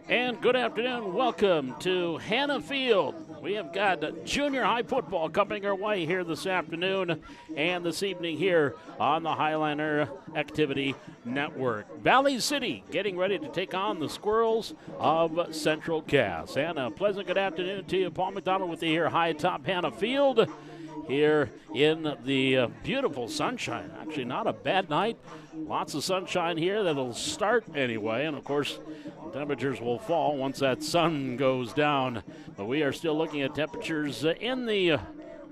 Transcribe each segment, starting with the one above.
And good afternoon. Welcome to Hannah Field. We have got junior high football coming our way here this afternoon and this evening here on the Highliner Activity Network. Valley City getting ready to take on the Squirrels of Central Cass. And a pleasant good afternoon to you. Paul McDonald with you here high atop Hannah Field here in the beautiful sunshine. Actually, not a bad night. Lots of sunshine here that'll start anyway. And, of course, temperatures will fall once that sun goes down. But we are still looking at temperatures in the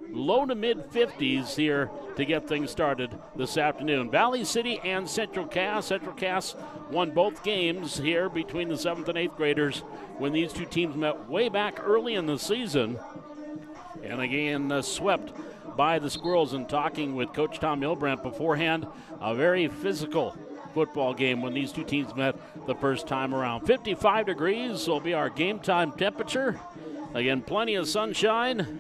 low to mid 50s here to get things started this afternoon. Valley City and Central Cass. Central Cass won both games here between the 7th and 8th graders when these two teams met way back early in the season. And again, swept by the Squirrels. And talking with Coach Tom Milbrandt beforehand, a very physical football game when these two teams met the first time around. 55 degrees will be our game time temperature. Again, plenty of sunshine.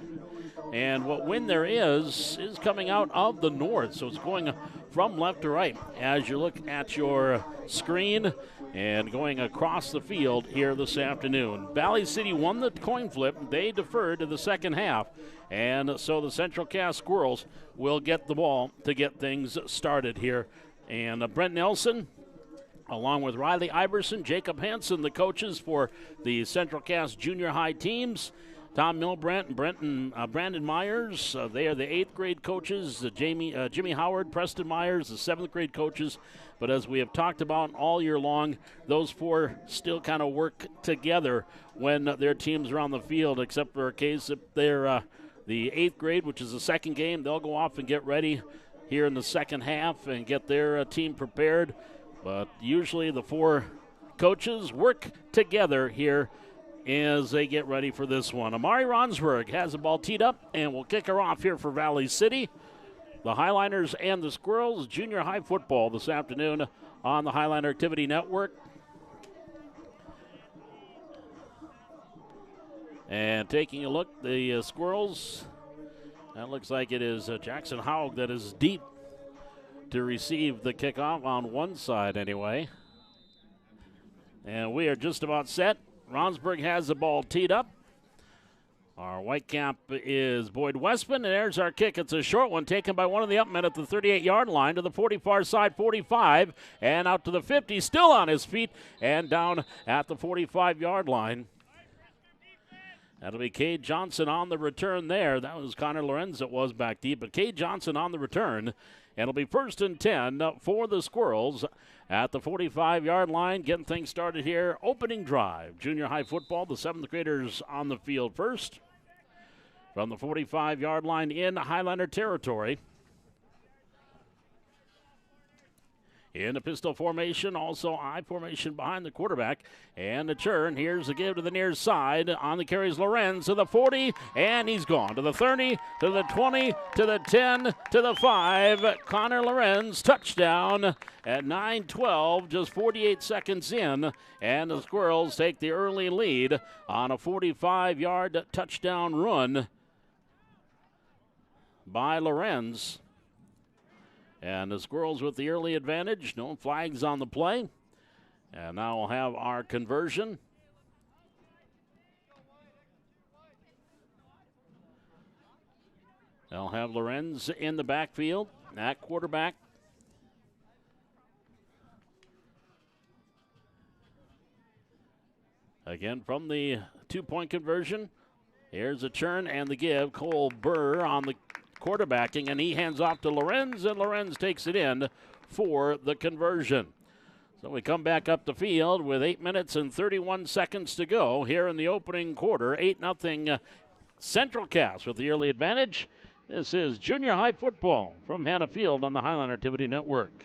And what wind there is coming out of the north. So it's going from left to right as you look at your screen and going across the field here this afternoon. Valley City won the coin flip. They deferred to the second half. And so the Central Cass Squirrels will get the ball to get things started here. And Brent Nelson, along with Riley Iverson, Jacob Hansen, the coaches for the Central Cass junior high teams. Tom Milbrandt and Brandon Myers, they are the 8th grade coaches. Jimmy Howard, Preston Myers, the 7th grade coaches. But as we have talked about all year long, those four still kind of work together when their teams are on the field, except for a case if they're the 8th grade, which is the second game, they'll go off and get ready here in the second half and get their team prepared. But usually the four coaches work together here as they get ready for this one. Amari Ronsberg has the ball teed up and will kick her off here for Valley City. The Highliners and the Squirrels, junior high football this afternoon on the Highliner Activity Network. And taking a look, the Squirrels, that looks like it is Jackson Haug that is deep to receive the kickoff on one side anyway. And we are just about set. Ronsberg has the ball teed up. Our white cap is Boyd Westman, and there's our kick. It's a short one taken by one of the upmen at the 38-yard line to the 40 side, 45, and out to the 50, still on his feet, and down at the 45-yard line. That'll be Cade Johnson on the return there. That was Connor Lorenz that was back deep, but Cade Johnson on the return. And it'll be 1st and 10 for the Squirrels at the 45-yard line. Getting things started here. Opening drive. Junior high football, the 7th graders on the field first. From the 45-yard line in Highliner territory. In the pistol formation, also I formation behind the quarterback. And the turn, here's the give to the near side. On the carries Lorenz to the 40, and he's gone. To the 30, to the 20, to the 10, to the 5. Connor Lorenz, touchdown at 9:12, just 48 seconds in. And the Squirrels take the early lead on a 45-yard touchdown run by Lorenz. And the Squirrels with the early advantage. No flags on the play. And now we'll have our conversion. They'll have Lorenz in the backfield at quarterback. Again, from the two-point conversion, here's a turn and the give. Cole Burr on the quarterbacking, and he hands off to Lorenz, and Lorenz takes it in for the conversion. So we come back up the field with 8 minutes and 31 seconds to go here in the opening quarter. 8-0 Central Cass with the early advantage. This is junior high football from Hannah Field on the Highliner Activity Network.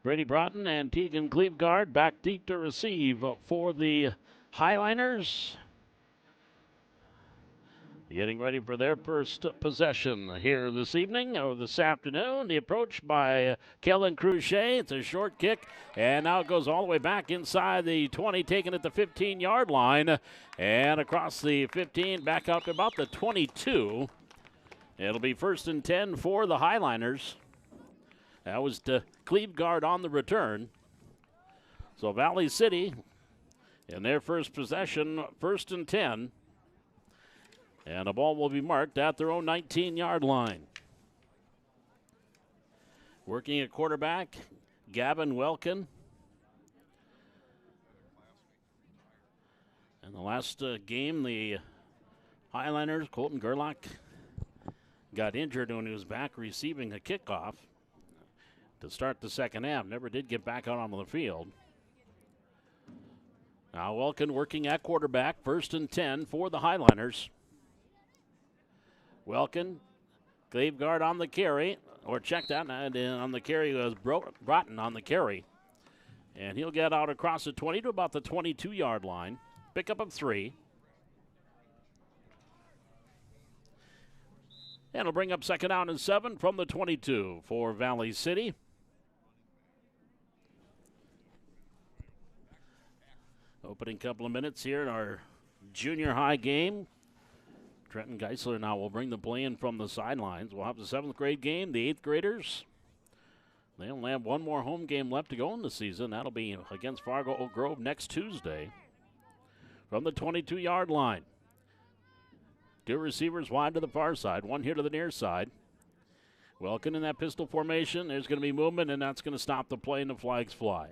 Brady Broughton and Tegan Cleveguard back deep to receive for the Highliners. Getting ready for their first possession here this evening or this afternoon. The approach by Kellen Cruchet. It's a short kick, and now it goes all the way back inside the 20, taken at the 15-yard line, and across the 15, back out to about the 22. It'll be 1st and 10 for the Highliners. That was to Cleveguard on the return. So Valley City in their first possession, 1st and 10. And the ball will be marked at their own 19-yard line. Working at quarterback, Gavin Welkin. In the last game, the Highliners, Colton Gerlach, got injured when he was back receiving a kickoff to start the second half. Never did get back out onto the field. Now Welkin working at quarterback, 1st and 10 for the Highliners. Welkin, Cleveguard on the carry, or check that, and on the carry was Broughton on the carry. And he'll get out across the 20 to about the 22-yard line. Pickup of 3. And it'll bring up 2nd down and 7 from the 22 for Valley City. Opening couple of minutes here in our junior high game. Trenton Geisler now will bring the play in from the sidelines. We'll have the 7th grade game, the 8th graders. They only have one more home game left to go in the season. That'll be against Fargo Oak Grove next Tuesday. From the 22-yard line. 2 receivers wide to the far side, 1 here to the near side. Welkin in that pistol formation. There's going to be movement, and that's going to stop the play, and the flags fly.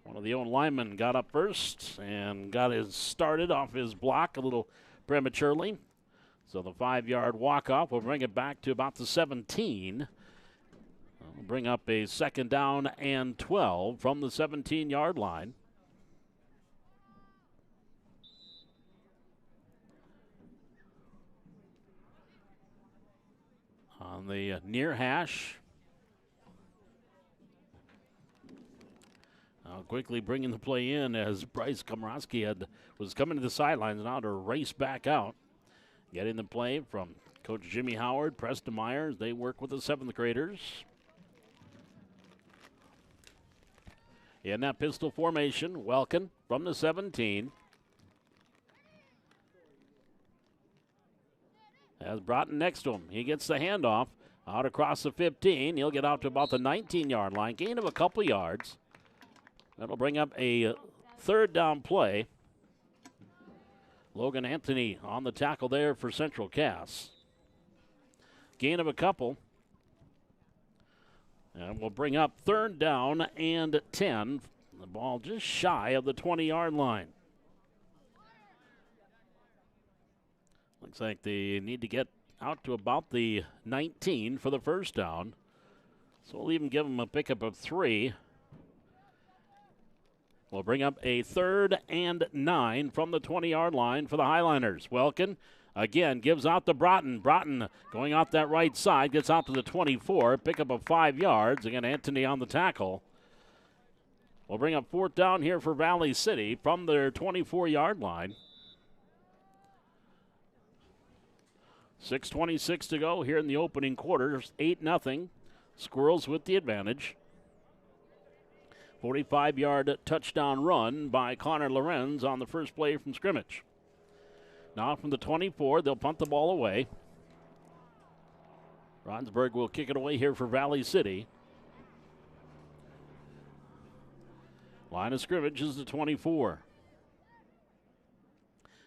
One of the own linemen got up first and got his started off his block a little prematurely. So the 5-yard walk-off will bring it back to about the 17. We'll bring up a 2nd down and 12 from the 17-yard line. On the near hash. Quickly bringing the play in as Bryce Komorowski was coming to the sidelines now to race back out. Getting the play from Coach Jimmy Howard, Preston Myers. They work with the 7th graders. In that pistol formation, Welkin from the 17. Has Broughton next to him. He gets the handoff out across the 15. He'll get out to about the 19-yard line. Gain of a couple yards. That'll bring up a 3rd down play. Logan Anthony on the tackle there for Central Cass. Gain of a couple. And we'll bring up 3rd down and 10. The ball just shy of the 20-yard line. Looks like they need to get out to about the 19 for the 1st down. So we'll even give them a pickup of 3. We'll bring up a 3rd and 9 from the 20-yard line for the Highliners. Welkin again gives out to Broughton. Broughton going off that right side, gets out to the 24, pickup of 5 yards. Again, Anthony on the tackle. We'll bring up 4th down here for Valley City from their 24-yard line. 6:26 to go here in the opening quarter. 8-0. Squirrels with the advantage. 45-yard touchdown run by Connor Lorenz on the first play from scrimmage. Now from the 24, they'll punt the ball away. Ronsburg will kick it away here for Valley City. Line of scrimmage is the 24.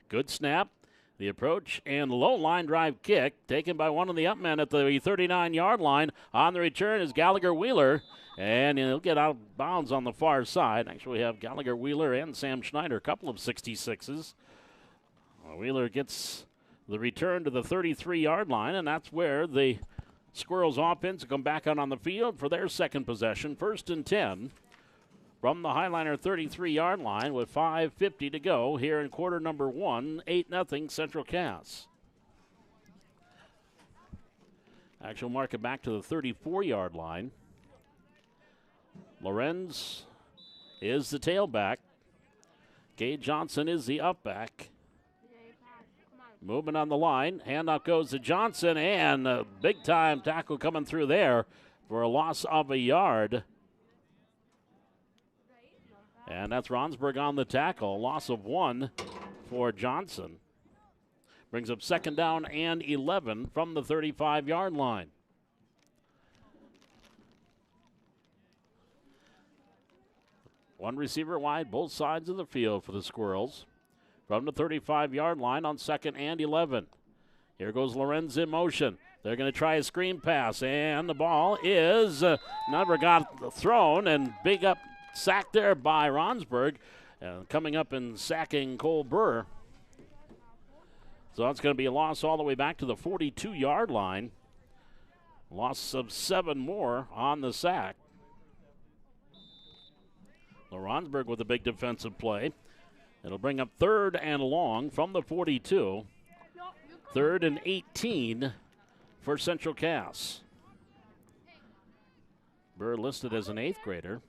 Good snap. The approach and low line drive kick taken by one of the up men at the 39-yard line. On the return is Gallagher Wheeler, and he'll get out of bounds on the far side. Actually, we have Gallagher Wheeler and Sam Schneider, a couple of 66s. Wheeler gets the return to the 33-yard line, and that's where the Squirrels offense will come back out on the field for their second possession. 1st and 10 from the Highliner 33-yard line with 5:50 to go here in quarter number 1. 8-0 Central Cass. Actual mark it back to the 34-yard line. Lorenz is the tailback. Gage Johnson is the upback. Movement on the line. Handoff goes to Johnson, and a big-time tackle coming through there for a loss of a yard. And that's Ronsburg on the tackle. Loss of 1 for Johnson. Brings up 2nd down and 11 from the 35-yard line. One receiver wide, both sides of the field for the Squirrels. From the 35-yard line on 2nd and 11. Here goes Lorenz in motion. They're going to try a screen pass, and the ball is never got thrown, and big up sack there by Ronsburg. Coming up and sacking Cole Burr. So that's going to be a loss all the way back to the 42-yard line. Loss of 7 more on the sack. Ronsburg with a big defensive play. It'll bring up 3rd and long from the 42. 3rd and 18 for Central Cass. Burr listed as an 8th grader.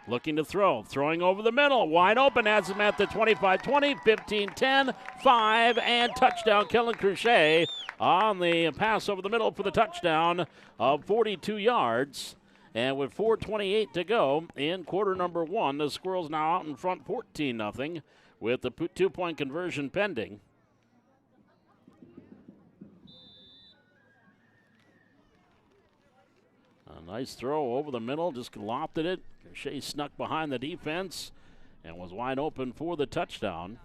Looking to throw. Throwing over the middle. Wide open. Has him at the 25-20, 15-10, 5, and touchdown. Kellen Crochet on the pass over the middle for the touchdown of 42 yards. And with 4:28 to go in quarter number 1, the Squirrels now out in front 14-0 with the 2-point conversion pending. A nice throw over the middle, just lofted it. Shea snuck behind the defense and was wide open for the touchdown.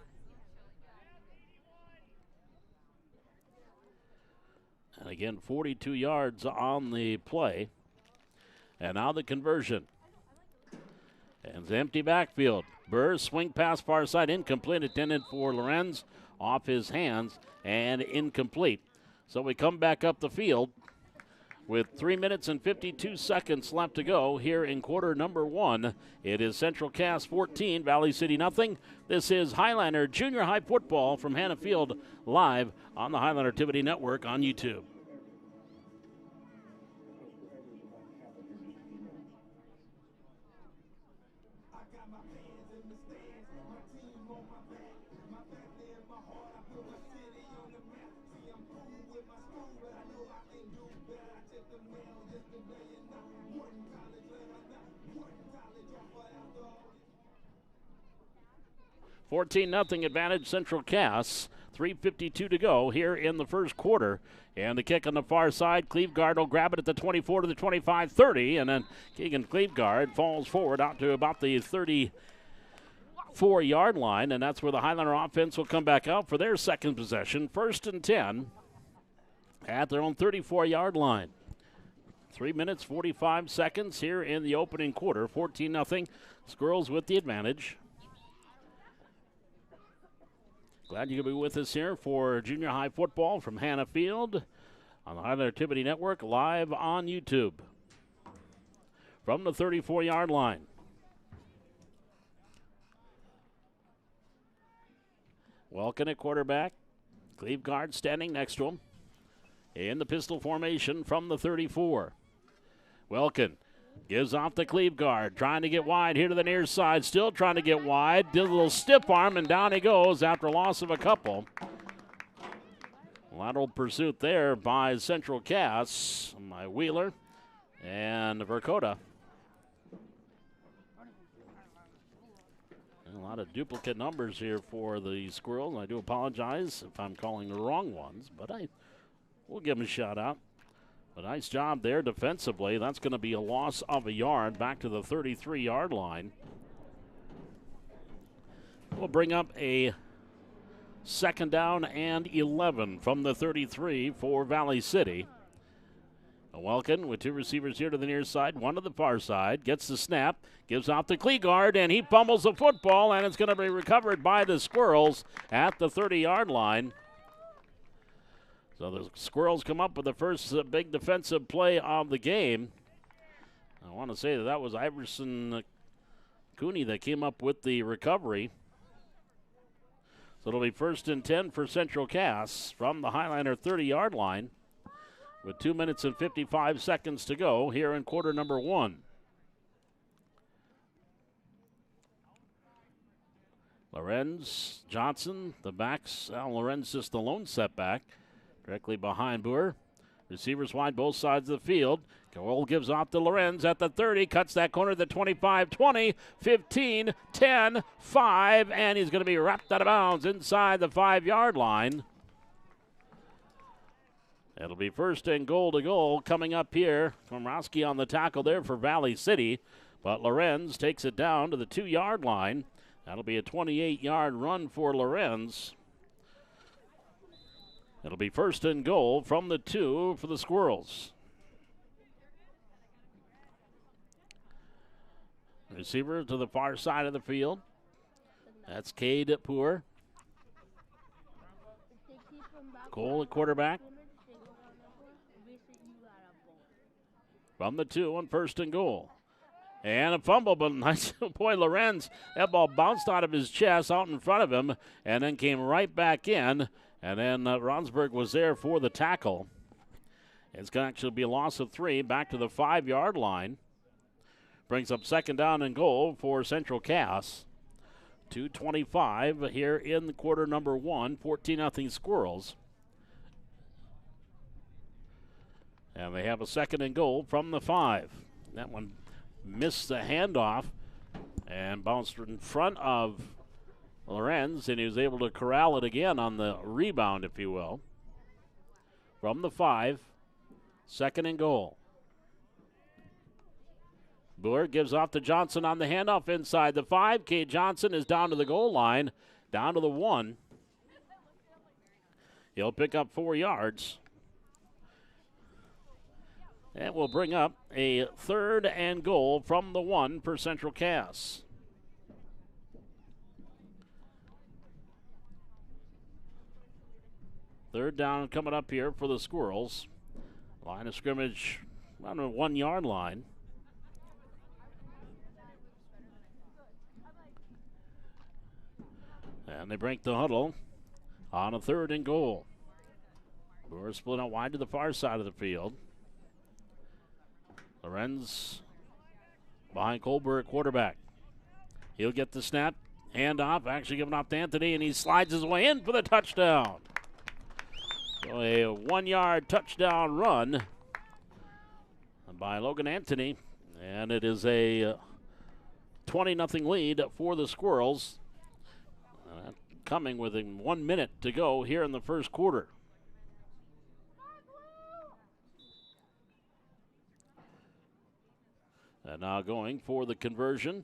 And again, 42 yards on the play. And now the conversion. And it's empty backfield. Burr swing pass far side, incomplete, intended for Lorenz, off his hands and incomplete. So we come back up the field with 3 minutes and 52 seconds left to go here in quarter number 1. It is Central Cass 14, Valley City nothing. This is Highlander Junior High Football from Hannah Field, live on the Highlander Activity Network on YouTube. (14-0) advantage Central Cass. 3:52 to go here in the first quarter. And the kick on the far side. Cleveguard will grab it at the 24 to the 25-30. And then Keegan Cleveguard falls forward out to about the 34-yard line. And that's where the Highlander offense will come back out for their second possession. 1st and 10 at their own 34-yard line. 3 minutes, 45 seconds here in the opening quarter. 14-0. Squirrels with the advantage. Glad you could be with us here for junior high football from Hannah Field on the Highlander Activity Network, live on YouTube. From the 34-yard line. Welken at quarterback. Cleveguard standing next to him. In the pistol formation from the 34. Welken gives off the Cleveguard, trying to get wide here to the near side, still trying to get wide. Did a little stiff arm, and down he goes after loss of a couple. Lateral pursuit there by Central Cass, by Wheeler and Verkota. A lot of duplicate numbers here for the Squirrels. I do apologize if I'm calling the wrong ones, but we'll give them a shout out. A nice job there defensively. That's going to be a loss of a yard back to the 33-yard line. We'll bring up a 2nd down and 11 from the 33 for Valley City. Welken with 2 receivers here to the near side, 1 to the far side. Gets the snap, gives out to Cleveguard, and he fumbles the football, and it's going to be recovered by the Squirrels at the 30-yard line. So the Squirrels come up with the first big defensive play of the game. I want to say that was Iverson Cooney that came up with the recovery. So it'll be 1st and 10 for Central Cass from the Highlander 30-yard line with 2 minutes and 55 seconds to go here in quarter number 1. Lorenz, Johnson, the backs. Lorenz just the lone setback. Directly behind Boer. Receivers wide both sides of the field. Goal gives off to Lorenz at the 30. Cuts that corner to the 25, 20, 15, 10, 5. And he's going to be wrapped out of bounds inside the 5-yard line. It'll be first and goal to goal coming up here. Komrowski on the tackle there for Valley City. But Lorenz takes it down to the 2-yard line. That'll be a 28-yard run for Lorenz. It'll be first and goal from the 2 for the Squirrels. Receiver to the far side of the field. That's Cade Poor. Cole at quarterback. From the 2 on first and goal. And a fumble, but nice. Boy, Lorenz, that ball bounced out of his chest out in front of him and then came right back in. And then Ronsberg was there for the tackle. It's going to actually be a loss of 3 back to the 5-yard line. Brings up second down and goal for Central Cass. 2:25 here in the quarter number 1, 14-0 Squirrels. And they have a second and goal from the 5. That one missed the handoff and bounced in front of Lorenz, and he was able to corral it again on the rebound, if you will. From the 5, second and goal. Boer gives off to Johnson on the handoff inside the 5. Cade Johnson is down to the goal line, down to the 1. He'll pick up 4 yards. And will bring up a third and goal from the 1 for Central Cass. Third down coming up here for the Squirrels. Line of scrimmage on the 1-yard line. And they break the huddle on a third and goal. We're split out wide to the far side of the field. Lorenz behind Colbert at quarterback. He'll get the snap, hand off, actually giving off to Anthony, and he slides his way in for the touchdown. So a 1-yard touchdown run by Logan Anthony, and it is a 20-0 lead for the Squirrels. Coming within 1 minute to go here in the first quarter. And now going for the conversion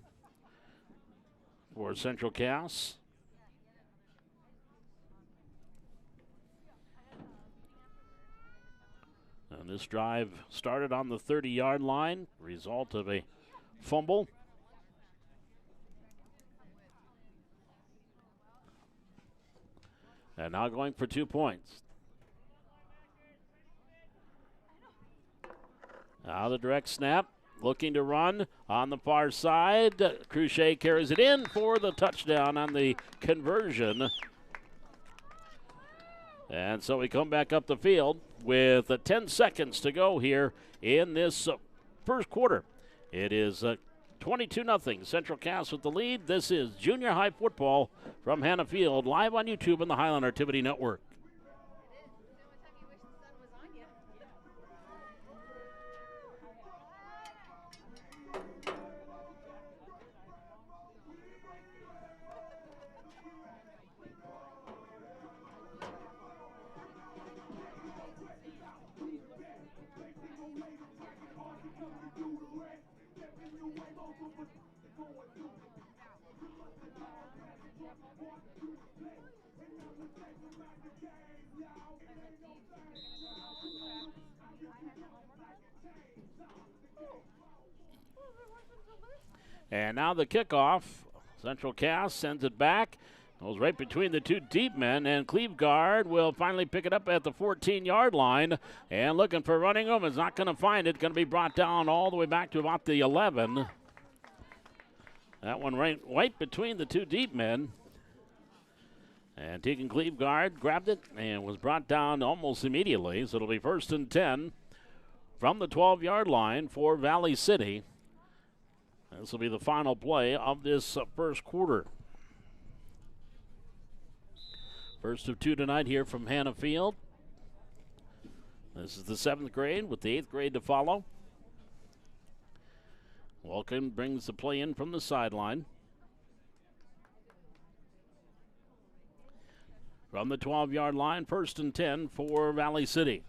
for Central Cass. And this drive started on the 30-yard line, result of a fumble. And now going for 2 points. Now the direct snap. Looking to run on the far side. Cruchet carries it in for the touchdown on the conversion. And so we come back up the field with 10 seconds to go here in this first quarter. It is 22-0 Central Cass with the lead. This is junior high football from Hannah Field, live on YouTube and the Highland Activity Network. And now the kickoff. Central Cass sends it back. Goes right between the 2 deep men, and Cleveguard will finally pick it up at the 14-yard line. And looking for running room, is not going to find it. Going to be brought down all the way back to about the 11. That one right between the 2 deep men. And Tegan Cleveguard grabbed it and was brought down almost immediately. So it'll be first and 10 from the 12-yard line for Valley City. This will be the final play of this first quarter. First of two tonight here from Hannah Field. This is the 7th grade with the 8th grade to follow. Welkin brings the play in from the sideline. From the 12-yard line, 1st and 10 for Valley City.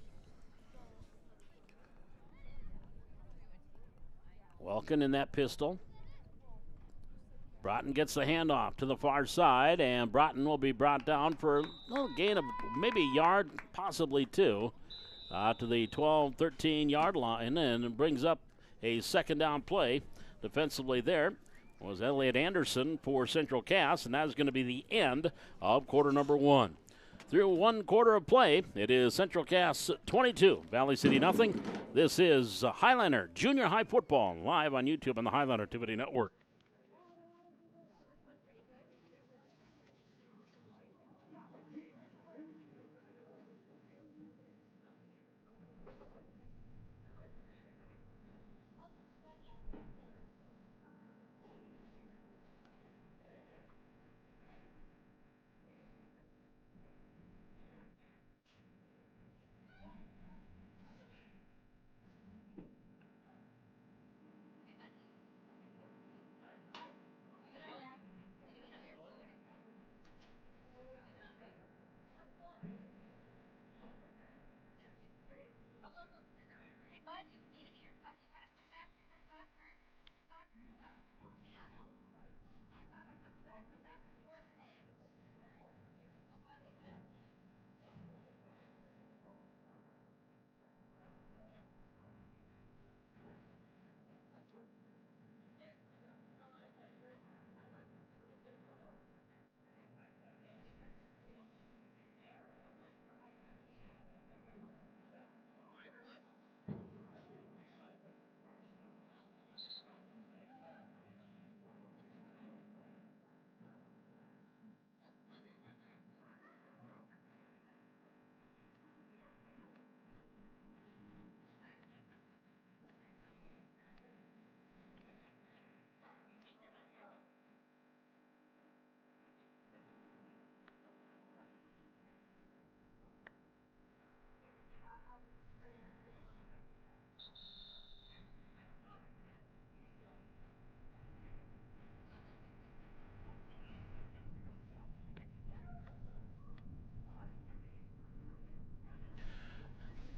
Welkin in that pistol. Broughton gets the handoff to the far side, and Broughton will be brought down for a little gain of maybe a yard, possibly two, to the 12, 13-yard line, and brings up a second down play. Defensively there was Elliott Anderson for Central Cass, and that is going to be the end of quarter number one. Through one quarter of play, it is Central Cass 22, Valley City nothing. This is Highlander Junior High Football live on YouTube on the Highlander Activity Network.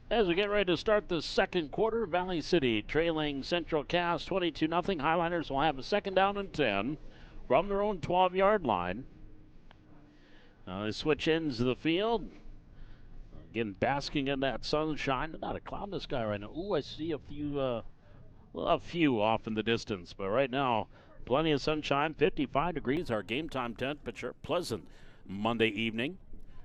As we get ready to start the second quarter, Valley City trailing Central Cass 22-0. Highlanders will have a second down and 10 from their own 12-yard line. They switch ends of the field. Again, basking in that sunshine. Not a cloud in the sky right now. Ooh, I see a few off in the distance. But right now, plenty of sunshine. 55 degrees, our game time temperature. Pleasant Monday evening.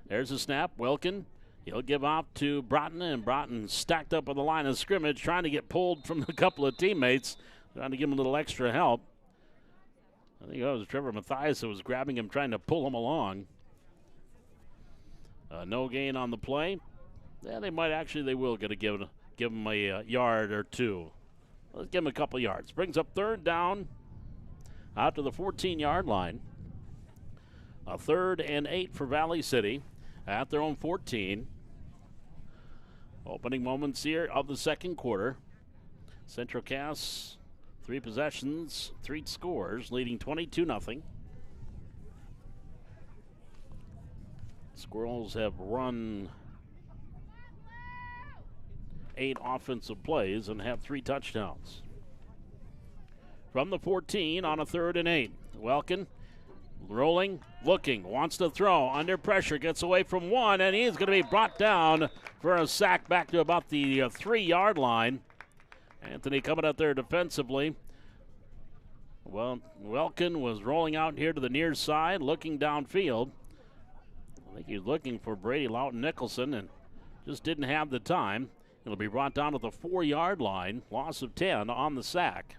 There's a snap. Welkin. He'll give off to Broughton, and Broughton stacked up on the line of scrimmage, trying to get pulled from a couple of teammates, trying to give him a little extra help. I think that was Trevor Mathias who was grabbing him, trying to pull him along. No gain on the play. Yeah, they will get give him a yard or two. Let's give him a couple yards. Brings up third down out to the 14-yard line. A 3rd and 8 for Valley City at their own 14. Opening moments here of the second quarter. Central Cass, 3 possessions, 3 scores, leading 22-0. Squirrels have run 8 offensive plays and have 3 touchdowns. From the 14 on a 3rd and 8. Welkin rolling, looking, wants to throw, under pressure, gets away from one, and he's going to be brought down for a sack back to about the 3-yard line. Anthony coming out there defensively. Well, Welkin was rolling out here to the near side, looking downfield. I think he's looking for Brady Loughton-Nicholson and just didn't have the time. It'll be brought down to the 4-yard line, loss of 10 on the sack.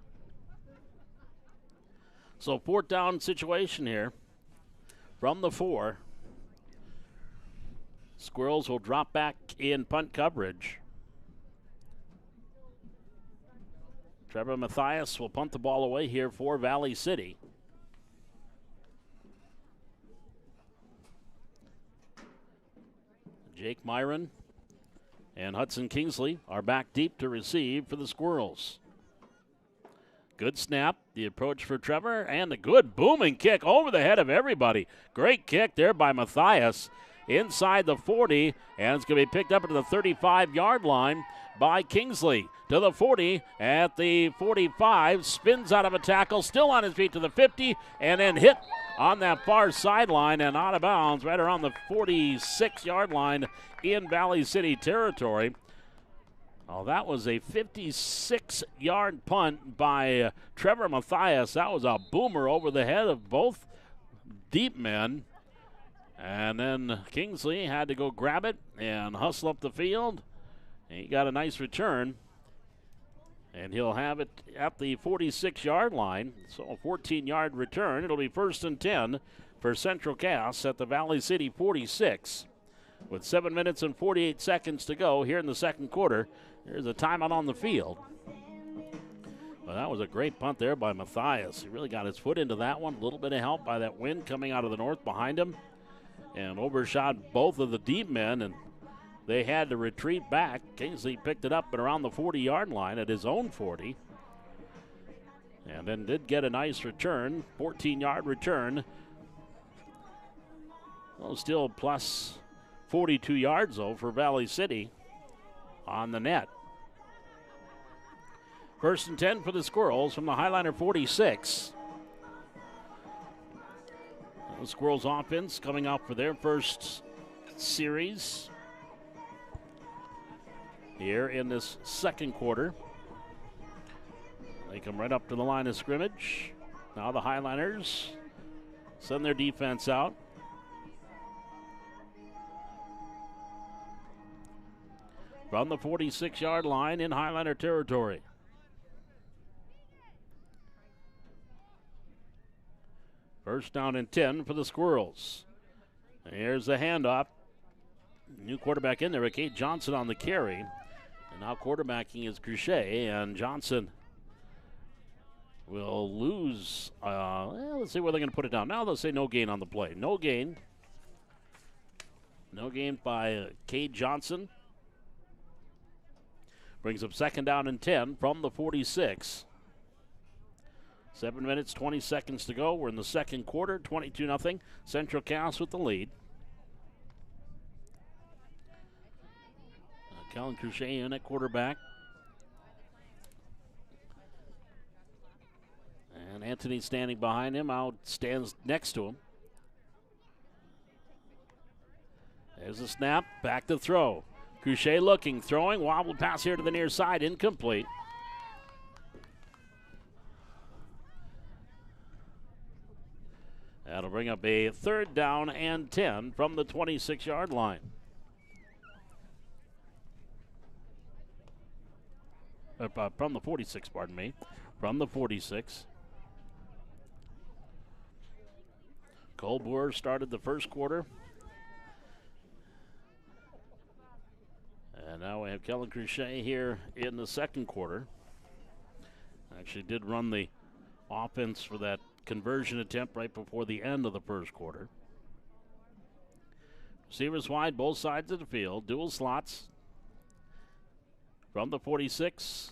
So 4th down situation here from the 4. Squirrels will drop back in punt coverage. Trevor Mathias will punt the ball away here for Valley City. Jake Myron and Hudson Kingsley are back deep to receive for the Squirrels. Good snap, the approach for Trevor, and a good booming kick over the head of everybody. Great kick there by Matthias inside the 40, and it's going to be picked up at the 35-yard line by Kingsley. To the 40, at the 45, spins out of a tackle, still on his feet to the 50, and then hit on that far sideline and out of bounds right around the 46-yard line in Valley City territory. Oh, that was a 56-yard punt by Trevor Matthias. That was a boomer over the head of both deep men. And then Kingsley had to go grab it and hustle up the field. He got a nice return. And he'll have it at the 46-yard line. So a 14-yard return. It'll be 1st and 10 for Central Cass at the Valley City 46. With 7 minutes and 48 seconds to go here in the second quarter. There's a timeout on the field. Well, that was a great punt there by Matthias. He really got his foot into that one. A little bit of help by that wind coming out of the north behind him. And overshot both of the deep men, and they had to retreat back. Kingsley picked it up at around the 40-yard line at his own 40. And then did get a nice return, 14-yard return. Well, still plus 42 yards, though, for Valley City on the net. 1st and 10 for the Squirrels from the Highliner 46. The Squirrels offense coming out for their first series here in this second quarter. They come right up to the line of scrimmage. Now the Highliners send their defense out. From the 46-yard line in Highliner territory. First down and 10 for the Squirrels. Here's the handoff. New quarterback in there, Kate Johnson on the carry. And now quarterbacking is Crochet, and Johnson will lose. Let's see where they're going to put it down. Now they'll say no gain on the play. No gain. No gain by Kate Johnson. Brings up 2nd down and 10 from the 46. 7 minutes, 20 seconds to go. We're in the second quarter, 22-0. Central Cass with the lead. Kellen Crochet in at quarterback. And Anthony standing behind him, out stands next to him. There's a snap, back to throw. Crochet looking, throwing, wobbled pass here to the near side, incomplete. That'll bring up a 3rd down and 10 from the 26-yard line. From the 46, pardon me. From the 46. Cole Boer started the first quarter. And now we have Kellen Crochet here in the second quarter. Actually did run the offense for that conversion attempt right before the end of the first quarter. Receivers wide, both sides of the field. Dual slots from the 46.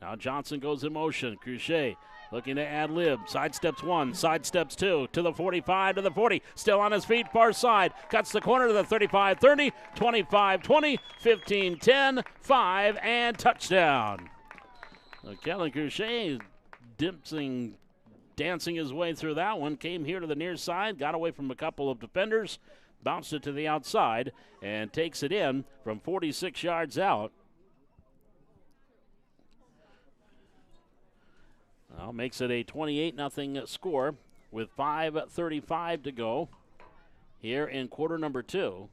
Now Johnson goes in motion. Crochet looking to ad-lib. Sidesteps 1, sidesteps 2, to the 45, to the 40. Still on his feet, far side. Cuts the corner to the 35-30, 25-20, 15-10, 5, and touchdown. So Kellen Crochet dancing his way through that one. Came here to the near side, got away from a couple of defenders, bounced it to the outside, and takes it in from 46 yards out. Well, makes it a 28-0 score with 5:35 to go here in quarter number 2.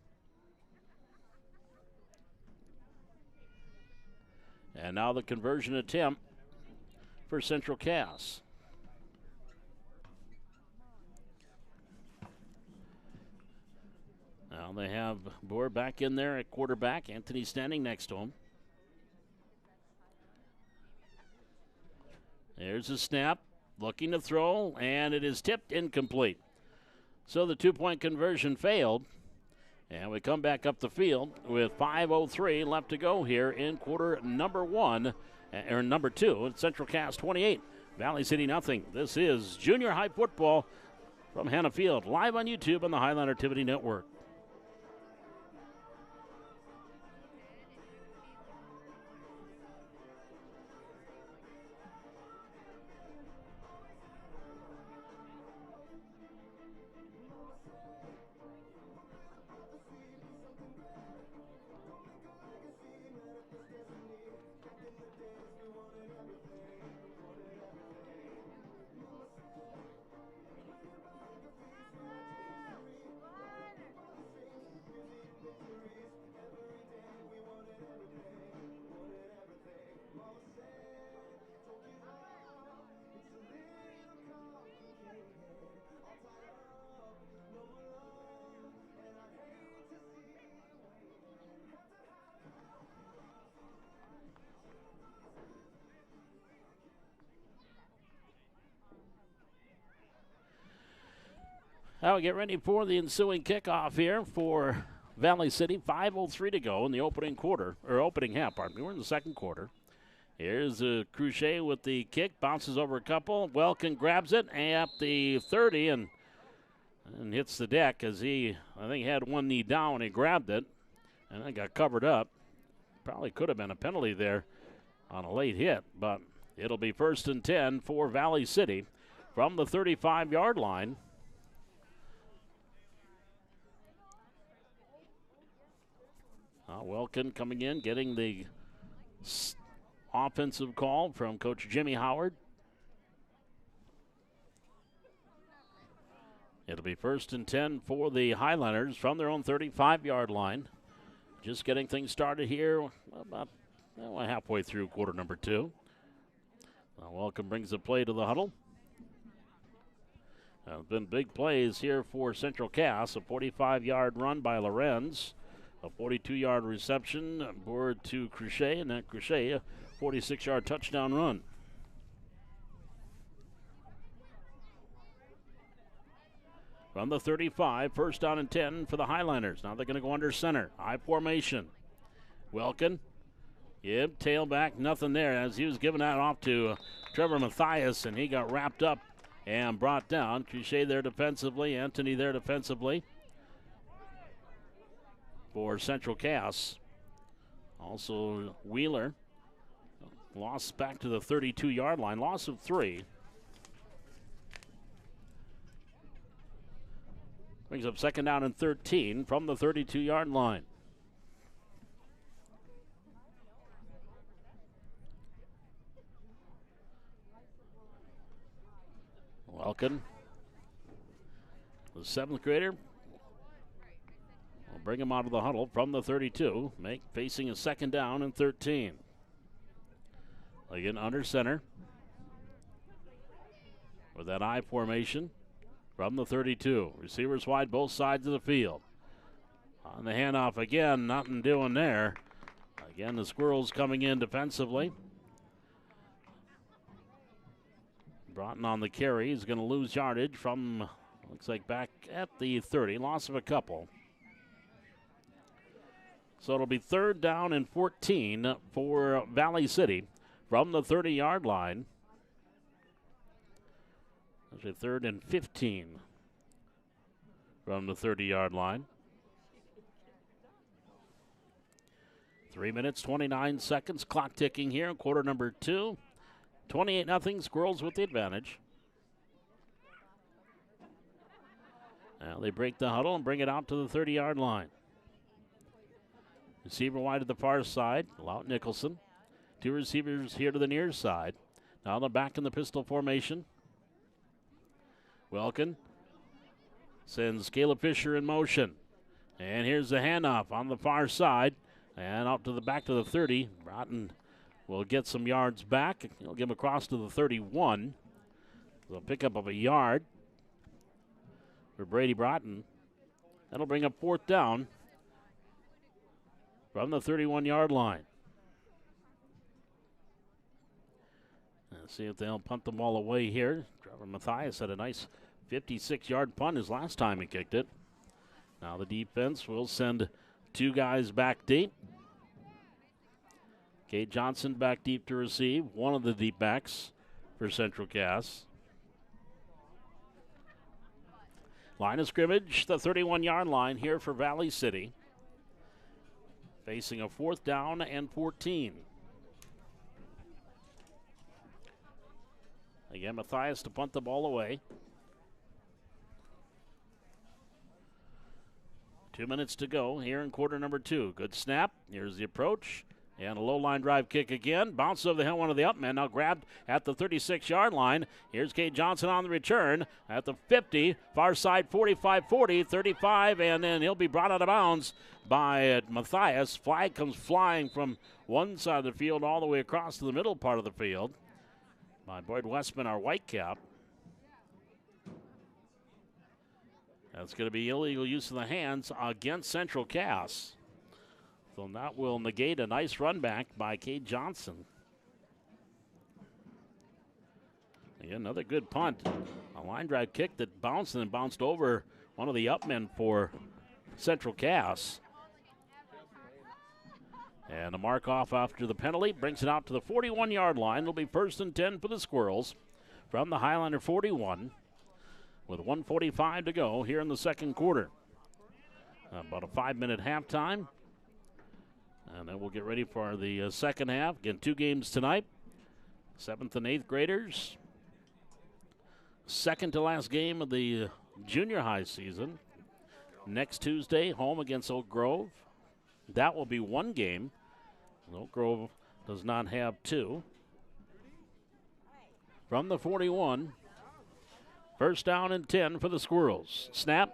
And now the conversion attempt for Central Cass. Now they have Boer back in there at quarterback. Anthony standing next to him. There's a snap, looking to throw, and it is tipped incomplete. So the 2-point conversion failed, And we come back up the field with 5:03 left to go here in quarter number one, or number two. Central Cass 28, Valley City nothing. This is junior high football from Hannah Field, live on YouTube on the Highline Activity Network. Now we get ready for the ensuing kickoff here for Valley City. 5:03 to go in the opening quarter, or opening half, pardon me. We're in the second quarter. Here's Crochet with the kick, bounces over a couple. Welkin grabs it at the 30 and hits the deck as he, I think, had one knee down when he grabbed it, and then got covered up. Probably could have been a penalty there on a late hit, but it'll be 1st and 10 for Valley City from the 35-yard line. Welkin coming in, getting the offensive call from Coach Jimmy Howard. It'll be 1st and 10 for the Highlanders from their own 35-yard line. Just getting things started here about halfway through quarter number two. Welkin brings the play to the huddle. There's been big plays here for Central Cass. A 45-yard run by Lorenz. A 42-yard reception board to Crochet, and that Crochet, a 46-yard touchdown run. From the 35, 1st down and 10 for the Highlanders. Now they're going to go under center. I formation. Welkin. Yep, tailback, nothing there as he was giving that off to Trevor Mathias, and he got wrapped up and brought down. Crochet there defensively, Anthony there defensively for Central Cass. Also Wheeler lost back to the 32-yard line, loss of 3. Brings up 2nd down and 13 from the 32-yard line. Welkin, the 7th grader, will bring him out of the huddle from the 32, facing a 2nd down and 13. Again, under center with that I formation from the 32. Receivers wide both sides of the field. On the handoff again, nothing doing there. Again, the Squirrels coming in defensively. Broughton on the carry. He's going to lose yardage from, looks like, back at the 30. Loss of a couple. So it'll be 3rd down and 14 for Valley City from the 30-yard line. Actually, 3rd and 15 from the 30-yard line. 3 minutes, 29 seconds. Clock ticking here in quarter number 2. 28-0, Squirrels with the advantage. Now they break the huddle and bring it out to the 30-yard line. Receiver wide to the far side, Lout Nicholson. 2 receivers here to the near side. Now they're back in the pistol formation. Welkin sends Caleb Fisher in motion. And here's the handoff on the far side. And out to the back to the 30. Broughton will get some yards back. He'll give him across to the 31. So a pickup of a yard for Brady Broughton. That'll bring up 4th down from the 31-yard line. Let's see if they'll punt the ball away here. Trevor Mathias had a nice 56-yard punt his last time he kicked it. Now the defense will send two guys back deep. Kate Johnson back deep to receive, one of the deep backs for Central Cass. Line of scrimmage, the 31-yard line here for Valley City. Facing a 4th down and 14. Again, Matthias to punt the ball away. 2 minutes to go here in quarter number 2. Good snap. Here's the approach. And a low line drive kick again. Bounce over the head, one of the up men. Now grabbed at the 36-yard line. Here's Kate Johnson on the return at the 50. Far side 45-40, 35, and then he'll be brought out of bounds by Matthias. Flag comes flying from one side of the field all the way across to the middle part of the field by Boyd Westman, our white cap. That's going to be illegal use of the hands against Central Cass. So that will negate a nice run back by Kate Johnson. Again, another good punt. A line drive kick that bounced and bounced over one of the up men for Central Cass. And a mark off after the penalty brings it out to the 41-yard line. It'll be 1st and 10 for the Squirrels from the Highlander 41 with 1:45 to go here in the second quarter. About a 5-minute halftime. And then we'll get ready for the second half. Again, 2 games tonight. 7th and 8th graders. Second to last game of the junior high season. Next Tuesday, home against Oak Grove. That will be 1 game. Oak Grove does not have 2. From the 41, 1st down and 10 for the Squirrels. Snap,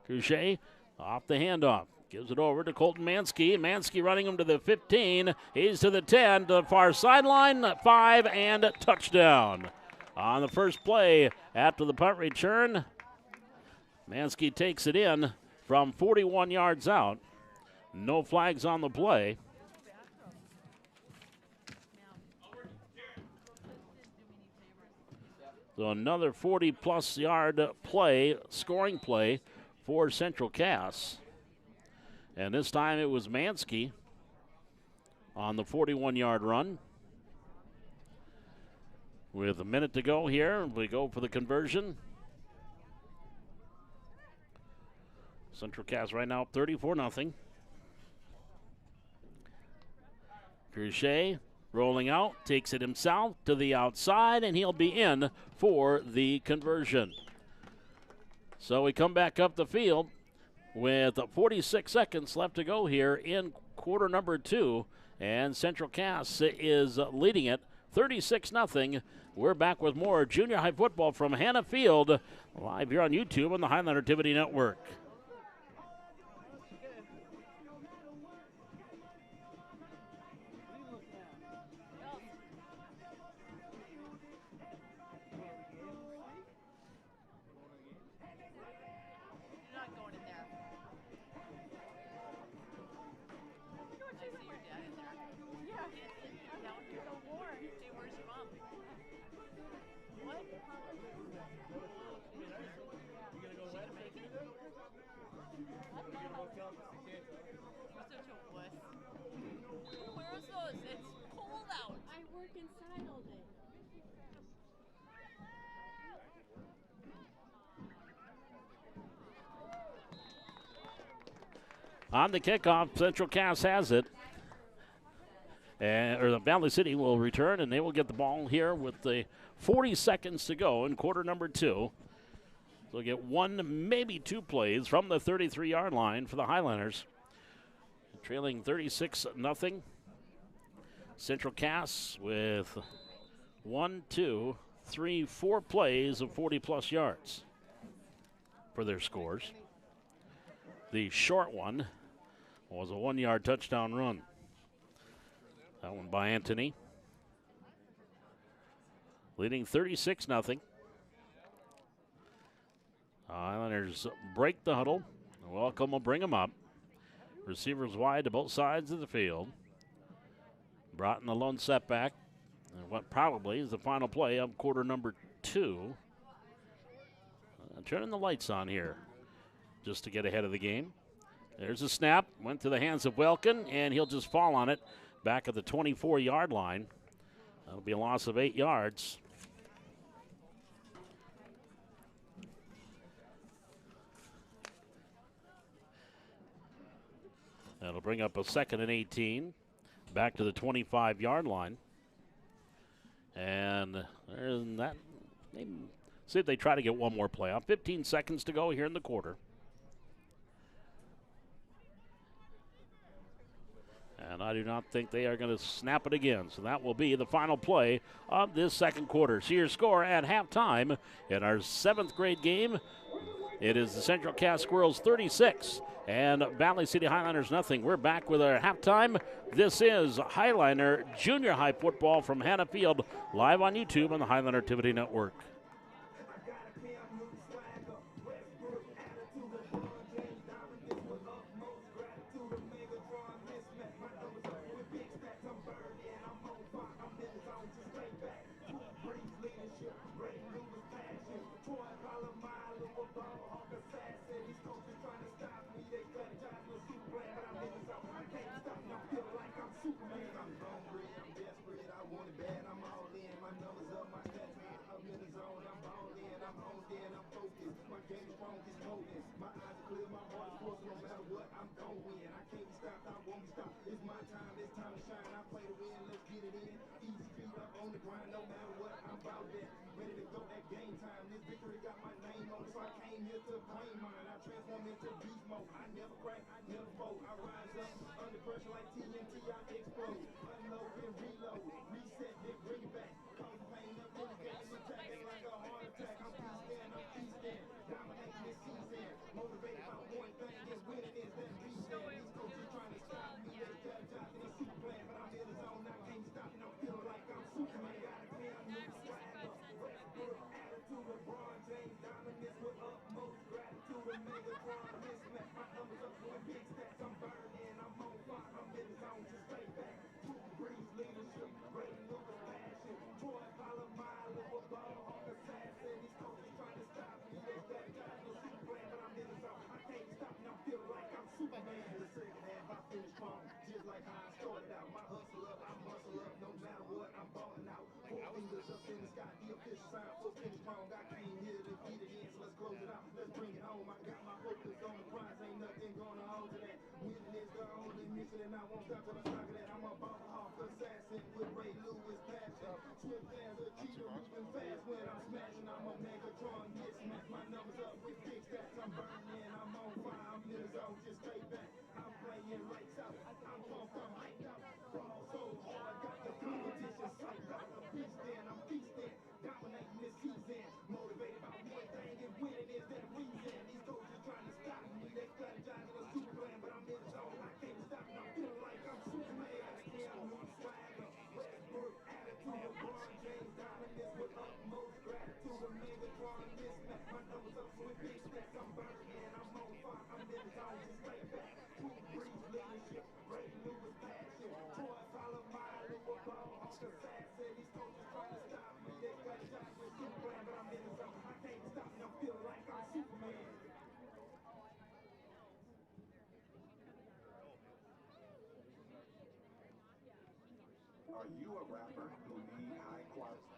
Couchet off the handoff. Gives it over to Colton Mansky. Mansky running him to the 15. He's to the 10, to the far sideline, 5, and touchdown. On the first play after the punt return, Mansky takes it in from 41 yards out. No flags on the play. So another 40-plus yard play, scoring play for Central Cass. And this time it was Mansky on the 41-yard run. With a minute to go here, we go for the conversion. Central Cass right now 34-0. Crochet rolling out, takes it himself to the outside, and he'll be in for the conversion. So we come back up the field with 46 seconds left to go here in quarter number 2, and Central Cass is leading it 36-0. We're back with more junior high football from Hannah Field, live here on YouTube on the Highlander TV Network. On the kickoff, Central Cass has it. Or the Valley City will return, and they will get the ball here with the 40 seconds to go in quarter number 2. They'll get 1, maybe 2 plays from the 33-yard line for the Highlanders. Trailing 36-0. Central Cass with 1, 2, 3, 4 plays of 40-plus yards for their scores. The short one was a 1-yard touchdown run. That one by Anthony. Leading 36-0. Islanders break the huddle. Welcome will bring them up. Receivers wide to both sides of the field. Broughton the lone setback. And what probably is the final play of quarter number 2. Turning the lights on here just to get ahead of the game. There's a snap, went to the hands of Welkin, and he'll just fall on it back at the 24-yard line. That'll be a loss of 8 yards. That'll bring up a 2nd and 18, back to the 25-yard line. And that, see if they try to get one more play off. 15 seconds to go here in the quarter. And I do not think they are going to snap it again. So that will be the final play of this second quarter. So your score at halftime in our 7th grade game, it is the Central Cass Squirrels 36 and Valley City Highlanders nothing. We're back with our halftime. This is Highliner Junior High Football from Hannah Field, live on YouTube on the Highlander Activity Network. Are you a rapper who need high quality?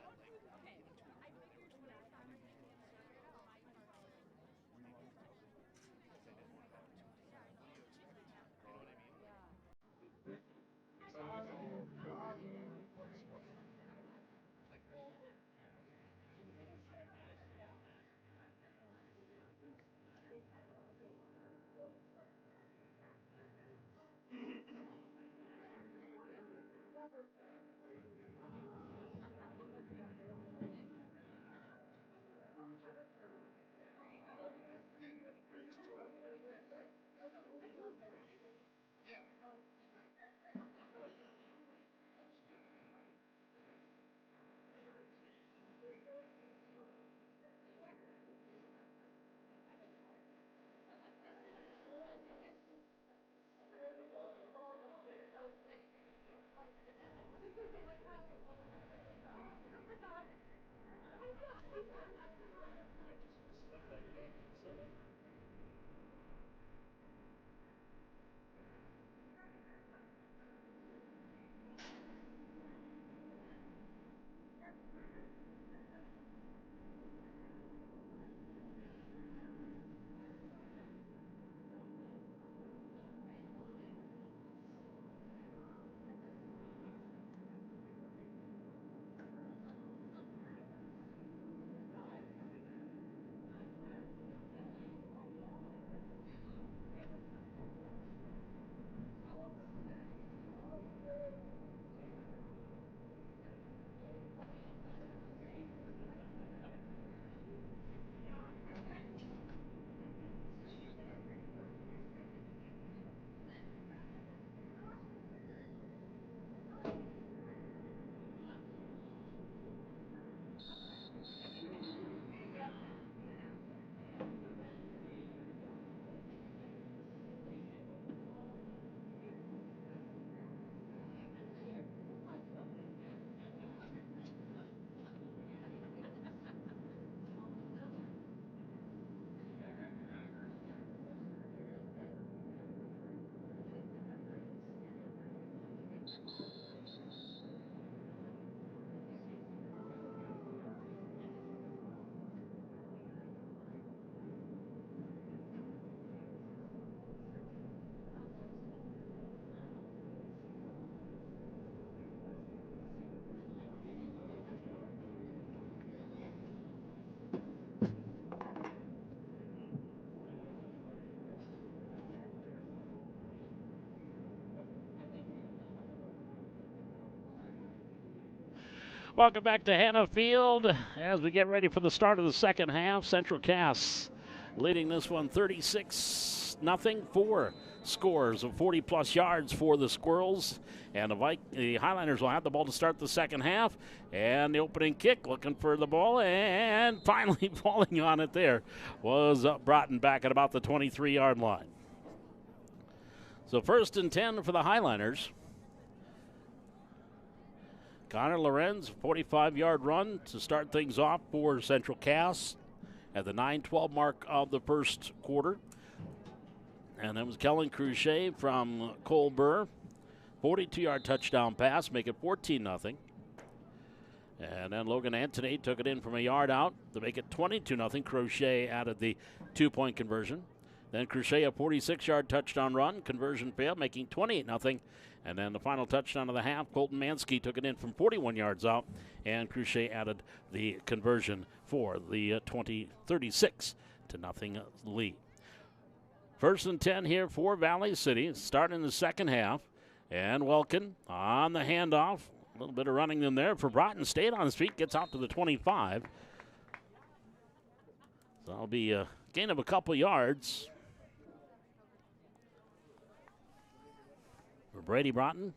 Welcome back to Hannah Field as we get ready for the start of the second half. Central Cass leading this one 36-0. 4 scores of 40-plus yards for the Squirrels. And the Highlanders will have the ball to start the second half. And the opening kick, looking for the ball, and finally falling on it there was Broughton back at about the 23-yard line. So 1st and 10 for the Highlanders. Connor Lorenz, 45-yard run to start things off for Central Cass at the 9:12 mark of the first quarter. And that was Kellen Cruchet from Cole Burr. 42-yard touchdown pass, make it 14-0. And then Logan Antony took it in from a yard out to make it 22-0. Crochet added the 2-point conversion. Then Crochet a 46-yard touchdown run, conversion failed, making 28-0. And then the final touchdown of the half, Colton Mansky took it in from 41 yards out, and Crochet added the conversion for the 36-0 lead. 1st and 10 here for Valley City, starting the second half. And Welkin on the handoff. A little bit of running in there for Broughton. Stayed on his feet, gets out to the 25. So that'll be a gain of a couple yards for Brady Broughton.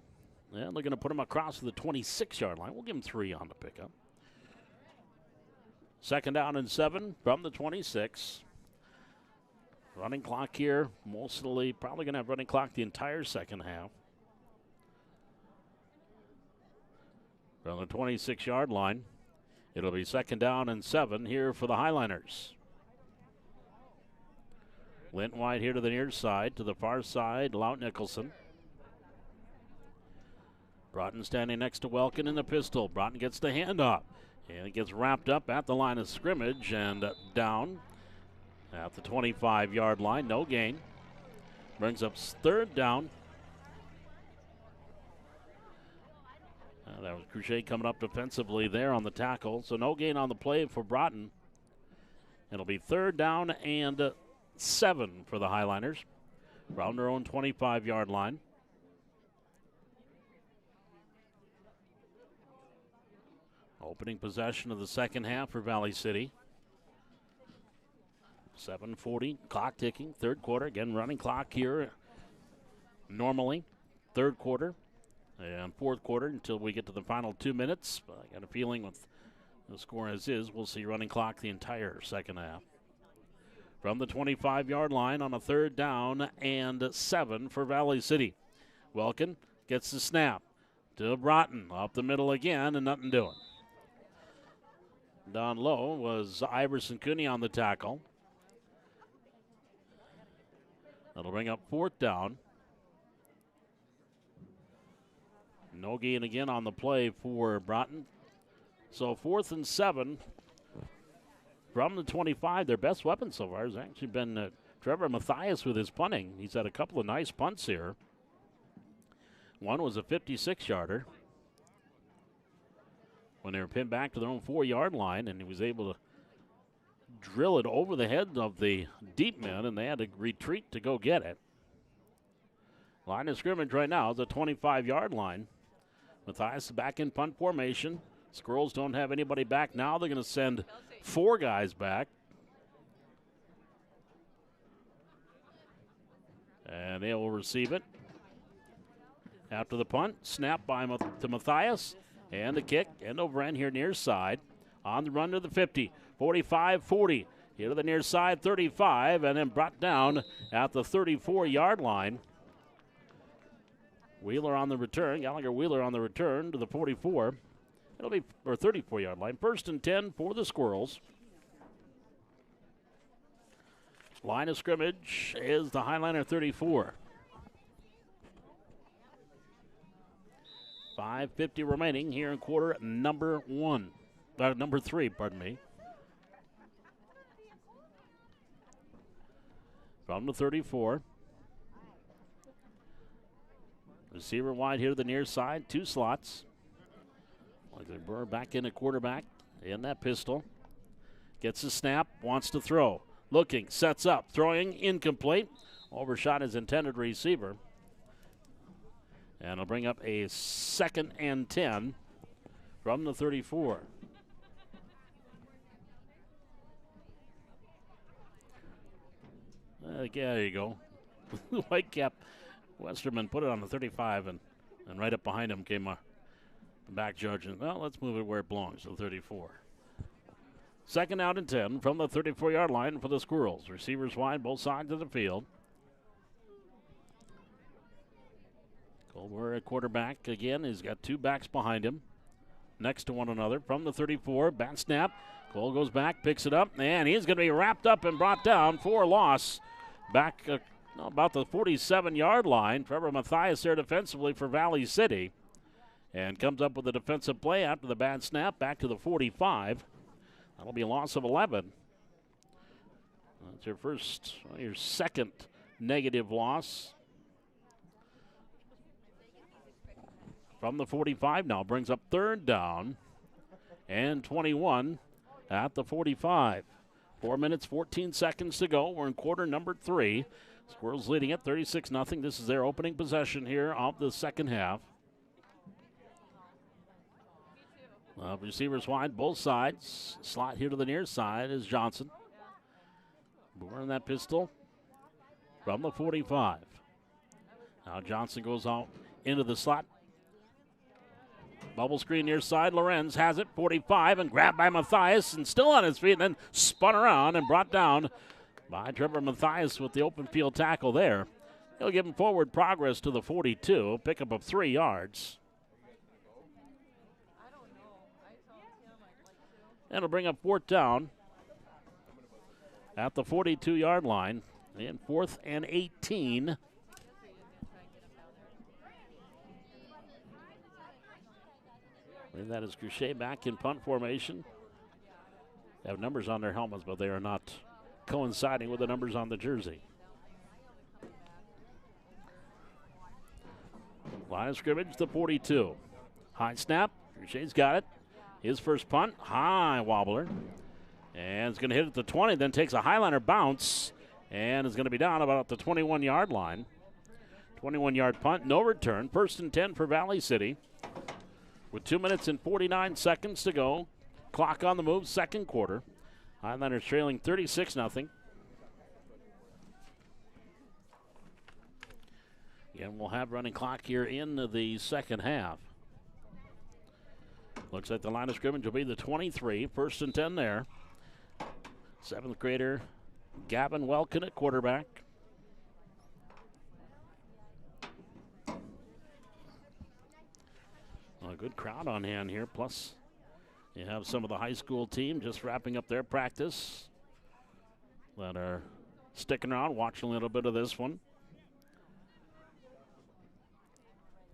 And they're going to put him across to the 26-yard line. We'll give him 3 on the pickup. 2nd down and 7 from the 26. Running clock here, mostly probably going to have running clock the entire second half. From the 26-yard line, it'll be 2nd down and 7 here for the Highlanders. Lint White here to the near side, to the far side, Lout Nicholson. Broughton standing next to Welkin in the pistol. Broughton gets the handoff, and it gets wrapped up at the line of scrimmage and down at the 25-yard line. No gain. Brings up 3rd down. That was Crochet coming up defensively there on the tackle. So no gain on the play for Broughton. It'll be 3rd down and 7 for the Highlanders. Around their own 25-yard line. Opening possession of the second half for Valley City. 7:40, clock ticking, 3rd quarter. Again, running clock here normally. 3rd quarter and 4th quarter until we get to the final 2 minutes. But I got a feeling with the score as is, we'll see running clock the entire second half. From the 25-yard line on a 3rd down and 7 for Valley City. Welkin gets the snap to Broughton. Up the middle again and nothing doing. Down low was Iverson Cooney on the tackle. That'll bring up 4th down. No gain again on the play for Broughton. So 4th and 7 from the 25. Their best weapon so far has actually been Trevor Mathias with his punting. He's had a couple of nice punts here. One was a 56-yarder when they were pinned back to their own 4-yard line, and he was able to drill it over the head of the deep men, and they had to retreat to go get it. Line of scrimmage right now is the 25-yard line. Mathias is back in punt formation. Squirrels don't have anybody back now. They're going to send 4 guys back. And they will receive it. After the punt, snap to Mathias. And the kick, end over end here near side. On the run to the 50, 45, 40. Here to the near side, 35, and then brought down at the 34-yard line. Wheeler on the return, Gallagher Wheeler on the return to the 44. It'll be, or 34-yard line. 1st and 10 for the Squirrels. Line of scrimmage is the Highliner 34. 5:50 remaining here in quarter number 3, pardon me. From the 34. Receiver wide here to the near side, 2 slots. Burr back in at quarterback in that pistol. Gets the snap, wants to throw. Looking, sets up, throwing, incomplete. Overshot his intended receiver. And it'll bring up a 2nd and 10 from the 34. Yeah, there you go. Whitecap Westerman put it on the 35, and right up behind him came a back judge. And, well, let's move it where it belongs, to the 34. Second out and 10 from the 34-yard line for the Squirrels. Receivers wide, both sides of the field. Colbert at quarterback again. He's got two backs behind him, next to one another. From the 34, bat snap. Cole goes back, picks it up, and he's going to be wrapped up and brought down for a loss. Back about the 47-yard line. Trevor Mathias there defensively for Valley City. And comes up with a defensive play after the bad snap back to the 45. That'll be a loss of 11. That's your second negative loss. From the 45 now, brings up third down and 21 at the 45. 4 minutes, 14 seconds to go. We're in quarter number 3. Squirrels leading at 36-0. This is their opening possession here of the second half. Receivers wide, both sides. Slot here to the near side is Johnson. Boomer in that pistol from the 45. Now Johnson goes out into the slot. Bubble screen near side. Lorenz has it, 45, and grabbed by Mathias, and still on his feet, and then spun around and brought down by Trevor Mathias with the open field tackle there. He'll give him forward progress to the 42, pickup of 3 yards. And it'll bring up fourth down at the 42-yard line, and 4th and 18. And that is Crochet back in punt formation. They have numbers on their helmets, but they are not coinciding with the numbers on the jersey. Line of scrimmage, the 42. High snap. Crochet's got it. His first punt, high wobbler. And it's going to hit at the 20, then takes a Highliner bounce, and is going to be down about the 21-yard line. 21-yard punt, no return. 1st and 10 for Valley City. With 2 minutes and 49 seconds to go. Clock on the move, second quarter. Highlanders trailing 36-0. Again, we'll have running clock here in the second half. Looks like the line of scrimmage will be the 23. 1st and 10 there. 7th grader Gavin Welkin at quarterback. A good crowd on hand here. Plus, you have some of the high school team just wrapping up their practice that are sticking around, watching a little bit of this one.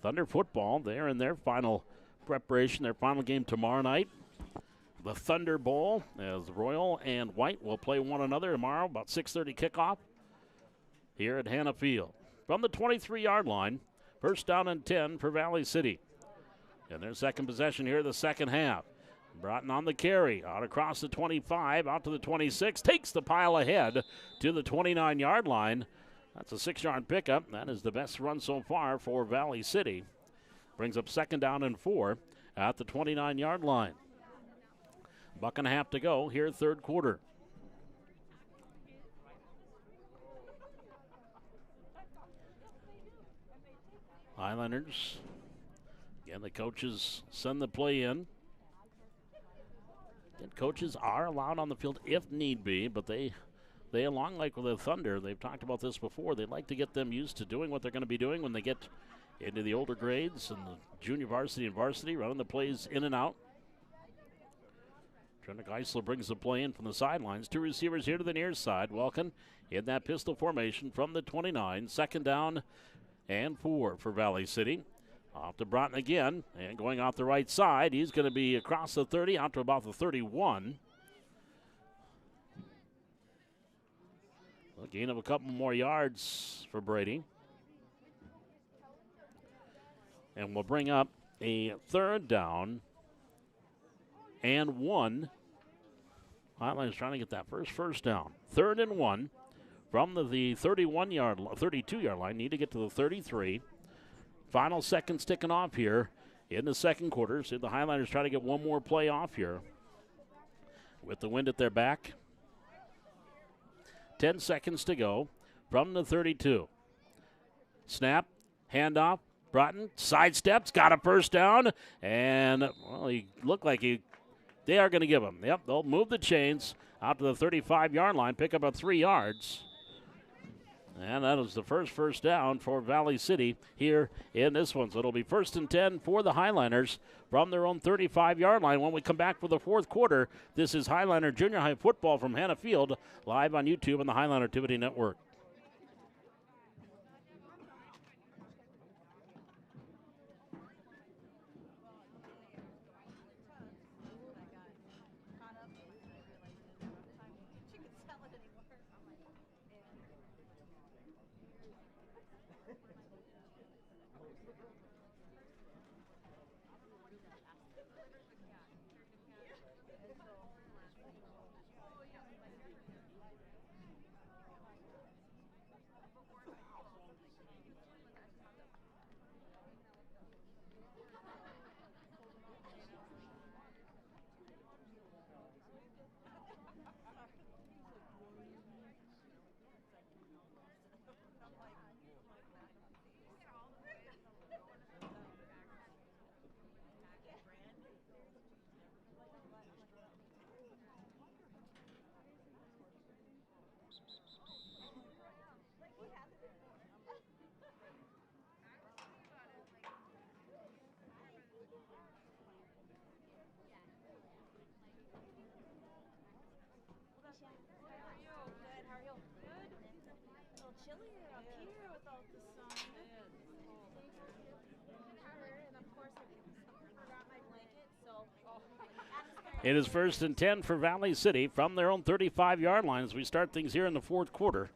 Thunder football, they're in their final preparation, their final game tomorrow night. The Thunder Bowl, as Royal and White will play one another tomorrow, about 6:30 kickoff here at Hannah Field. From the 23-yard line, 1st down and 10 for Valley City. And their second possession here, the second half. Broughton on the carry, out across the 25, out to the 26, takes the pile ahead to the 29-yard line. That's a 6-yard pickup. That is the best run so far for Valley City. Brings up 2nd down and 4 at the 29-yard line. Buck and a half to go here, third quarter. Highlanders. Again, the coaches send the play in. Again, coaches are allowed on the field if need be, but they along like with the Thunder, they've talked about this before, they'd like to get them used to doing what they're going to be doing when they get into the older grades and the junior varsity and varsity, running the plays in and out. Trenick Eisler brings the play in from the sidelines. 2 receivers here to the near side. Welkin in that pistol formation from the 29. 2nd down and 4 for Valley City. Off to Broughton again, and going off the right side. He's going to be across the 30, out to about the 31. A gain of a couple more yards for Brady. And we'll bring up a 3rd down and 1. Highlanders trying to get that first down. 3rd and 1 from the 32-yard line. Need to get to the 33. Final seconds ticking off here in the second quarter. See the Highlanders try to get one more play off here with the wind at their back. 10 seconds to go from the 32. Snap, handoff. Broughton sidesteps, got a first down, and, well, he looked like they are going to give him. Yep, they'll move the chains out to the 35-yard line, pick up about 3 yards. And that was the first down for Valley City here in this one. So it'll be 1st and 10 for the Highlanders from their own 35-yard line. When we come back for the fourth quarter, this is Highliner Junior High Football from Hannah Field, live on YouTube and the Highliner Activity Network. It is 1st and 10 for Valley City from their own 35-yard line as we start things here in the fourth quarter.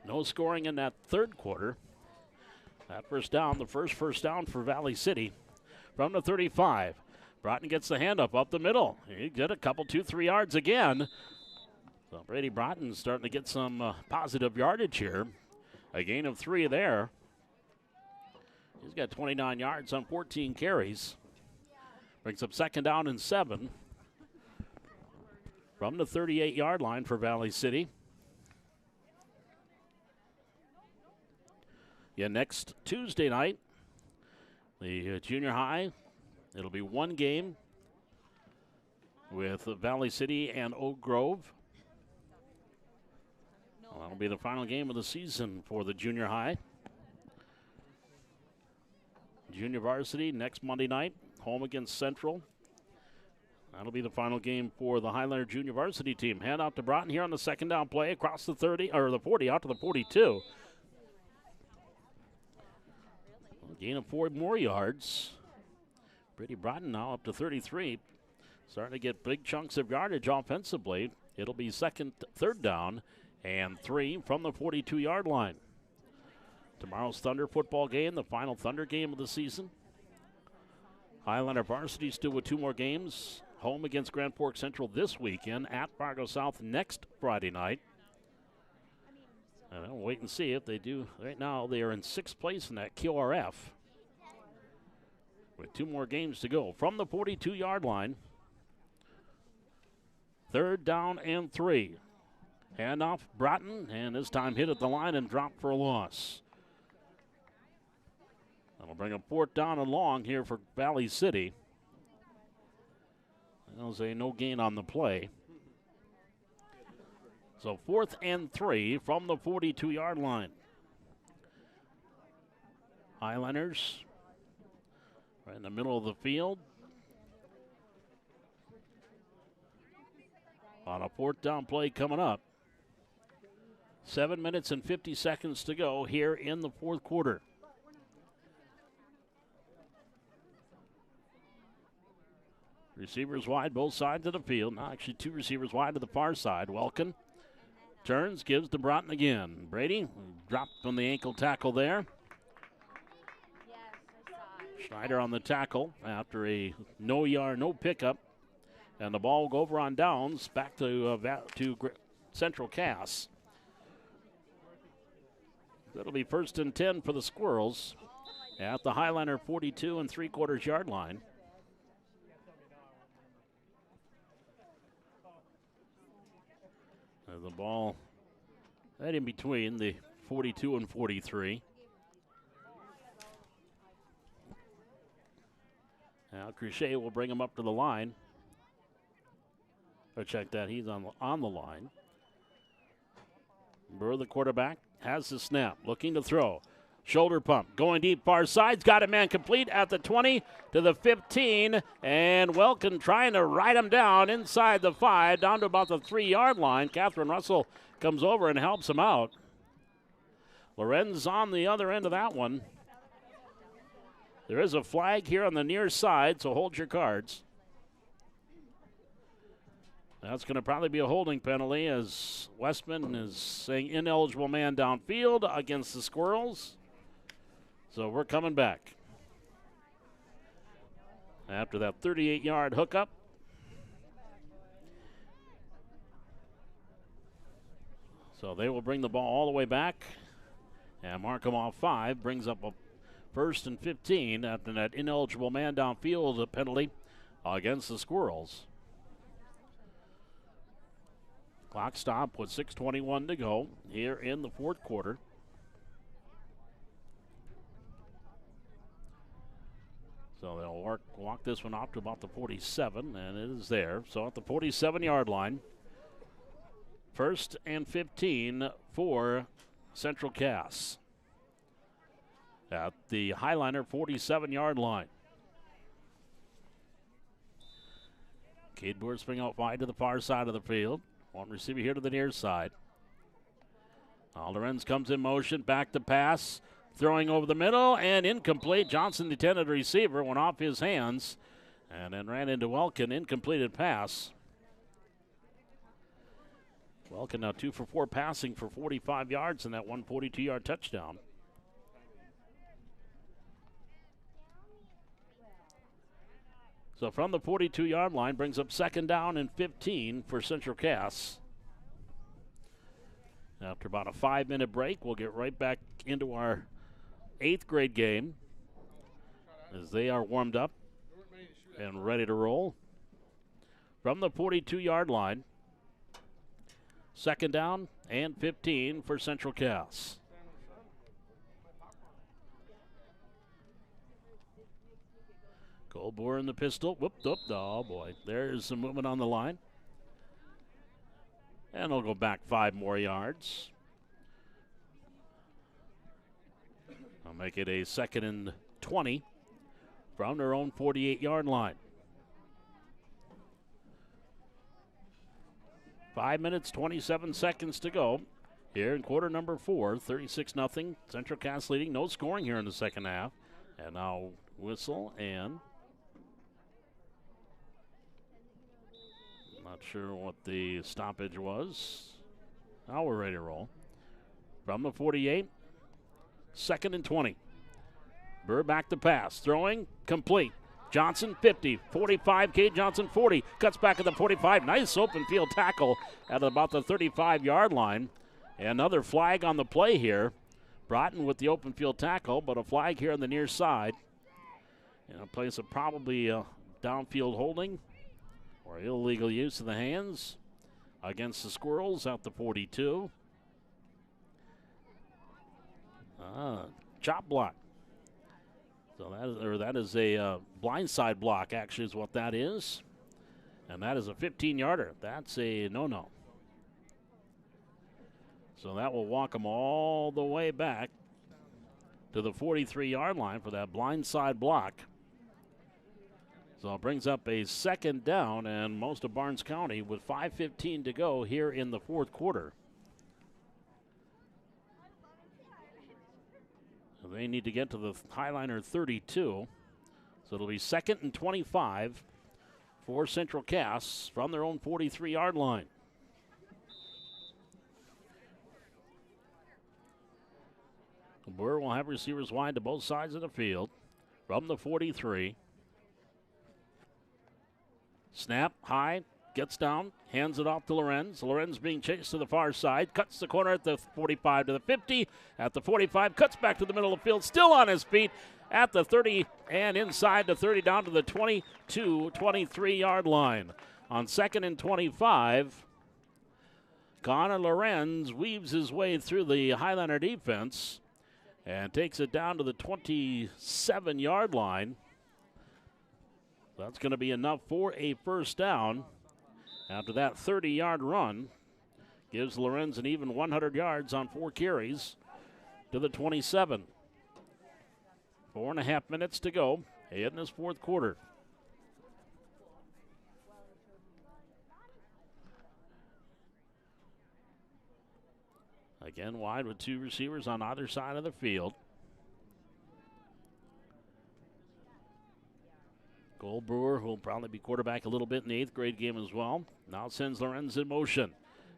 No scoring in that third quarter. That first down, the first down for Valley City from the 35. Broughton gets the hand up the middle. He did a couple, 2-3 yards again. So Brady Broughton's starting to get some positive yardage here. A gain of 3 there. He's got 29 yards on 14 carries. Brings up 2nd down and 7 from the 38-yard line for Valley City. Yeah, next Tuesday night, the junior high, it'll be one game with Valley City and Oak Grove. Well, that'll be the final game of the season for the junior high. Junior varsity next Monday night, home against Central. That'll be the final game for the Highlander junior varsity team. Hand out to Broughton here on the 2nd down play across the 30 or the 40 out to the 42. Gain of 4 more yards. Brady Broughton now up to 33. Starting to get big chunks of yardage offensively. It'll be 3rd down and 3 from the 42-yard line. Tomorrow's Thunder football game, the final Thunder game of the season. Highlander varsity still with 2 more games. Home against Grand Forks Central this weekend, at Fargo South next Friday night. And we'll wait and see if they do. Right now, they are in 6th place in that QRF with 2 more games to go. From the 42-yard line, 3rd down and 3. Handoff, Broughton, and this time hit at the line and dropped for a loss. That'll bring a 4th down and long here for Valley City. That'll say no gain on the play. So 4th and 3 from the 42-yard line. Highlanders right in the middle of the field. On a 4th down play coming up. 7 minutes and 50 seconds to go here in the fourth quarter. Receivers wide, both sides of the field. Now actually 2 receivers wide to the far side. Welkin turns, gives to Broughton again. Brady dropped on the ankle tackle there. Schneider on the tackle after a no pickup. And the ball will go over on downs back to Central Cass. That'll be 1st and 10 for the Squirrels at the Highliner 42 3/4 yard line. There's the ball right in between the 42 and 43. Now Crochet will bring him up to the line. Or check that, he's on the line. Burr, the quarterback, has the snap, looking to throw. Shoulder pump, going deep, far side's got a man complete at the 20 to the 15, and Welkin trying to ride him down inside the 5, down to about the 3-yard line. Catherine Russell comes over and helps him out. Lorenz on the other end of that one. There is a flag here on the near side, so hold your cards. That's going to probably be a holding penalty as Westman is saying ineligible man downfield against the Squirrels. So we're coming back. After that 38-yard hookup. So they will bring the ball all the way back. And mark them off 5, brings up a 1st and 15 after that ineligible man downfield penalty against the Squirrels. Clock stop with 6:21 to go here in the 4th quarter. So they'll walk this one off to about the 47, and it is there. So at the 47-yard line, 1st and 15 for Central Cass. At the Highliner 47-yard line. Cade Boer swing out wide to the far side of the field. One receiver here to the near side. Lorenz comes in motion, back to pass, throwing over the middle, and incomplete. Johnson, the intended receiver, went off his hands and then ran into Welkin. Incompleted pass. Welkin now 2 for 4 passing for 45 yards in that 142-yard touchdown. So from the 42-yard line, brings up 2nd down and 15 for Central Cass. After about a 5-minute break, we'll get right back into our 8th grade game as they are warmed up and ready to roll. From the 42-yard line, 2nd down and 15 for Central Cass. Goldboer in the pistol. Whooped up. Oh, boy. There's some movement on the line. And they'll go back 5 more yards. I'll make it a 2nd and 20 from their own 48-yard line. 5 minutes, 27 seconds to go here in quarter number 4. 36-0. Central Cass leading. No scoring here in the second half. And now whistle and... Not sure what the stoppage was. Now we're ready to roll. From the 48, 2nd and 20. Burr back to pass. Throwing, complete. Johnson, 50. 45, Cade Johnson, 40. Cuts back at the 45. Nice open field tackle at about the 35-yard line. Another flag on the play here. Broughton with the open field tackle, but a flag here on the near side. And a place of probably downfield holding or illegal use of the hands against the Squirrels out the 42. Chop block. So that is a blindside block, actually, is what that is. And that is a 15-yarder. That's a no-no. So that will walk them all the way back to the 43-yard line for that blindside block. So it brings up a 2nd down and most of Barnes County with 5:15 to go here in the 4th quarter. So they need to get to the Highliner 32. So it'll be 2nd and 25 for Central Cass from their own 43-yard line. Burr will have receivers wide to both sides of the field from the 43. Snap, high, gets down, hands it off to Lorenz. Lorenz being chased to the far side, cuts the corner at the 45 to the 50. At the 45, cuts back to the middle of the field, still on his feet at the 30 and inside the 30 down to the 22, 23-yard line. On 2nd and 25, Connor Lorenz weaves his way through the Highlander defense and takes it down to the 27-yard line. That's going to be enough for a first down. After that 30-yard run, gives Lorenz an even 100 yards on 4 carries to the 27. 4.5 minutes to go in this fourth quarter. Again, wide with 2 receivers on either side of the field. Cole Brewer, who will probably be quarterback a little bit in the 8th grade game as well, now sends Lorenz in motion.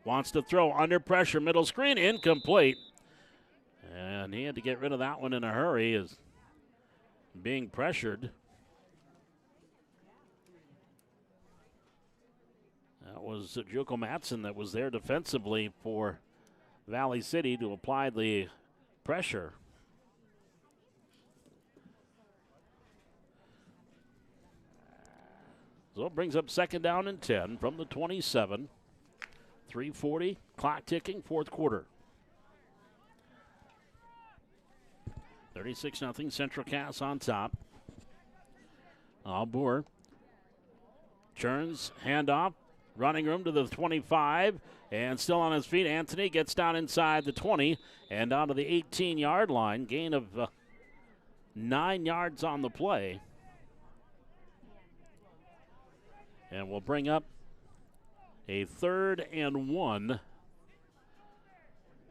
Wants to throw under pressure, middle screen, incomplete. And he had to get rid of that one in a hurry as being pressured. That was Joko Matson that was there defensively for Valley City to apply the pressure. So it brings up 2nd down and 10 from the 27. 3:40, clock ticking, fourth quarter. 36-0 Central Cass on top. Boer churns, handoff, running room to the 25, and still on his feet. Anthony gets down inside the 20 and down to the 18-yard line. Gain of 9 yards on the play. And we'll bring up a 3rd and 1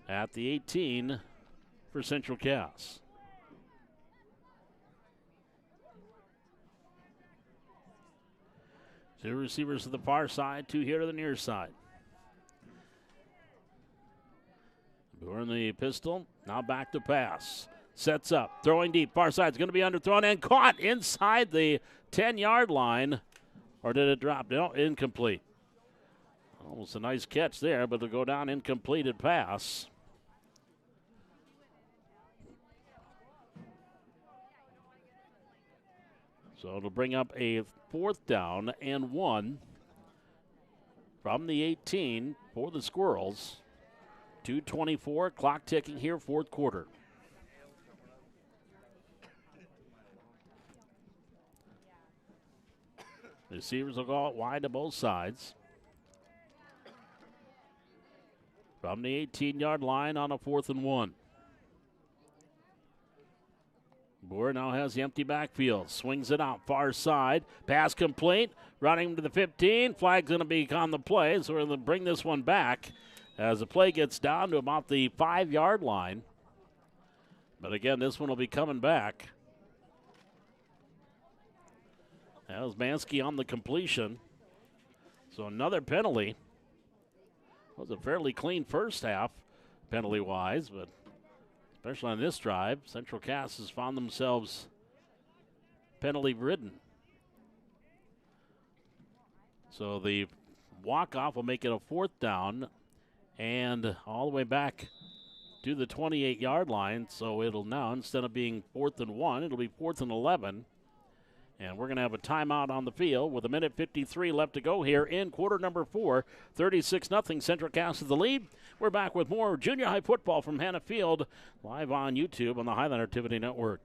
at the 18 for Central Cass. Two receivers to the far side, 2 here to the near side. We're in the pistol, now back to pass. Sets up, throwing deep, far side's going to be underthrown and caught inside the 10-yard line. Or did it drop? No, incomplete. Almost a nice catch there, but it'll go down incompleted pass. So it'll bring up a 4th down and 1 from the 18 for the Squirrels. 2:24, clock ticking here, fourth quarter. Receivers will go out wide to both sides. From the 18-yard line on a 4th and 1. Boer now has the empty backfield. Swings it out, far side. Pass complete. Running to the 15. Flag's going to be on the play, so we're going to bring this one back as the play gets down to about the 5-yard line. But again, this one will be coming back. That was Mansky on the completion. So another penalty. It was a fairly clean first half, penalty-wise, but especially on this drive, Central Cass has found themselves penalty-ridden. So the walk-off will make it a 4th down and all the way back to the 28-yard line. So it'll now, instead of being 4th and 1, it'll be 4th and 11. And we're going to have a timeout on the field with 1:53 left to go here in quarter number 4. 36-0 Central Cass is the lead. We're back with more junior high football from Hannah Field live on YouTube on the Highlander Activity Network.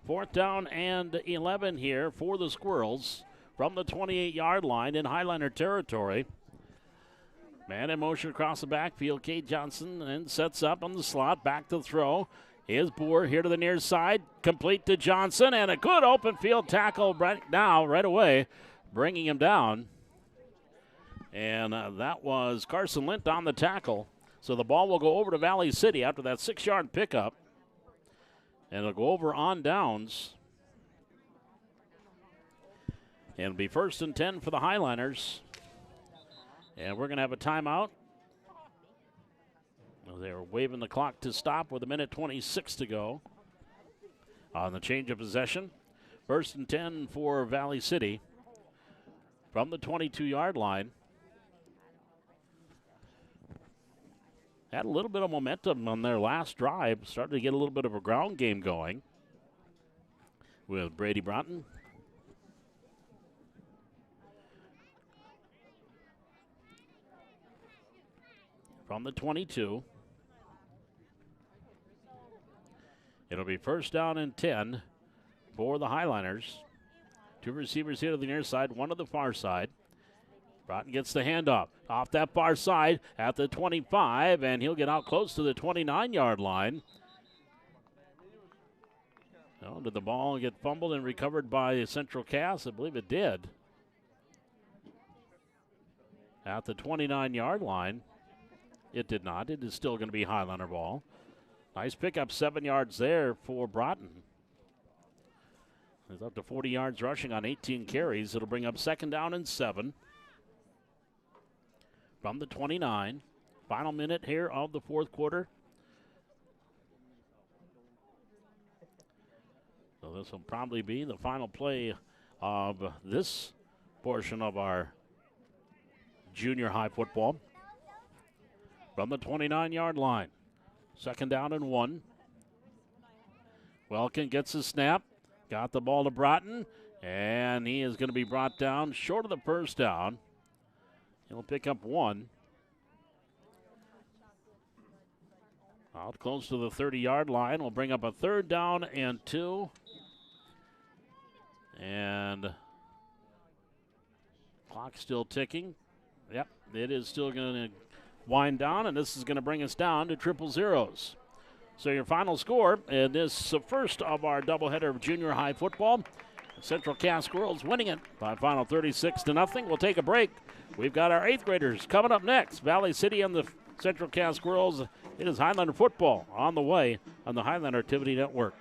4th down and 11 here for the Squirrels from the 28-yard line in Highliner territory. Man in motion across the backfield. Cade Johnson and sets up on the slot. Back to throw. Is Boer here to the near side. Complete to Johnson. And a good open field tackle right away, bringing him down. And that was Carson Lint on the tackle. So the ball will go over to Valley City after that 6-yard pickup. And it'll go over on downs. And it'll be 1st and 10 for the Highliners. And we're going to have a timeout. They're waving the clock to stop with 1:26 to go on the change of possession. 1st and 10 for Valley City from the 22-yard line. Had a little bit of momentum on their last drive. Started to get a little bit of a ground game going with Brady Broughton. From the 22. It'll be 1st down and 10 for the Highliners. 2 receivers here to the near side, 1 to the far side. Broughton gets the handoff off that far side at the 25, and he'll get out close to the 29-yard line. Oh, did the ball get fumbled and recovered by Central Cass? I believe it did. At the 29-yard line. It did not. It is still going to be Highliner ball. Nice pickup, 7 yards there for Broughton. He's up to 40 yards rushing on 18 carries. It'll bring up 2nd down and 7. From the 29. Final minute here of the 4th quarter. So this will probably be the final play of this portion of our junior high football. From the 29-yard line. 2nd down and 1. Welkin gets his snap. Got the ball to Broughton. And he is going to be brought down short of the 1st down. He'll pick up 1. Out close to the 30-yard line. We'll bring up a 3rd down and 2. And clock still ticking. Yep, it is still going to wind down, and this is going to bring us down to 000. So your final score in this first of our doubleheader of junior high football, Central Cass Squirrels winning it by final 36-0. We'll take a break. We've got our 8th graders coming up next. Valley City and the Central Cass Squirrels. It is Highlander football on the way on the Highlander Activity Network.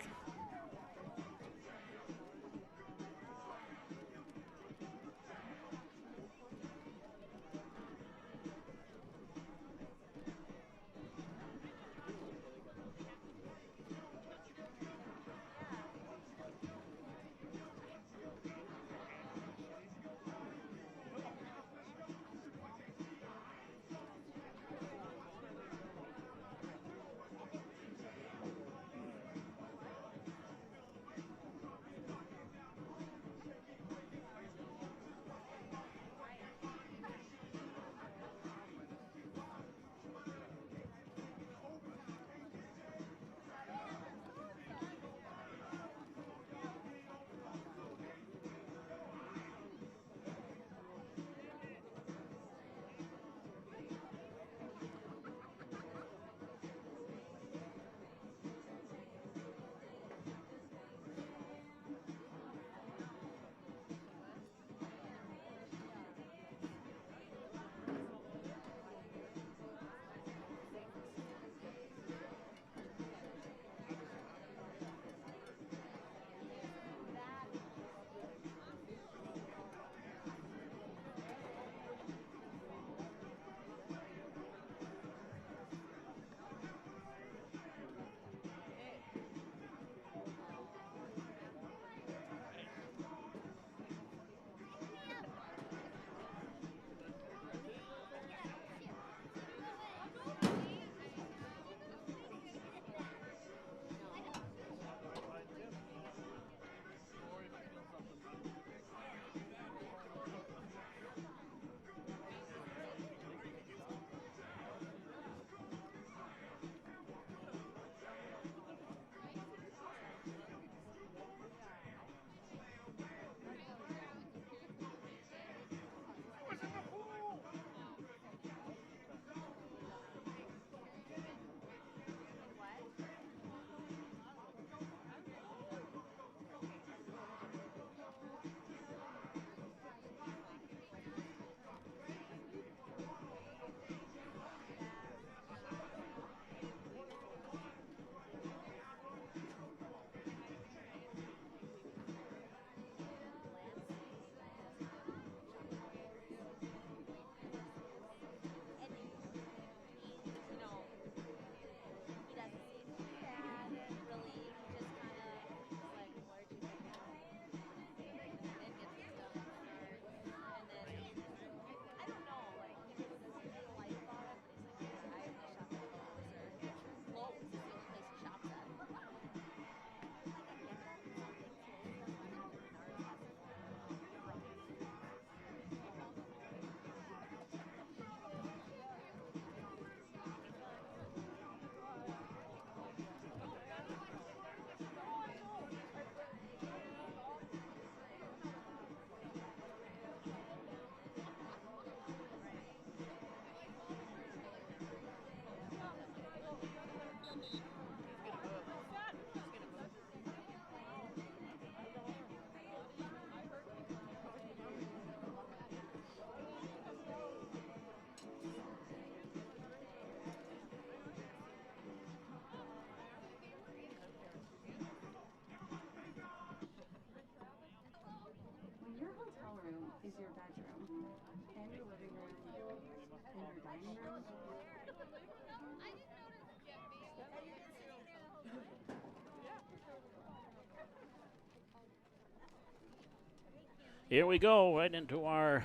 Here we go, right into our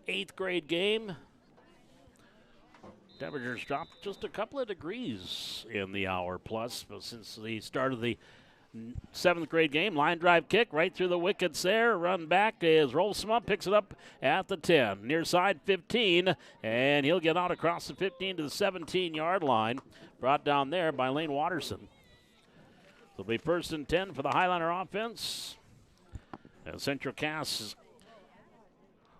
8th grade game. Temperatures dropped just a couple of degrees in the hour plus since the start of the 7th grade game. Line drive kick right through the wickets there. Run back is Rolsma, picks it up at the 10. Near side 15, and he'll get out across the 15 to the 17-yard line. Brought down there by Lane Watterson. It'll be 1st and 10 for the Highliner offense. Central Cass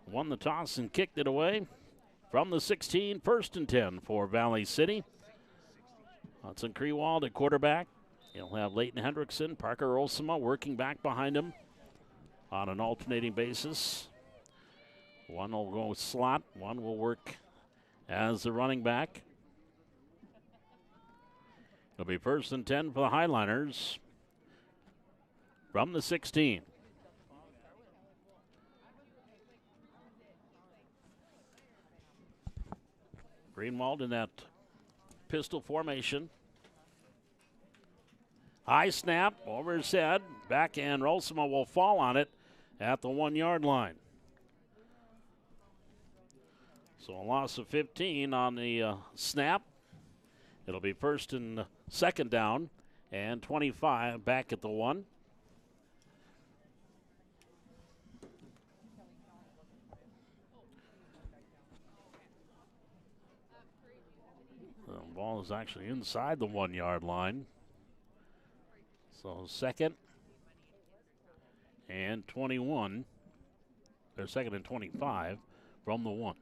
won the toss and kicked it away. From the 16, 1st and 10 for Valley City. Hudson Krewald at quarterback. He'll have Leighton Hendrickson, Parker Olsema working back behind him on an alternating basis. One will go slot, one will work as the running back. It'll be 1st and 10 for the Highliners from the 16. Greenwald in that pistol formation. High snap over his head. Back and Rolsema will fall on it at the 1-yard line. So a loss of 15 on the snap. It'll be 1st and 2nd down and 25 back at the 1. The ball is actually inside the 1-yard line. So 2nd and 21, or 2nd and 25 from the 1.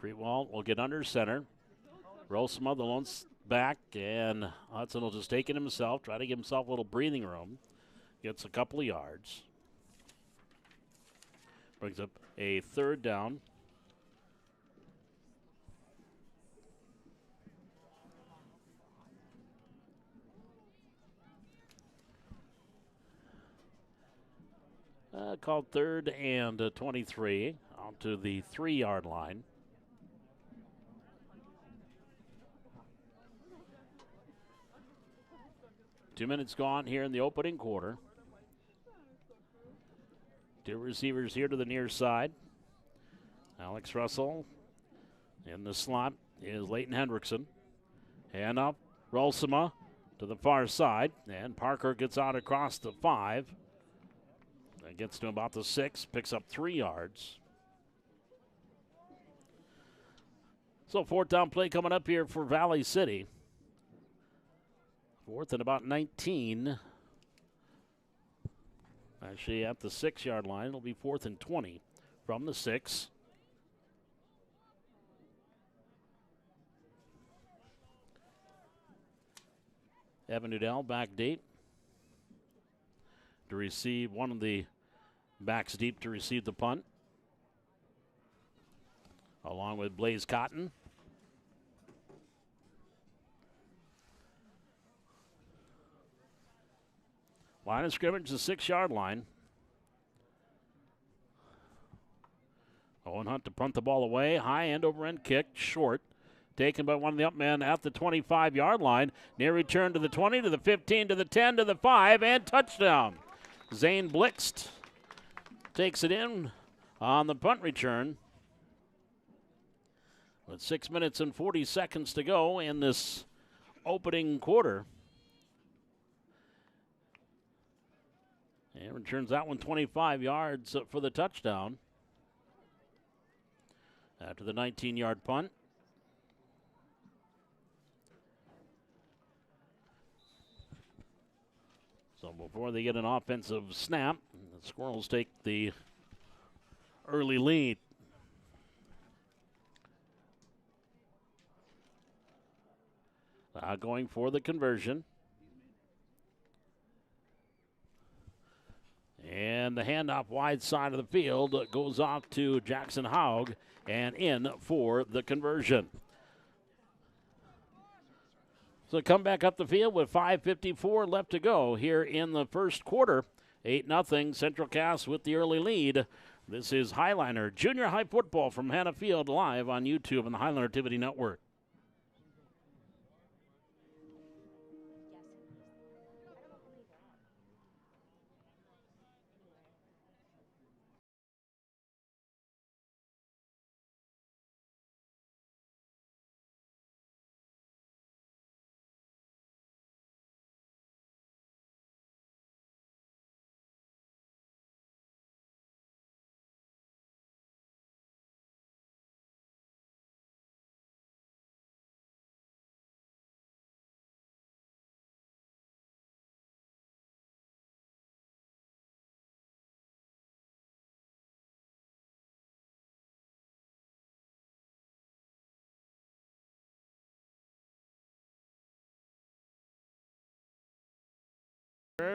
Krewald will get under center. Rolsema, the lone back, and Hudson will just take it himself, try to give himself a little breathing room. Gets a couple of yards. Brings up a 3rd down. Called 3rd and 23 out to the 3-yard line. Two minutes gone here in the opening quarter. Two receivers here to the near side. Alex Russell in the slot is Leighton Hendrickson. Hand up, Rolsema to the far side, and Parker gets out across the 5. And gets to about the 6, picks up 3 yards. So 4th down play coming up here for Valley City. 4th and about 19. Actually at the 6-yard line, it'll be 4th and 20 from the 6. Evan Udell back deep to receive, one of the backs deep to receive the punt, along with Blaze Cotton. Line of scrimmage, the 6-yard line. Owen Hunt to punt the ball away. High end over end kick, short. Taken by one of the up men at the 25-yard line. Near return to the 20, to the 15, to the 10, to the 5, and touchdown. Zane Blixt takes it in on the punt return. With 6 minutes and 40 seconds to go in this opening quarter. And returns that one 25 yards for the touchdown. After the 19-yard punt. So before they get an offensive snap, the Squirrels take the early lead. Going for the conversion. And the handoff wide side of the field goes off to Jackson Haug and in for the conversion. So come back up the field with 5:54 left to go here in the first quarter. 8-0 Central Cass with the early lead. This is Highliner Junior High Football from Hannah Field live on YouTube and the Highliner Activity Network.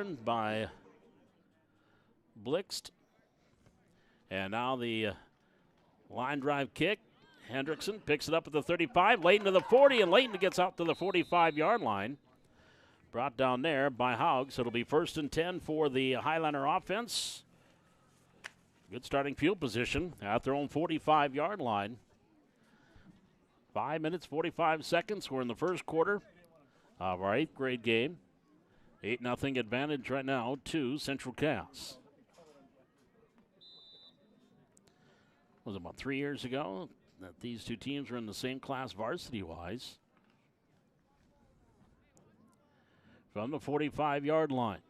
return by Blixt. And now the line drive kick. Hendrickson picks it up at the 35, Layton to the 40, and Layton gets out to the 45-yard line. Brought down there by Haug, so it'll be 1st and 10 for the Highliner offense. Good starting field position at their own 45-yard line. 5 minutes, 45 seconds. We're in the first quarter of our 8th grade game. 8-0 advantage right now to Central Cass. Was it about 3 years ago that these two teams were in the same class varsity-wise? From the 45-yard line.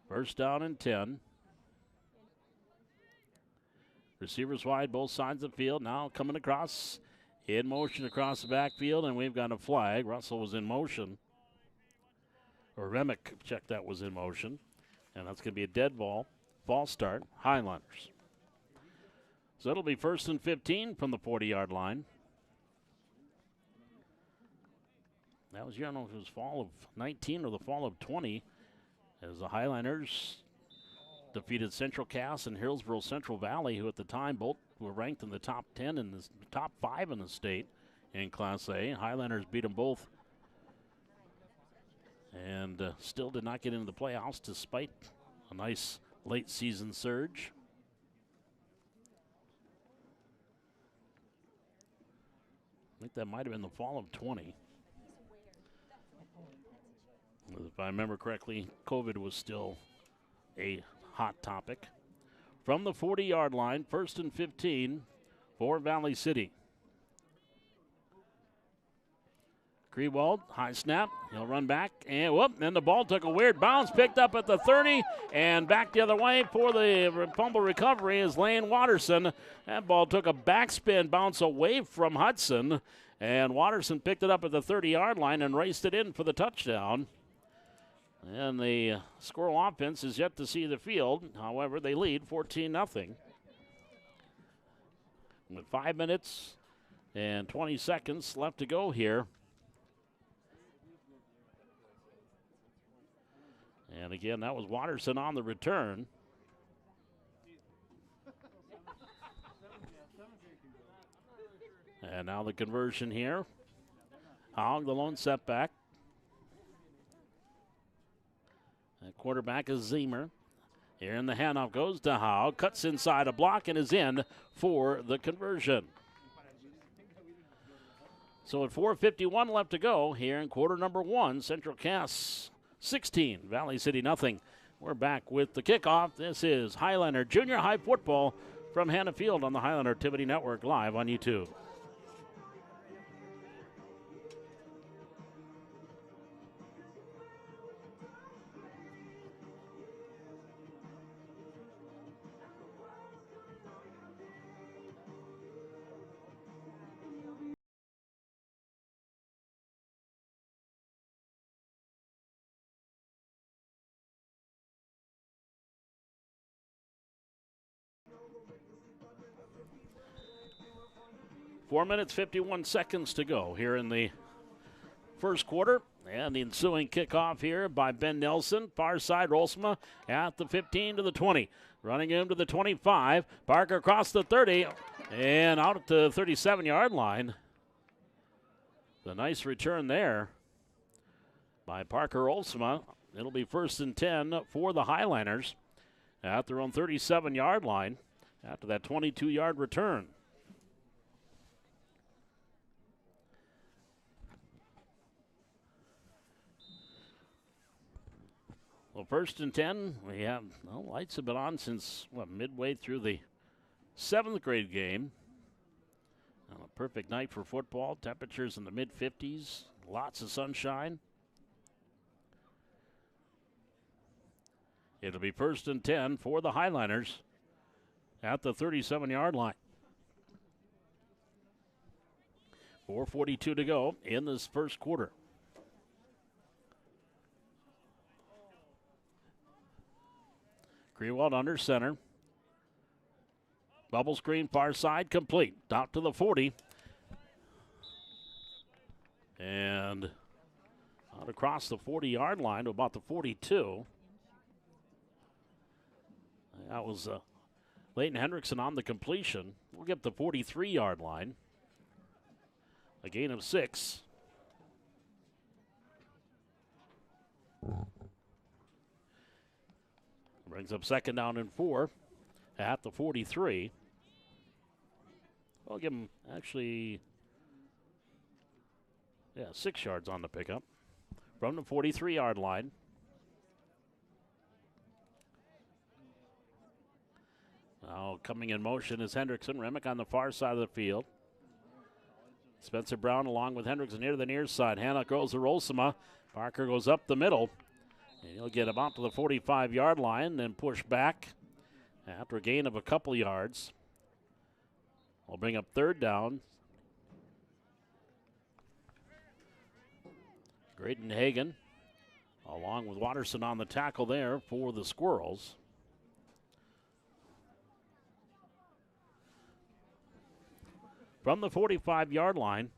First down and 10. Receivers wide, both sides of the field. Now coming across, in motion across the backfield, and we've got a flag. Russell was in motion. Or Remick checked that was in motion. And that's going to be a dead ball. False start, Highlanders. So it'll be 1st and 15 from the 40-yard line. That was, I don't know if it was fall of 19 or the fall of 20, as the Highlanders defeated Central Cass and Hillsborough Central Valley, who at the time both were ranked in the top 10 and the top 5 in the state in Class A. Highlanders beat them both and still did not get into the playoffs despite a nice late season surge. I think that might have been the fall of 20. If I remember correctly, COVID was still a hot topic. From the 40-yard line, 1st and 15 for Valley City. Grewald, high snap. He'll run back, and whoop, and the ball took a weird bounce, picked up at the 30, and back the other way for the fumble recovery is Lane Watterson. That ball took a backspin bounce away from Hudson, and Watterson picked it up at the 30-yard line and raced it in for the touchdown. And the Squirrel offense is yet to see the field. However, they lead 14-0. With 5 minutes and 20 seconds left to go here. And again, that was Watterson on the return. And now the conversion here. Hogg, the lone setback. The quarterback is Zemer. Here in the handoff goes to Hogg. Cuts inside a block and is in for the conversion. So at 4:51 left to go here in quarter number 1, Central Cass 16, Valley City nothing. We're back with the kickoff. This is Highlander Junior High Football from Hannah Field on the Highlander Activity Network live on YouTube. Four minutes, 51 seconds to go here in the first quarter. And the ensuing kickoff here by Ben Nelson. Far side, Rolsma at the 15 to the 20. Running him to the 25. Parker across the 30 and out at the 37-yard line. The nice return there by Parker Olsma. It'll be 1st and 10 for the Highliners at their own 37-yard line after that 22-yard return. Well, 1st and 10, we have, well, lights have been on since, midway through the 7th grade game. A perfect night for football. Temperatures in the mid-50s, lots of sunshine. It'll be 1st and 10 for the Highliners at the 37-yard line. 4:42 to go in this first quarter. Greenwald under center. Bubble screen far side complete. Out to the 40. And Out across the 40-yard line to about the 42. That was Leighton Hendrickson on the completion. We'll get the 43-yard line. A gain of 6. Brings up 2nd down and 4 at the 43. I'll give him actually, 6 yards on the pickup from the 43-yard line. Now coming in motion is Hendrickson. Remick on the far side of the field. Spencer Brown along with Hendrickson near the near side. Hannah goes to Rolsema. Parker goes up the middle. And he'll get about to the 45-yard line, then push back after a gain of a couple yards. We'll bring up 3rd down. Graydon Hagan along with Watterson on the tackle there for the Squirrels. From the 45-yard line,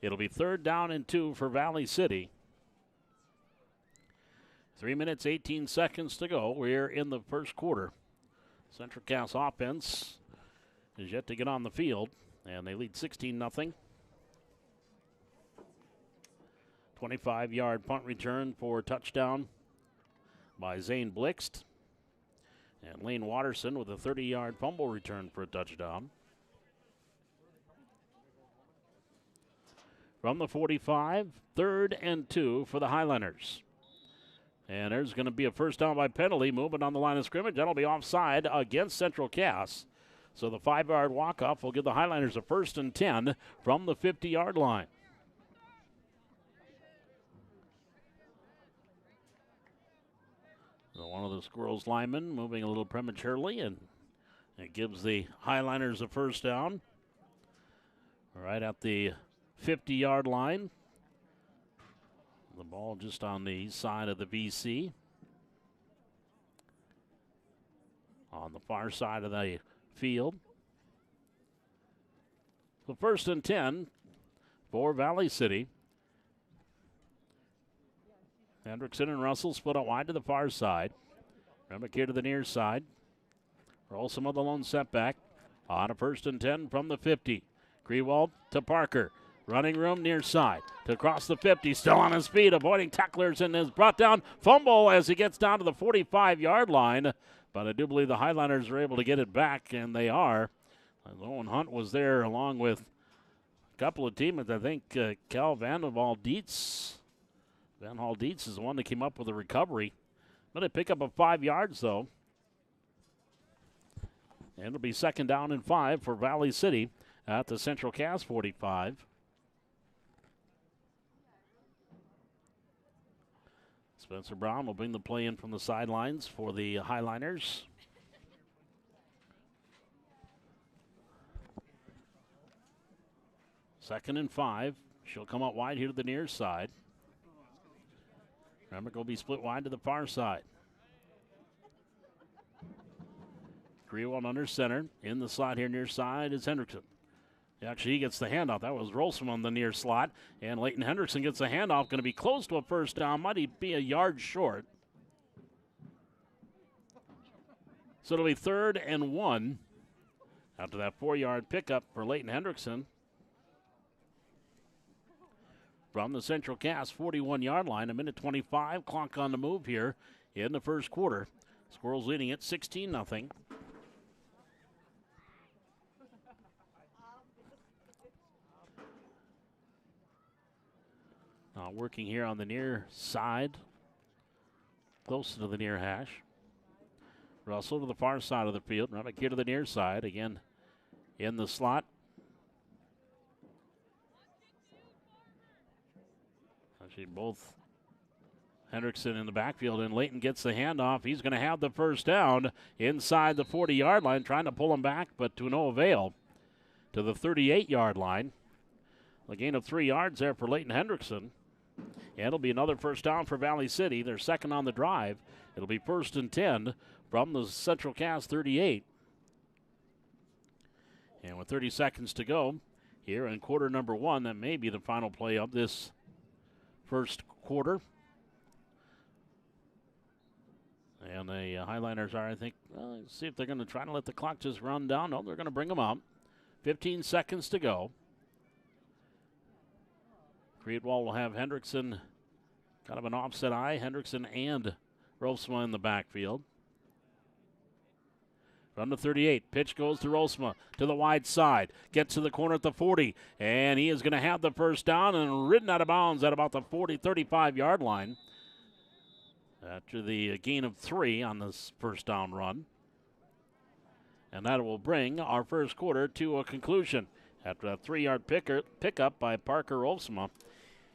it'll be 3rd down and 2 for Valley City. 3 minutes, 18 seconds to go. We're in the first quarter. Central Cass offense is yet to get on the field, and they lead 16-0. 25-yard punt return for a touchdown by Zane Blixt. And Lane Watterson with a 30-yard fumble return for a touchdown. From the 45, 3rd and 2 for the Highlanders. And there's going to be a first down by penalty, movement on the line of scrimmage. That'll be offside against Central Cass. So the 5-yard walk-off will give the Highlanders a 1st and 10 from the 50-yard line. So one of the Squirrels linemen moving a little prematurely, and it gives the Highlanders a first down right at the 50-yard line. The ball just on the east side of the VC. On the far side of the field. So 1st and 10 for Valley City. Hendrickson and Russell split out wide to the far side. Remick here to the near side. Roll some of the lone setback. On a 1st and 10 from the 50. Grewald to Parker. Running room near side to cross the 50, still on his feet, avoiding tacklers, and is brought down. Fumble as he gets down to the 45-yard line. But I do believe the Highlanders are able to get it back, and they are. Owen Hunt was there along with a couple of teammates. I think Cal Van Hal Dietz. Van Hal Dietz is the one that came up with the recovery. But they pick up a 5 yards, though. And it'll be 2nd down and 5 for Valley City at the Central Cass 45. Spencer Brown will bring the play in from the sidelines for the Highliners. Second and 5. She'll come out wide here to the near side. Remick will be split wide to the far side. Grewald under center. In the slot here near side is Hendrickson. Actually, he gets the handoff. That was Rolson on the near slot. And Leighton Hendrickson gets the handoff. Going to be close to a first down. Might be a yard short. So it'll be 3rd and 1 after that 4-yard pickup for Leighton Hendrickson. From the Central Cass 41-yard line, 1:25, clock on the move here in the first quarter. Squirrels leading at 16-0. Working here on the near side, close to the near hash. Russell to the far side of the field. Remick here to the near side. Again, in the slot. Actually, both Hendrickson in the backfield, and Leighton gets the handoff. He's going to have the first down inside the 40-yard line, trying to pull him back, but to no avail. To the 38-yard line. A gain of 3 yards there for Leighton Hendrickson. And it'll be another first down for Valley City. They're second on the drive. It'll be 1st and 10 from the Central Cass 38. And with 30 seconds to go here in quarter number 1, that may be the final play of this first quarter. And the Highliners are, I think, see if they're going to try to let the clock just run down. No, they're going to bring them out. 15 seconds to go. Creedwell will have Hendrickson, kind of an offset eye. Hendrickson and Rolfsma in the backfield. From the 38, pitch goes to Rolfsma to the wide side. Gets to the corner at the 40, and he is going to have the first down and ridden out of bounds at about the 35-yard line after the gain of 3 on this first down run. And that will bring our first quarter to a conclusion. After a 3-yard pickup by Parker Rolfsma,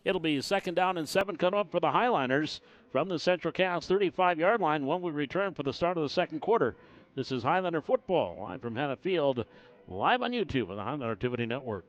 it'll be 2nd down and 7 coming up for the Highliners from the Central Cass 35-yard line when we return for the start of the second quarter. This is Highlander football live from Hannah Field, live on YouTube on the Highlander Activity Network.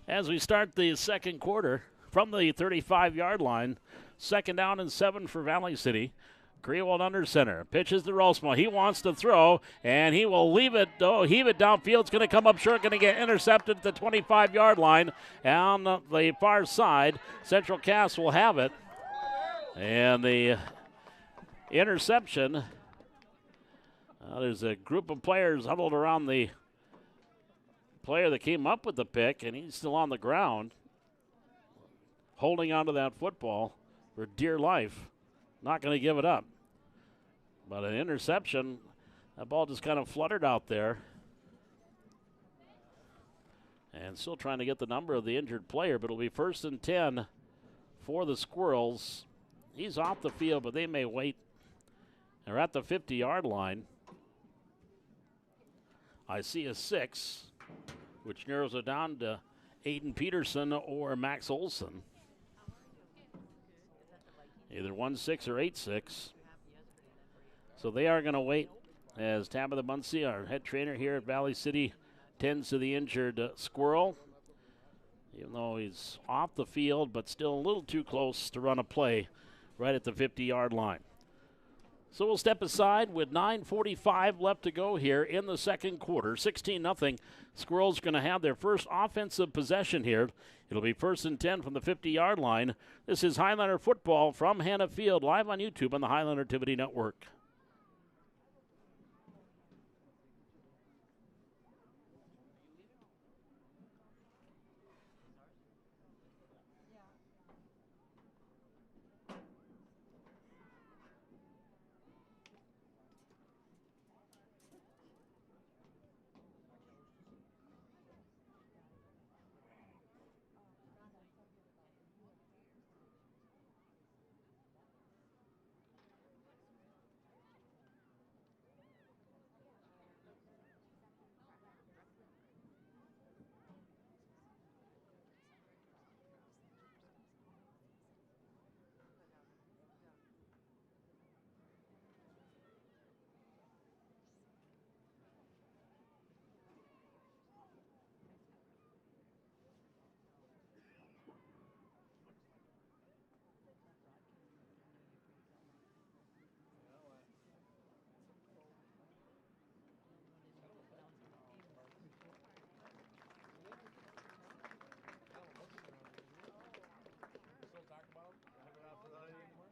As we start the second quarter from the 35-yard line, 2nd down and 7 for Valley City. Greenwald under center. Pitches to Rolfsma. He wants to throw, and he will leave it, heave it downfield. It's going to come up short, going to get intercepted at the 25-yard line. On the far side, Central Cass will have it. And the interception, there's a group of players huddled around the player that came up with the pick, and he's still on the ground holding onto that football for dear life. Not going to give it up. But an interception, that ball just kind of fluttered out there. And still trying to get the number of the injured player, but it'll be 1st and 10 for the Squirrels. He's off the field, but they may wait. They're at the 50-yard line. I see a 6, which narrows it down to Aiden Peterson or Max Olson. Either 1-6 or 8-6. So they are going to wait as Tabitha Muncie, our head trainer here at Valley City, tends to the injured Squirrel. Even though he's off the field, but still a little too close to run a play right at the 50-yard line. So we'll step aside with 9:45 left to go here in the second quarter. 16-0. Squirrels going to have their first offensive possession here. It'll be 1st and 10 from the 50-yard line. This is Highlander football from Hannah Field, live on YouTube on the Highlander Activity Network.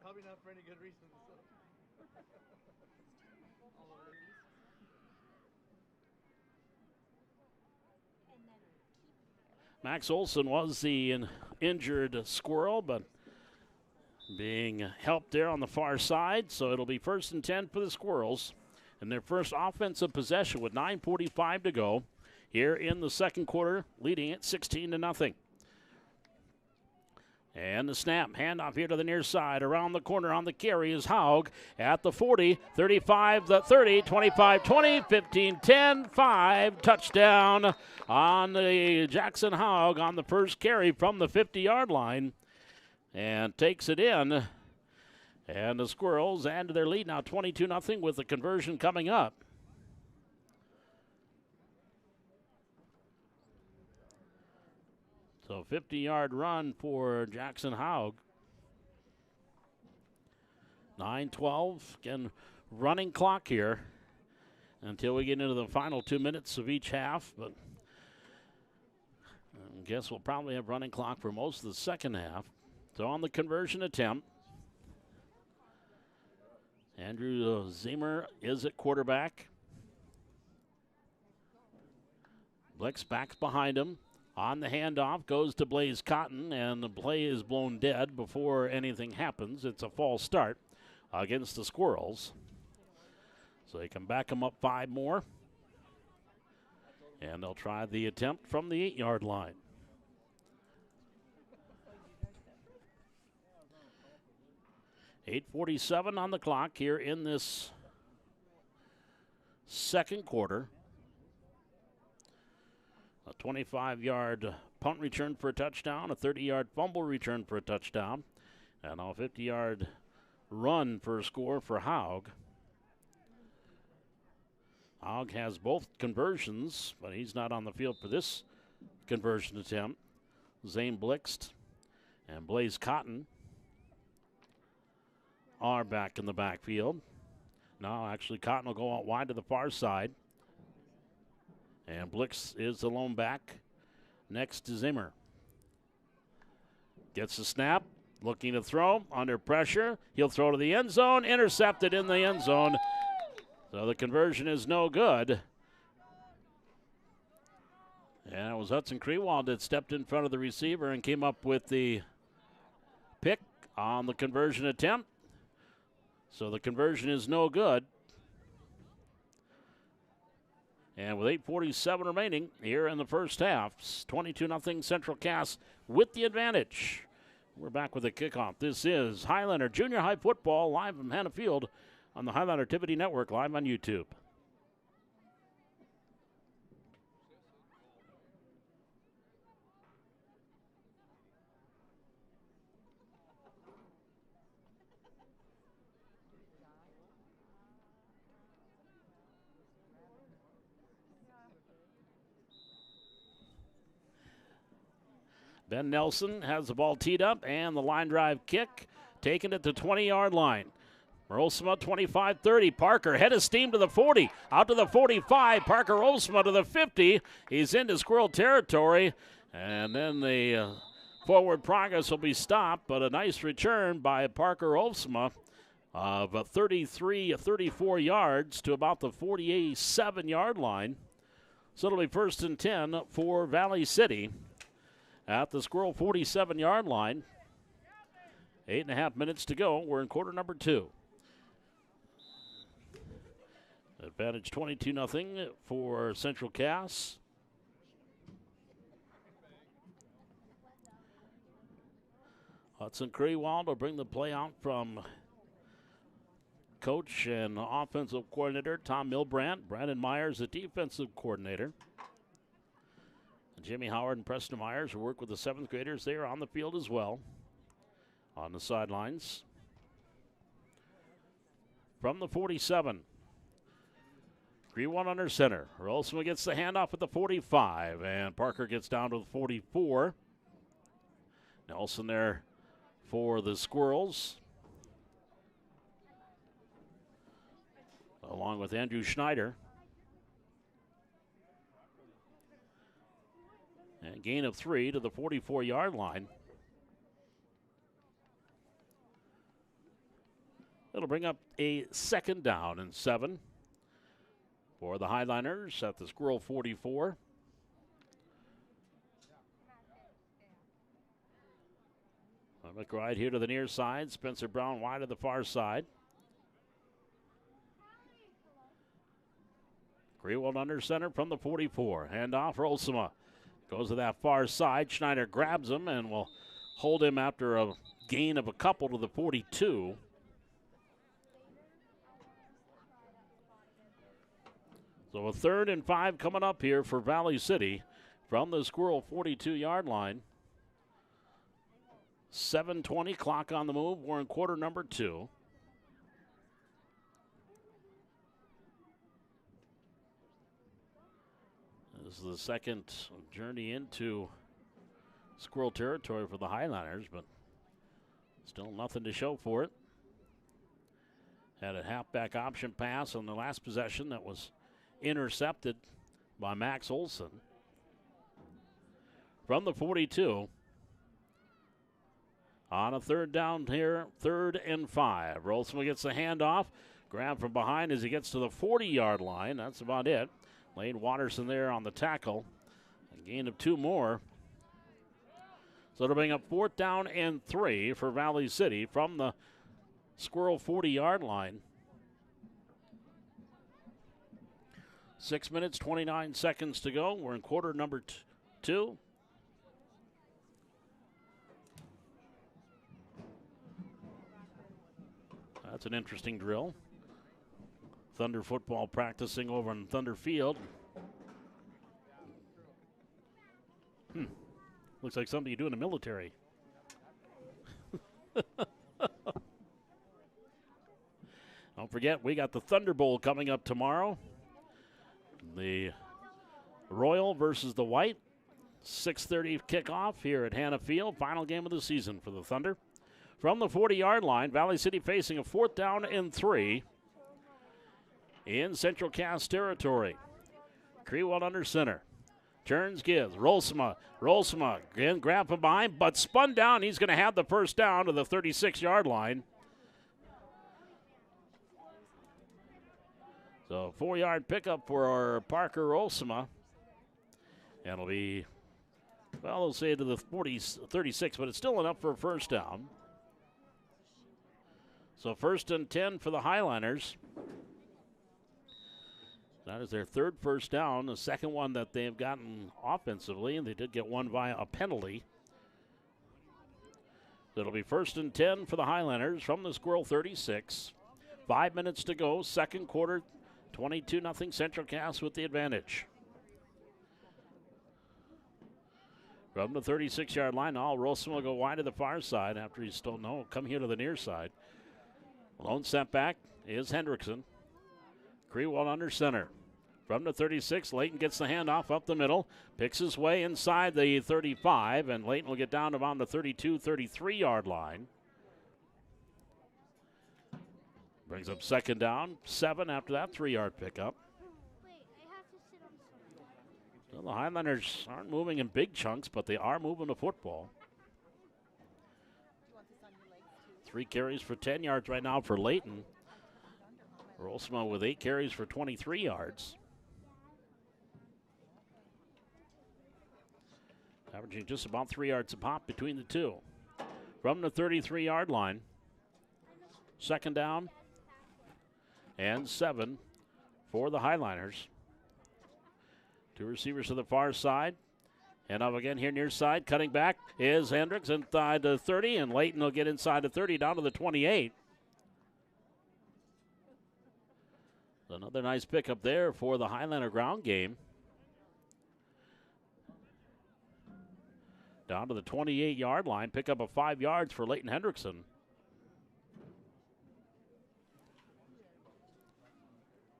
Probably not for any good reason. Max Olson was the injured squirrel, but being helped there on the far side, so it'll be 1st and 10 for the Squirrels. And their first offensive possession with 9:45 to go here in the second quarter, leading it 16-0. And the snap, handoff here to the near side. Around the corner on the carry is Haug at the 40, 35, the 30, 25, 20, 15, 10, 5. Touchdown on the Jackson Haug on the first carry from the 50-yard line. And takes it in. And the Squirrels add to their lead now 22-0 with the conversion coming up. So 50-yard run for Jackson Haug. 9:12, again, running clock here until we get into the final 2 minutes of each half. But I guess we'll probably have running clock for most of the second half. So on the conversion attempt, Andrew Ziemer is at quarterback. Blix back behind him. On the handoff goes to Blaze Cotton, and the play is blown dead before anything happens. It's a false start against the Squirrels. So they can back them up 5 more. And they'll try the attempt from the 8-yard line. .8:47 on the clock here in this second quarter. A 25-yard punt return for a touchdown, a 30-yard fumble return for a touchdown, and a 50-yard run for a score for Haug. Haug has both conversions, but he's not on the field for this conversion attempt. Zane Blixt and Blaze Cotton are back in the backfield. Now, actually, Cotton will go out wide to the far side. And Blix is the lone back next to Zimmer. Gets the snap, looking to throw, under pressure. He'll throw to the end zone, intercepted in the end zone. So the conversion is no good. And it was Hudson Krewald that stepped in front of the receiver and came up with the pick on the conversion attempt. So the conversion is no good. And with 8:47 remaining here in the first half, 22-0 Central Cass with the advantage. We're back with a kickoff. This is Highlander Junior High Football live from Hannah Field on the Highlander Activity Network, live on YouTube. Ben Nelson has the ball teed up, and the line drive kick, taking it to 20-yard line. Rosema 25-30. Parker head of steam to the 40, out to the 45. Parker Rosema to the 50. He's into Squirrel territory, and then the forward progress will be stopped, but a nice return by Parker Rosema of 34 yards to about the 47-yard line. So it'll be 1st and 10 for Valley City at the Squirrel 47-yard line. 8.5 minutes to go. We're in quarter number 2. Advantage 22-0 for Central Cass. Hudson Krewald will bring the play out from coach and offensive coordinator Tom Milbrandt. Brandon Myers, the defensive coordinator. Jimmy Howard and Preston Myers, who work with the 7th graders, they are on the field as well, on the sidelines. From the 47, Greenwood under center. Rolsman gets the handoff at the 45, and Parker gets down to the 44. Nelson there for the Squirrels, along with Andrew Schneider. And gain of 3 to the 44-yard line. It'll bring up a 2nd down and 7 for the Highliners at the Squirrel 44. McBride here to the near side. Spencer Brown wide to the far side. Greenwald under center from the 44. Handoff, Rolsema goes to that far side. Schneider grabs him and will hold him after a gain of a couple to the 42. So a 3rd and 5 coming up here for Valley City from the Squirrel 42-yard line. 7:20 clock on the move. We're in quarter number 2. This is the second journey into Squirrel territory for the Highliners, but still nothing to show for it. Had a halfback option pass on the last possession that was intercepted by Max Olson. From the 42. On a 3rd down here, 3rd and 5. Rolsman gets the handoff. Grab from behind as he gets to the 40-yard line. That's about it. Lane Watterson there on the tackle. A gain of 2 more. So it'll bring up 4th down and 3 for Valley City from the Squirrel 40-yard line. 6 minutes, 29 seconds to go. We're in quarter number 2. That's an interesting drill. Thunder football practicing over on Thunder Field. Looks like something you do in the military. Don't forget, we got the Thunder Bowl coming up tomorrow. The Royal versus the White. 6:30 kickoff here at Hannah Field. Final game of the season for the Thunder. From the 40-yard line, Valley City facing a 4th down and 3 in Central Cass territory. Crewell under center. Turns, gives. Rolsema again, grab from behind, but spun down. He's going to have the first down to the 36-yard line. So 4-yard pickup for Parker Rolsema. And it'll be, well, they'll say to the 36, but it's still enough for a first down. So 1st and 10 for the Highliners. That is their 3rd first down, the 2nd one that they've gotten offensively, and they did get one via a penalty. So it'll be 1st and 10 for the Highliners from the Squirrel 36. 5 minutes to go, 2nd quarter, 22-0 Central Cass with the advantage. From the 36-yard line, Rolson will go wide to the far side after he's still, no, come here to the near side. Lone setback is Hendrickson. Crewell under center. From the 36, Layton gets the handoff up the middle, picks his way inside the 35, and Layton will get down to around the 32, 33-yard line. Brings up 2nd down, 7 after that 3-yard pickup. So the Highlanders aren't moving in big chunks, but they are moving the football. 3 carries for 10 yards right now for Layton. Rolsma with 8 carries for 23 yards. Averaging just about 3 yards a pop between the two. From the 33-yard line. 2nd down and 7 for the Highliners. 2 receivers to the far side. And up again here near side. Cutting back is Hendricks inside the 30, and Layton will get inside the 30 down to the 28. Another nice pickup there for the Highlander ground game. Down to the 28-yard line. Pick up of 5 yards for Layton Hendrickson.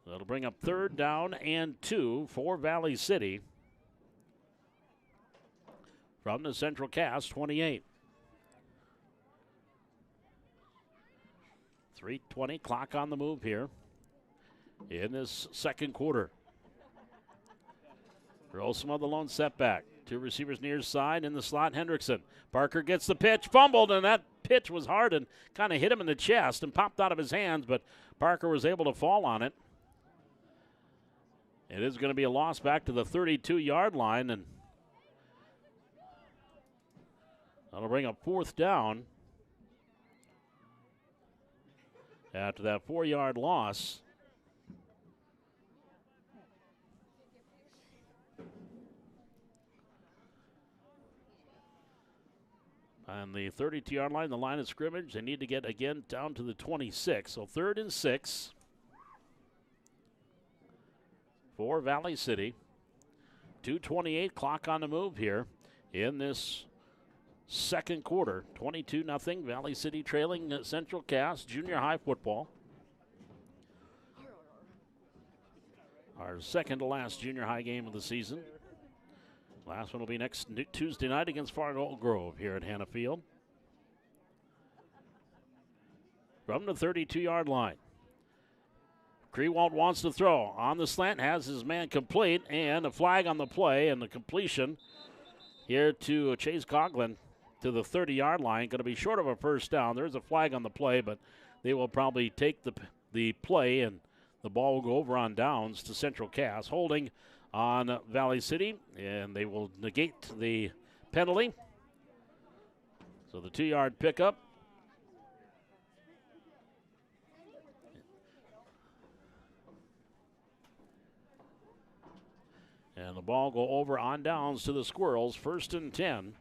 That'll bring up 3rd down and 2 for Valley City. From the Central Cass 28. 3:20 clock on the move here in this 2nd quarter. Rolsma the lone setback. 2 receivers near side in the slot. Hendrickson. Parker gets the pitch, fumbled, and that pitch was hard and kind of hit him in the chest and popped out of his hands, but Parker was able to fall on it. It is going to be a loss back to the 32-yard line, and that'll bring up 4th down after that 4-yard loss. On the 32-yard line, the line of scrimmage, they need to get again down to the 26. So 3rd and 6 for Valley City. 2:28 clock on the move here in this second quarter. 22-0, Valley City trailing Central Cass junior high football. Our second to last junior high game of the season. Last one will be next Tuesday night against Fargo Grove here at Hannah Field. From the 32-yard line. Krewald wants to throw. On the slant, has his man complete, and a flag on the play, and the completion here to Chase Coughlin to the 30-yard line. Going to be short of a first down. There's a flag on the play, but they will probably take the play, and the ball will go over on downs to Central Cass. Holding on Valley City, and they will negate the penalty. So the 2-yard pickup. And the ball go over on downs to the Squirrels. 1st and 10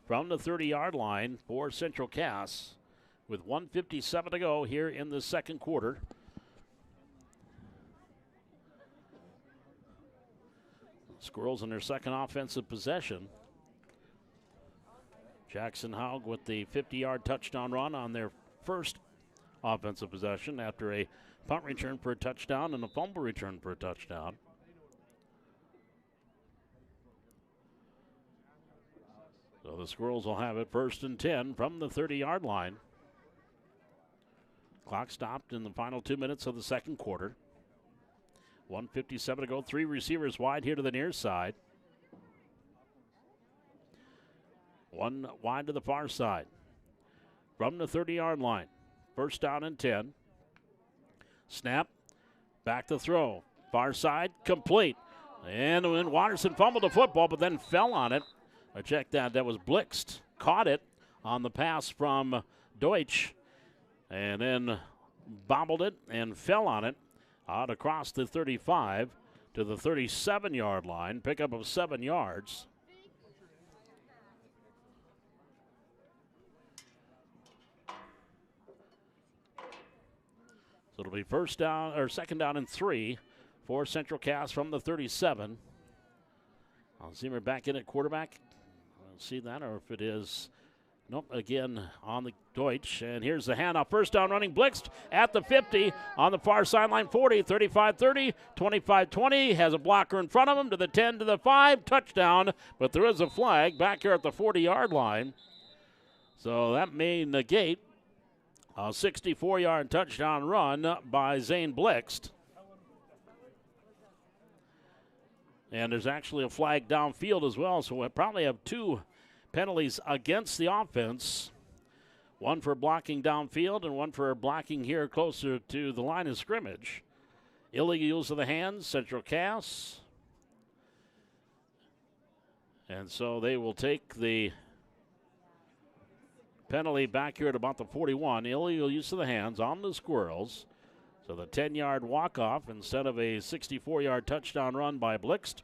from the 30-yard line for Central Cass with 1:57 to go here in the second quarter. Squirrels in their second offensive possession. Jackson Haug with the 50-yard touchdown run on their first offensive possession after a punt return for a touchdown and a fumble return for a touchdown. So the Squirrels will have it 1st and 10 from the 30-yard line. Clock stopped in the final 2 minutes of the second quarter. 1:57 to go. 3 receivers wide here to the near side. 1 wide to the far side. From the 30-yard line. 1st down and 10. Snap. Back to throw. Far side. Complete. And when Watterson fumbled the football but then fell on it. I checked that. That was Blixt. Caught it on the pass from Deutsch. And then bobbled it and fell on it. Out across the 35 to the 37-yard line. Pickup of 7 yards. So it'll be first down or second down and 3 for Central Cass from the 37. I'll see we're back in at quarterback. I'll see that, or if it is. Nope, again on the Deutsch. And here's the handoff. First down running Blixt at the 50 on the far sideline. 40, 35-30, 25-20. Has a blocker in front of him to the 10 to the 5. Touchdown, but there is a flag back here at the 40-yard line. So that may negate a 64-yard touchdown run by Zane Blixt. And there's actually a flag downfield as well, so we'll probably have 2 penalties against the offense. 1 for blocking downfield and 1 for blocking here closer to the line of scrimmage. Illegal use of the hands, Central Cass. And so they will take the penalty back here at about the 41. Illegal use of the hands on the Squirrels. So the 10-yard walk-off instead of a 64-yard touchdown run by Blixt.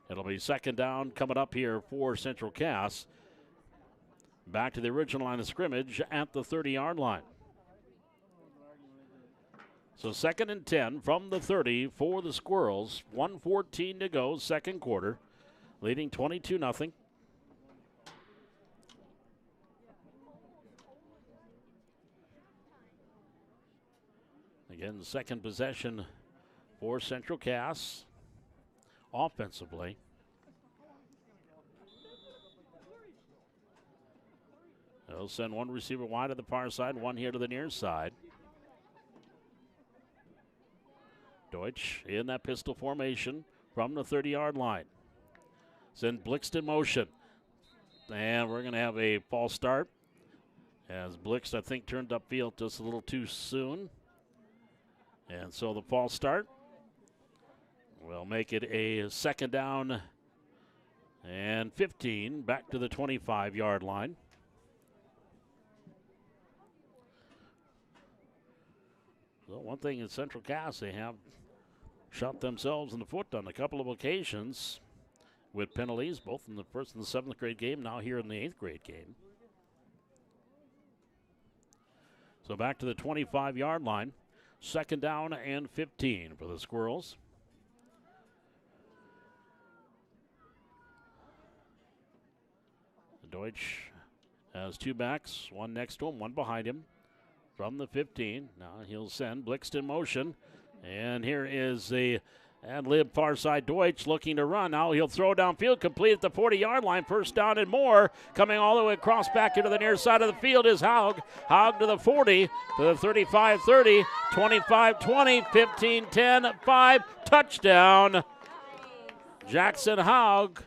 It'll be second down coming up here for Central Cass. Back to the original line of scrimmage at the 30-yard line. So 2nd and 10 from the 30 for the Squirrels. 1:14 to go, second quarter. Leading 22-0. Again, second possession for Central Cass offensively. They'll send 1 receiver wide to the far side, 1 here to the near side. Deutsch in that pistol formation from the 30-yard line. Send Blixt in motion. And we're going to have a false start As Blix, I think, turned upfield just a little too soon. And so the false start will make it a 2nd down and 15, back to the 25-yard line. So one thing in Central Cass, they have shot themselves in the foot on a couple of occasions with penalties, both in the 1st and the 7th grade game, now here in the 8th grade game. So back to the 25-yard line, 2nd down and 15 for the Squirrels. Deutsch has 2 backs, one next to him, one behind him from the 15. Now he'll send Blix in motion. And here is the ad-lib far side Deutsch looking to run. Now he'll throw downfield, complete at the 40-yard line. 1st down and more. Coming all the way across back into the near side of the field is Haug. Haug to the 40, to the 35-30, 25-20, 15-10, 5. Touchdown, Jackson Haug.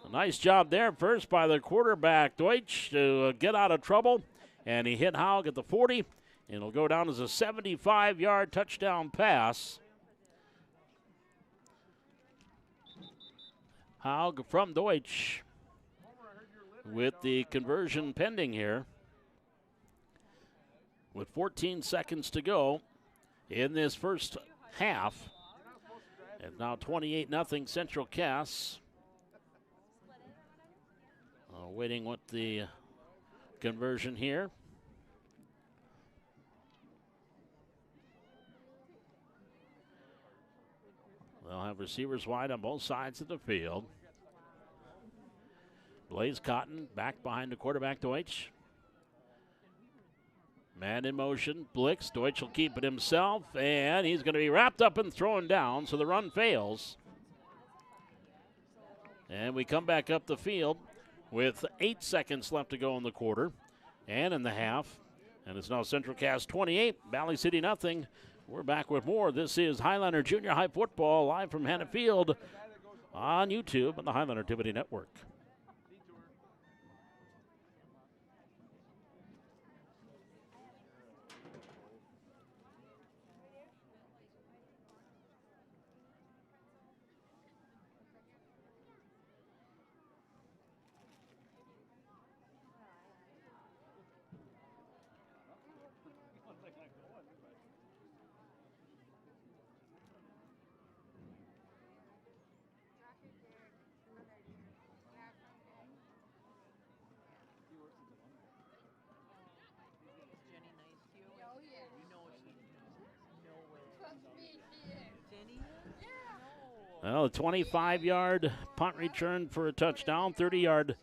A nice job there first by the quarterback, Deutsch, to get out of trouble. And he hit Haug at the 40. And it'll go down as a 75-yard touchdown pass. Haug from Deutsch with the conversion pending here. With 14 seconds to go in this first half. And now 28-0 Central Cass. Waiting with the conversion here. They'll have receivers wide on both sides of the field. Blaze Cotton back behind the quarterback, Deutsch. Man in motion, Blix. Deutsch will keep it himself, and he's going to be wrapped up and thrown down, so the run fails. And we come back up the field with 8 seconds left to go in the quarter and in the half. And it's now Central Cass 28, Valley City nothing. We're back with more. This is Highlander Junior High Football live from Hannah Field on YouTube and the Highlander TV Network. Well, a 25-yard punt return for a touchdown, 30-yard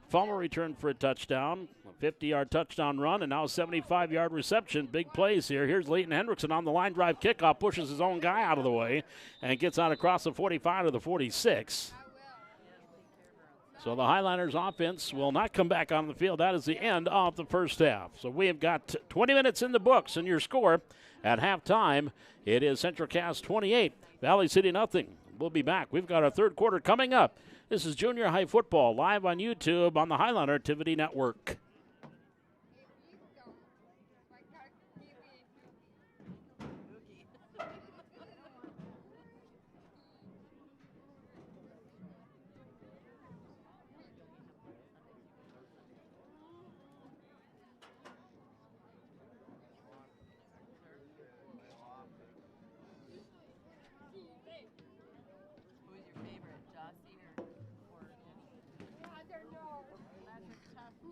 fumble return for a touchdown, a 50-yard touchdown run, and now a 75-yard reception. Big plays here. Here's Leighton Hendrickson on the line drive kickoff, pushes his own guy out of the way, and gets out across the 45 to the 46. So the Highlanders offense will not come back on the field. That is the end of the first half. So we have got 20 minutes in the books, and your score at halftime, it is Central Cass 28, Valley City nothing. We'll be back. We've got our third quarter coming up. This is Junior High Football live on YouTube on the Highlander TV Network.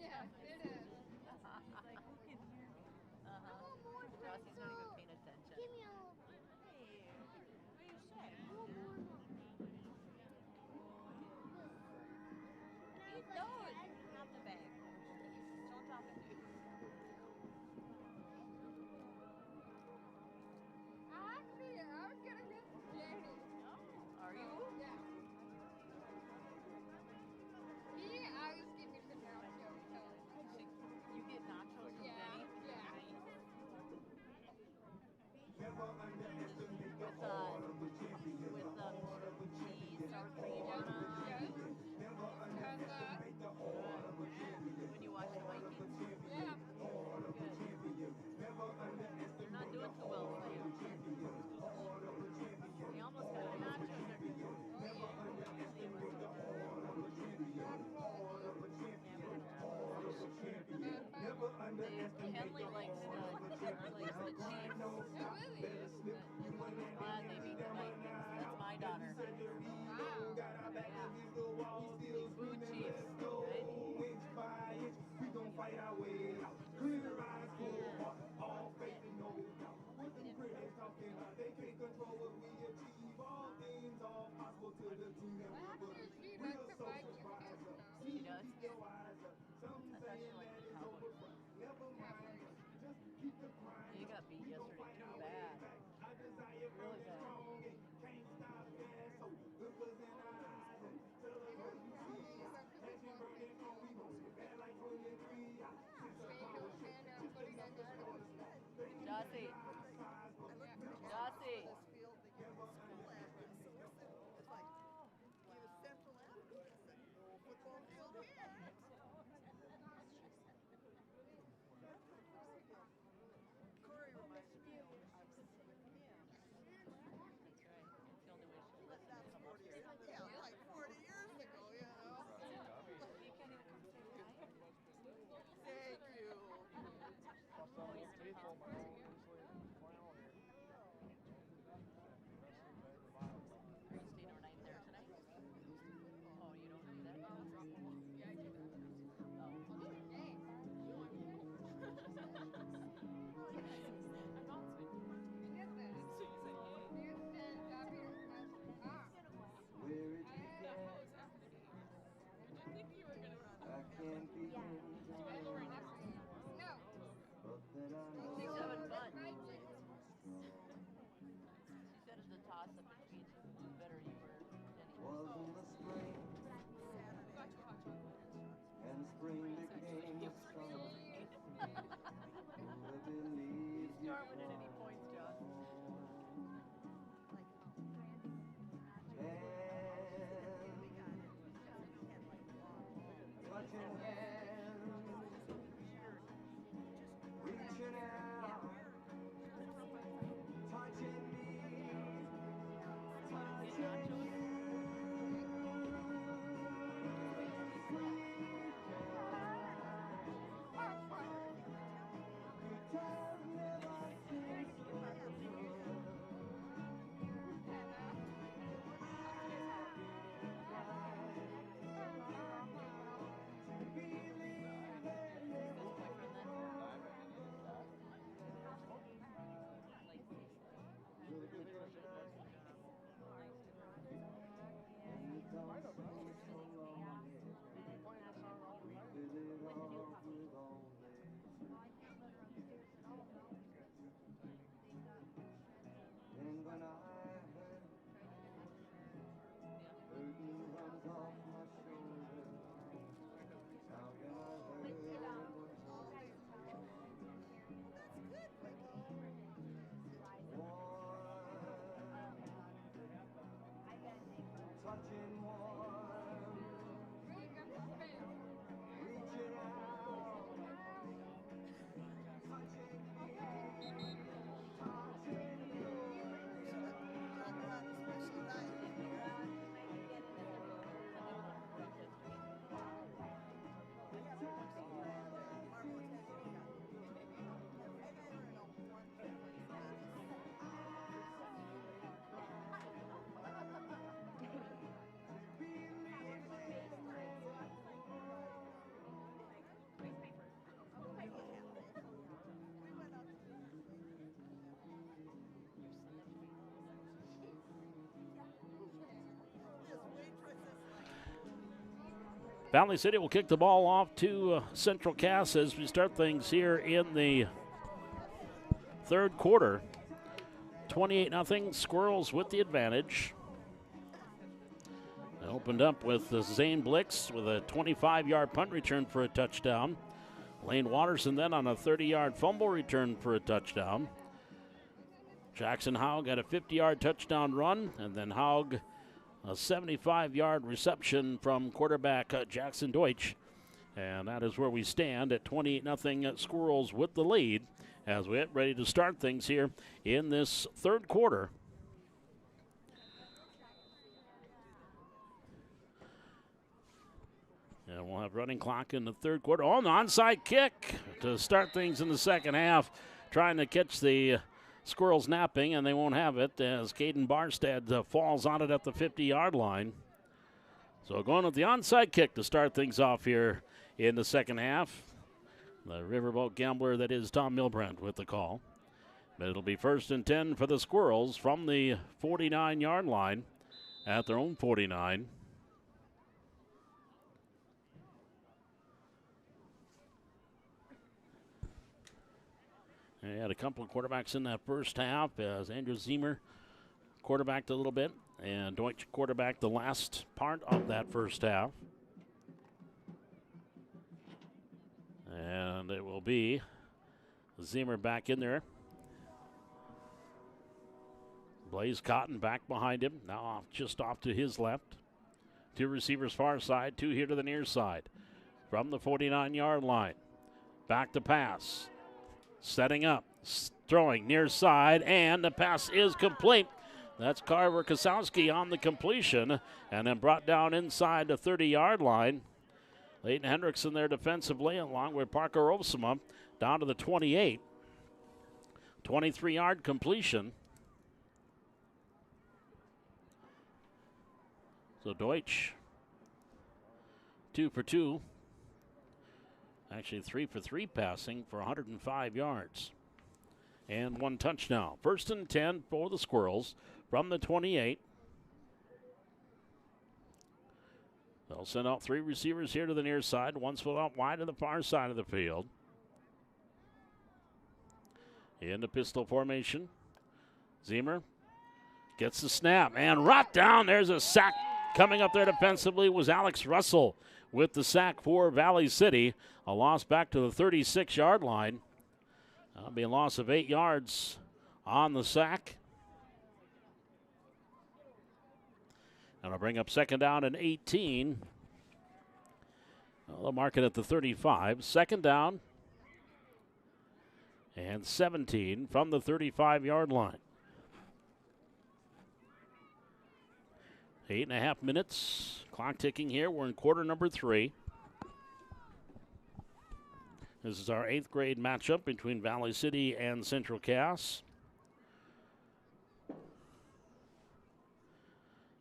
Yeah. fight our way out. Clear eyes, full heart, all faith and no doubt. What them critics talking about, they can't control what we achieve. All things are possible to the team that we believe. Real soldiers rise up, see, keep your eyes up. Some saying that it's over, but never mind. Just keep the grind. You got beat yesterday too bad. I desire Really bad. strong and can't stop gas. So look us in our eyes and tell us what you see. Passion burning on, we gon' sit back like 23. Jossie. Jossie. She's having fun. She said it's a toss-up between who's better, you or Jenny. Was in the spring, and spring became the summer. Who would believe you Start winning any points, Josh. touching hands, reaching out, touching me, touching you. And when I hurt, burden runs off my shoulder. How can I hurt? Touching warm, reaching out, touching me, touching you. Valley City will kick the ball off to Central Cass as we start things here in the third quarter. 28-0, Squirrels with the advantage. It opened up with Zane Blix with a 25-yard punt return for a touchdown. Lane Watterson then on a 30-yard fumble return for a touchdown. Jackson Haug had a 50-yard touchdown run, and then Haug a 75-yard reception from quarterback Jackson Deutsch. And that is where we stand at 28-0 Squirrels with the lead as we get ready to start things here in this third quarter. And we'll have running clock in the third quarter. Oh, an onside kick to start things in the second half. Trying to catch the Squirrels napping, and they won't have it as Caden Barstead falls on it at the 50-yard line. So going with the onside kick to start things off here in the second half. The riverboat gambler that is Tom Milbrandt with the call. But it'll be 1st and 10 for the Squirrels from the 49-yard line at their own 49. They had a couple of quarterbacks in that first half as Andrew Ziemer quarterbacked a little bit and Deutsch quarterbacked the last part of that first half. And it will be Ziemer back in there. Blaze Cotton back behind him, now just off to his left. 2 receivers far side, 2 here to the near side. From the 49-yard line, back to pass. Setting up, throwing near side, and the pass is complete. That's Carver Kosowski on the completion, and then brought down inside the 30-yard line. Leighton Hendrickson there defensively, along with Parker Osama, down to the 28. 23-yard completion. So Deutsch, 2 for 2. Actually 3 for 3 passing for 105 yards. And 1 touchdown. 1st and 10 for the Squirrels from the 28. They'll send out 3 receivers here to the near side. 1 split out wide to the far side of the field. In the pistol formation. Ziemer gets the snap and right down. There's a sack. Coming up there defensively was Alex Russell with the sack for Valley City. A loss back to the 36-yard line. That'll be a loss of 8 yards on the sack. And I'll bring up 2nd down and 18. Well, they'll mark it at the 35. 2nd down and 17 from the 35-yard line. 8.5 minutes. Clock ticking here. We're in quarter number 3. This is our 8th grade matchup between Valley City and Central Cass.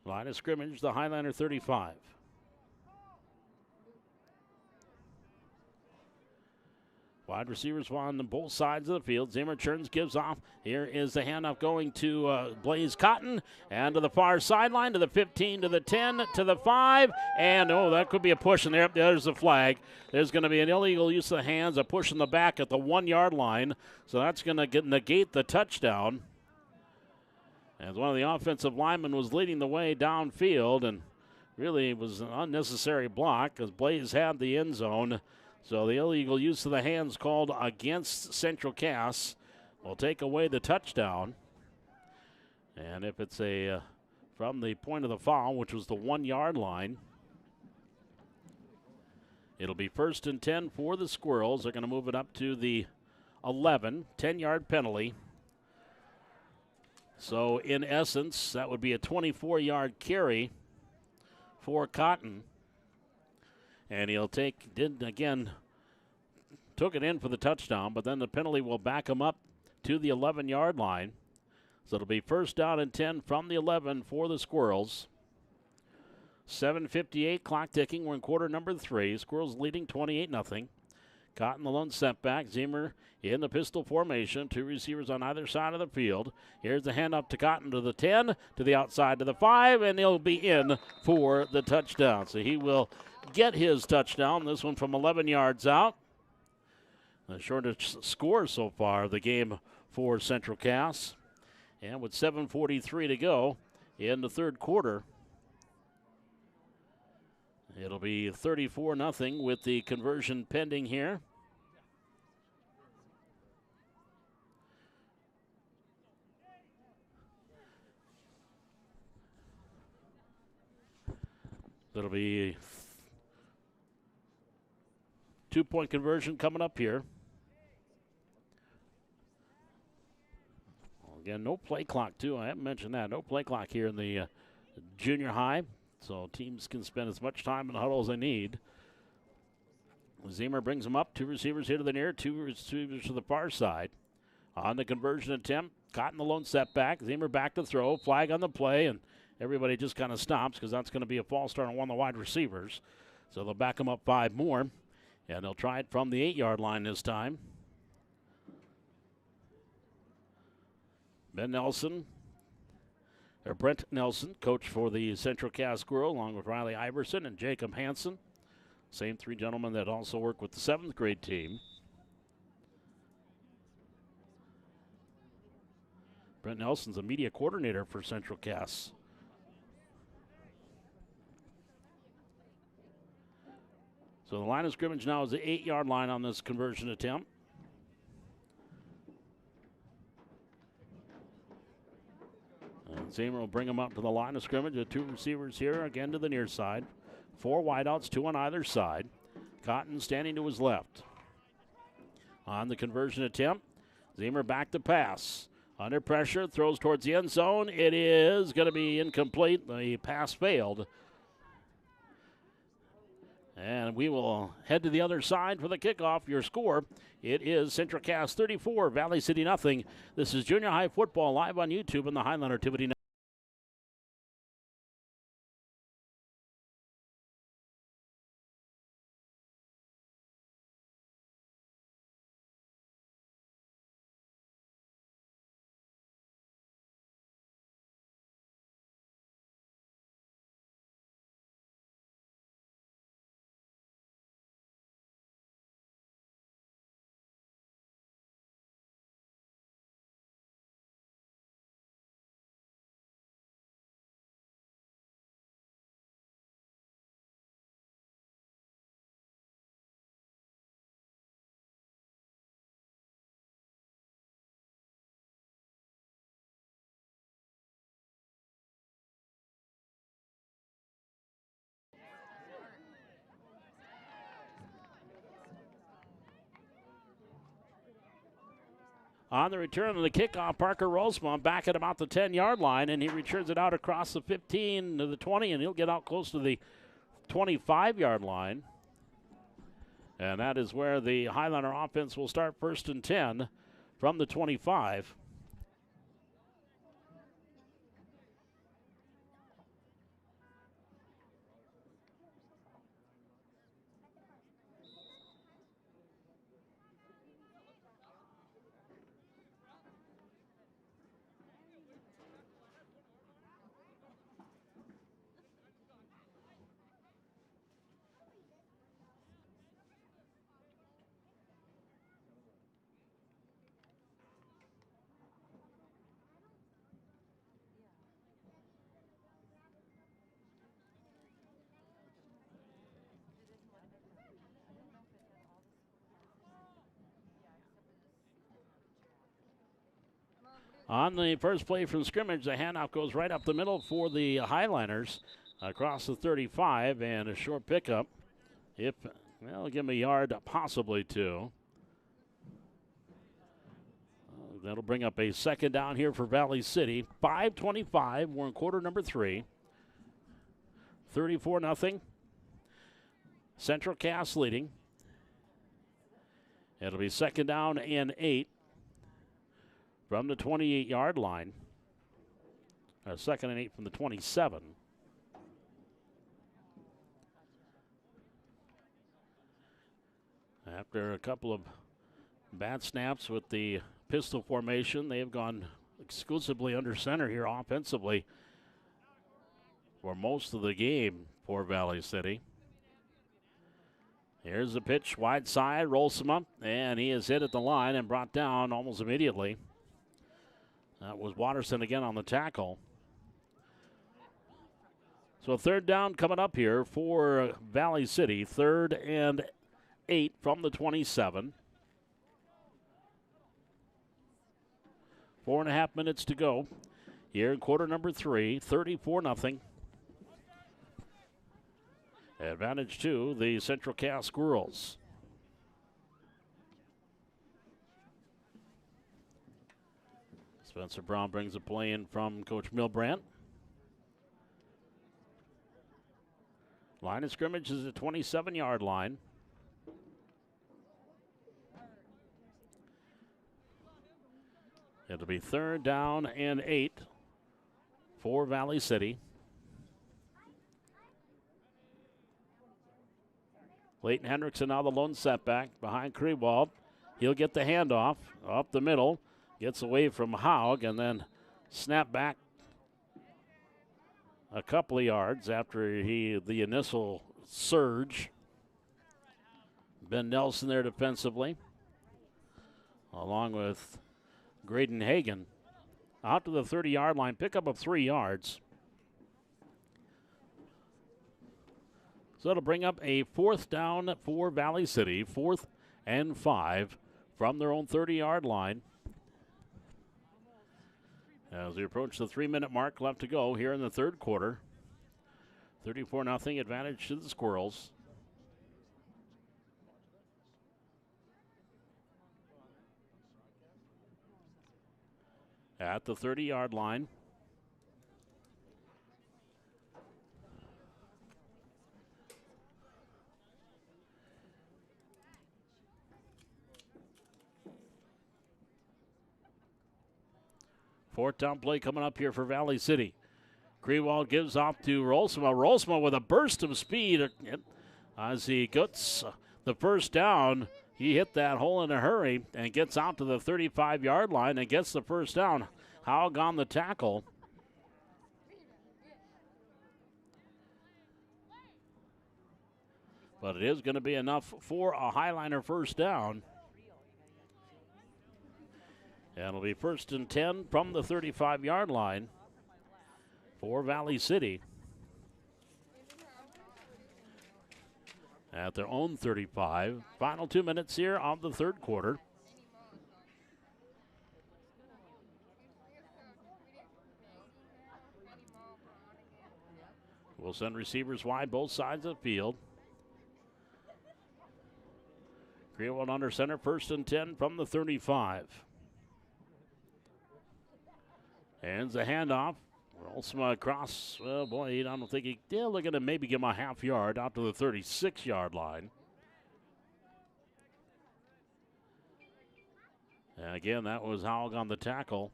Line of scrimmage, the Highlander 35. Wide receivers on both sides of the field. Zimmer turns, gives off. Here is the handoff going to Blaze Cotton. And to the far sideline, to the 15, to the 10, to the 5. And, oh, that could be a push in there. There's the flag. There's going to be an illegal use of the hands, a push in the back at the 1-yard line. So that's going to negate the touchdown. As one of the offensive linemen was leading the way downfield. And really it was an unnecessary block because Blaze had the end zone. So the illegal use of the hands called against Central Cass will take away the touchdown. And if it's from the point of the foul, which was the 1-yard line, it'll be 1st and 10 for the Squirrels. They're going to move it up to the 11, 10-yard penalty. So in essence, that would be a 24-yard carry for Cotton. And he'll took it in for the touchdown, but then the penalty will back him up to the 11-yard line. So it'll be 1st down and 10 from the 11 for the Squirrels. 7:58, clock ticking. We're in quarter number 3. Squirrels leading 28-0. Cotton the lone setback. Ziemer in the pistol formation. 2 receivers on either side of the field. Here's the hand up to Cotton to the 10, to the outside to the 5, and he'll be in for the touchdown. So he will get his touchdown. This one from 11 yards out. The shortest score so far of the game for Central Cass. And with 7:43 to go in the 3rd quarter, it'll be 34-0 with the conversion pending here. It'll be 2-point conversion coming up here. Again, no play clock, too. I haven't mentioned that. No play clock here in the junior high, so teams can spend as much time in the huddle as they need. Ziemer brings them up. 2 receivers here to the near, 2 receivers to the far side. On the conversion attempt, Cotton the lone setback. Ziemer back to throw. Flag on the play, and everybody just kind of stops because that's going to be a false start on one of the wide receivers. So they'll back him up 5 more. And they'll try it from the 8-yard line this time. Brent Nelson, coach for the Central Cass Squirrel, along with Riley Iverson and Jacob Hansen. Same three gentlemen that also work with the 7th grade team. Brent Nelson's a media coordinator for Central Cass. So the line of scrimmage now is the 8-yard line on this conversion attempt. And Zimmer will bring them up to the line of scrimmage with 2 receivers here, again to the near side. 4 wideouts, 2 on either side. Cotton standing to his left. On the conversion attempt, Zimmer back to pass. Under pressure, throws towards the end zone. It is going to be incomplete. The pass failed. And we will head to the other side for the kickoff. Your score, it is Central Cass 34, Valley City nothing. This is junior high football live on YouTube and the Highlander Activity Network. On the return of the kickoff, Parker Rosemont back at about the 10-yard line, and he returns it out across the 15 to the 20, and he'll get out close to the 25-yard line. And that is where the Highlander offense will start 1st and 10 from the 25. On the first play from scrimmage, the handoff goes right up the middle for the Highlanders across the 35, and a short pickup. Well, give him a yard, possibly 2. That'll bring up a 2nd down here for Valley City. 5:25, we're in quarter number 3. 34-0. Central Cass leading. It'll be 2nd down and 8. From the 28-yard line. 2nd and 8 from the 27. After a couple of bad snaps with the pistol formation, they have gone exclusively under center here offensively for most of the game for Valley City. Here's the pitch, wide side, rolls him up, and he is hit at the line and brought down almost immediately. That was Watterson again on the tackle. So 3rd down coming up here for Valley City. 3rd and 8 from the 27. 4.5 minutes to go here in quarter number 3. 34-0. Advantage to the Central Cass Squirrels. Spencer Brown brings a play in from Coach Milbrandt. Line of scrimmage is the 27-yard line. It'll be 3rd down and 8 for Valley City. Clayton Hendrickson now the lone setback behind Krewald. He'll get the handoff up the middle. Gets away from Haug and then snap back a couple of yards after the initial surge. Ben Nelson there defensively, along with Graydon Hagan. Out to the 30-yard line, pickup of 3 yards. So it'll bring up a 4th down for Valley City, 4th and 5 from their own 30-yard line. As we approach the 3-minute mark left to go here in the third quarter. 34-0 advantage to the Squirrels. At the 30-yard line. Fourth down play coming up here for Valley City. Krewald gives off to Rolsma. Rolsma with a burst of speed as he gets the first down. He hit that hole in a hurry and gets out to the 35-yard line and gets the first down. Haug on the tackle. But it is going to be enough for a Highliner first down. And it'll be 1st and 10 from the 35-yard line for Valley City. At their own 35. Final 2 minutes here of the third quarter. We'll send receivers wide both sides of the field. Greenwood under center, 1st and 10 from the 35. Hands the handoff. Rolsma across. Oh boy, I don't think they're going to maybe give him a half yard out to the 36-yard line. And again, that was Haug on the tackle.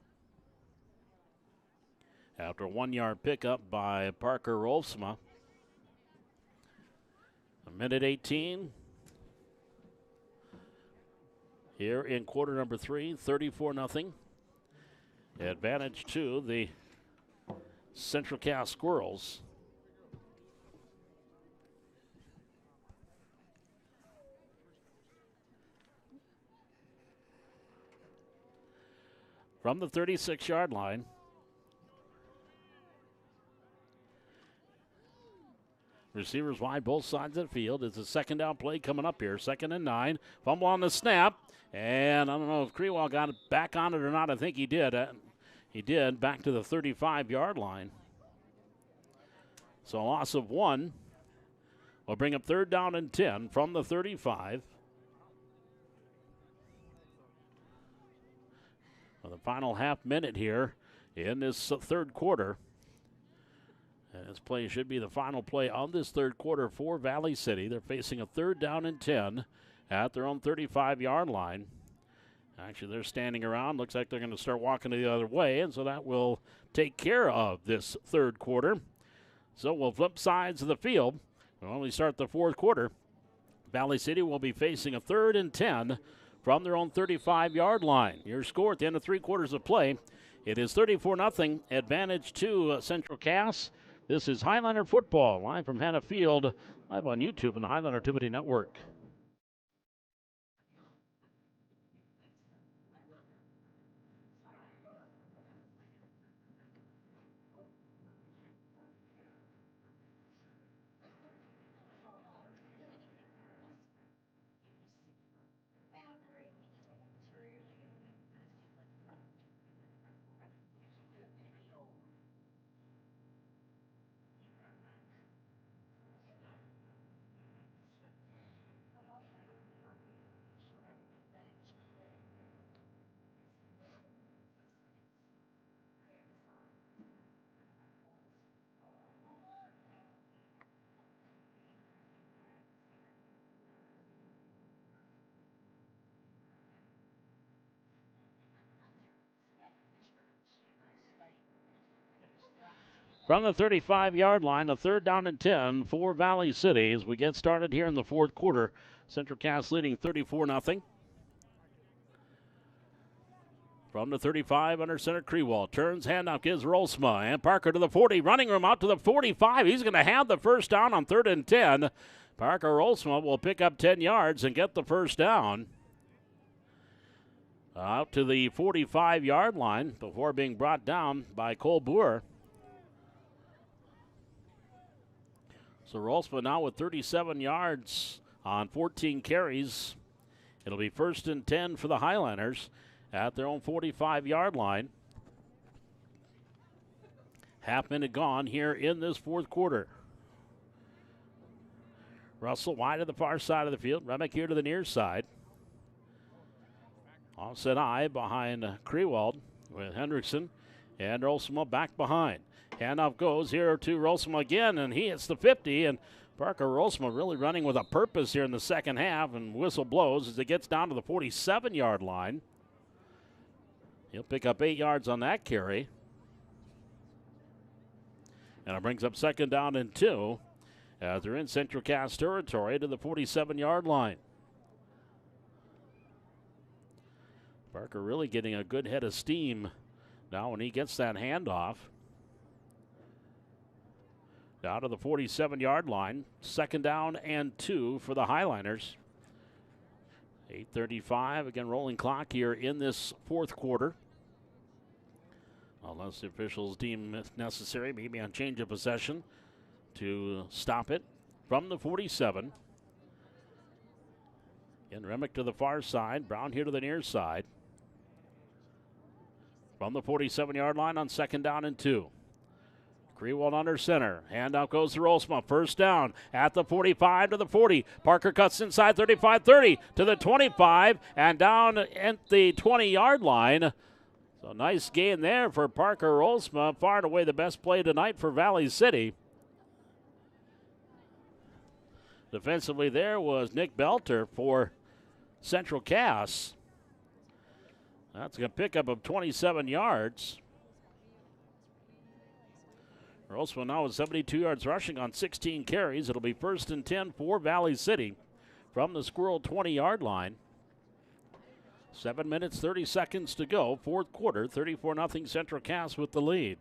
After a 1-yard pickup by Parker Rolfsma. A minute 18. Here in quarter number 3, 34-0. Advantage to the Central Cass Squirrels. From the 36-yard line. Receivers wide both sides of the field. It's a second down play coming up here. 2nd and 9. Fumble on the snap. And I don't know if Krewald got it back on it or not. I think he did. He did, back to the 35-yard line. So a loss of 1 will bring up 3rd down and 10 from the 35. Well, the final half minute here in this third quarter. And this play should be the final play of this third quarter for Valley City. They're facing a 3rd down and 10 at their own 35-yard line. Actually, they're standing around. Looks like they're going to start walking the other way, and so that will take care of this third quarter. So we'll flip sides of the field. When we start the fourth quarter, Valley City will be facing a 3rd and 10 from their own 35-yard line. Your score at the end of 3 quarters of play, it is 34-0 advantage to Central Cass. This is Highliner Football, live from Hannah Field, live on YouTube and the Highliner Activity Network. from the 35-yard line, a 3rd down and 10 for Valley City as we get started here in the 4th quarter. Central Cass leading 34-0. From the 35, under center, Krewald turns, handoff gives Rolsma, and Parker to the 40, running room out to the 45. He's going to have the first down on 3rd and 10. Parker Rolsma will pick up 10 yards and get the first down. Out to the 45-yard line before being brought down by Cole Boer. So Rolsma now with 37 yards on 14 carries. It'll be 1st and 10 for the Highlanders at their own 45-yard line. Half minute gone here in this 4th quarter. Russell wide to the far side of the field. Remick here to the near side. Offset eye behind Krewald with Hendrickson and Rolsma back behind. Handoff goes here to Rolsma again, and he hits the 50, and Parker Rolsma really running with a purpose here in the second half, and whistle blows as it gets down to the 47-yard line. He'll pick up 8 yards on that carry. And it brings up 2nd down and 2 as they're in Central Cass territory to the 47-yard line. Parker really getting a good head of steam now when he gets that handoff. Down to the 47-yard line. 2nd down and 2 for the Highliners. 8:35, again, rolling clock here in this 4th quarter. Unless the officials deem it necessary, maybe on change of possession to stop it from the 47. Again, Remick to the far side, Brown here to the near side. From the 47-yard line on 2nd down and 2. Krewald under center. Handoff goes to Rolsma. First down at the 45 to the 40. Parker cuts inside 35-30 to the 25 and down at the 20-yard line. So nice gain there for Parker Rolsma. Far and away the best play tonight for Valley City. Defensively there was Nick Belter for Central Cass. That's a pickup of 27 yards. Rolsma now with 72 yards rushing on 16 carries. It'll be 1st and 10 for Valley City from the Squirrel 20-yard line. 7 minutes, 30 seconds to go. 4th quarter, 34-0 Central Cass with the lead.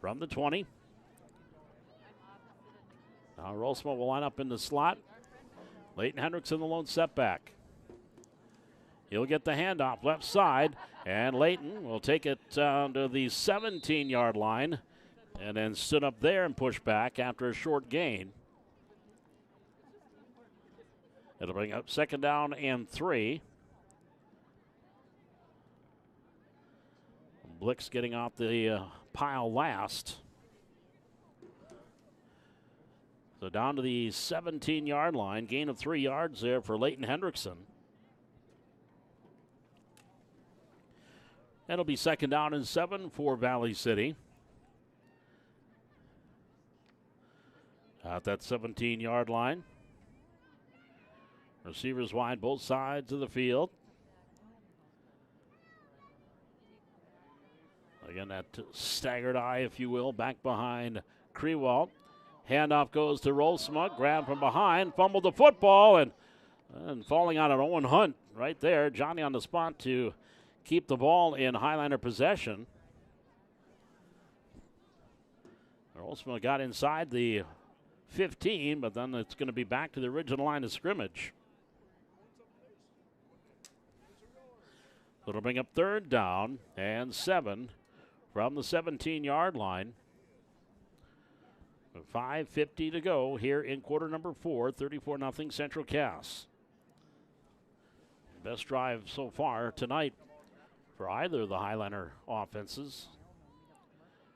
From the 20. Now Rolsma will line up in the slot. Leighton Hendrickson the lone setback. He'll get the handoff left side, and Leighton will take it down to the 17-yard line and then stood up there and pushed back after a short gain. It'll bring up 2nd down and 3. Blix getting off the pile last. So down to the 17-yard line, gain of 3 yards there for Leighton Hendrickson. That'll be 2nd down and 7 for Valley City. At that 17-yard line. Receivers wide both sides of the field. Again, that staggered eye, if you will, back behind Krewald. Handoff goes to Rolsma, grabbed from behind, fumbled the football, and falling on an Owen Hunt right there. Johnny on the spot to keep the ball in Highlander possession. Rolsma got inside the 15, but then it's going to be back to the original line of scrimmage. It'll bring up 3rd down and 7 from the 17-yard line. 5:50 to go here in quarter number 4, 34-0 Central Cass. Best drive so far tonight for either of the Highlander offenses.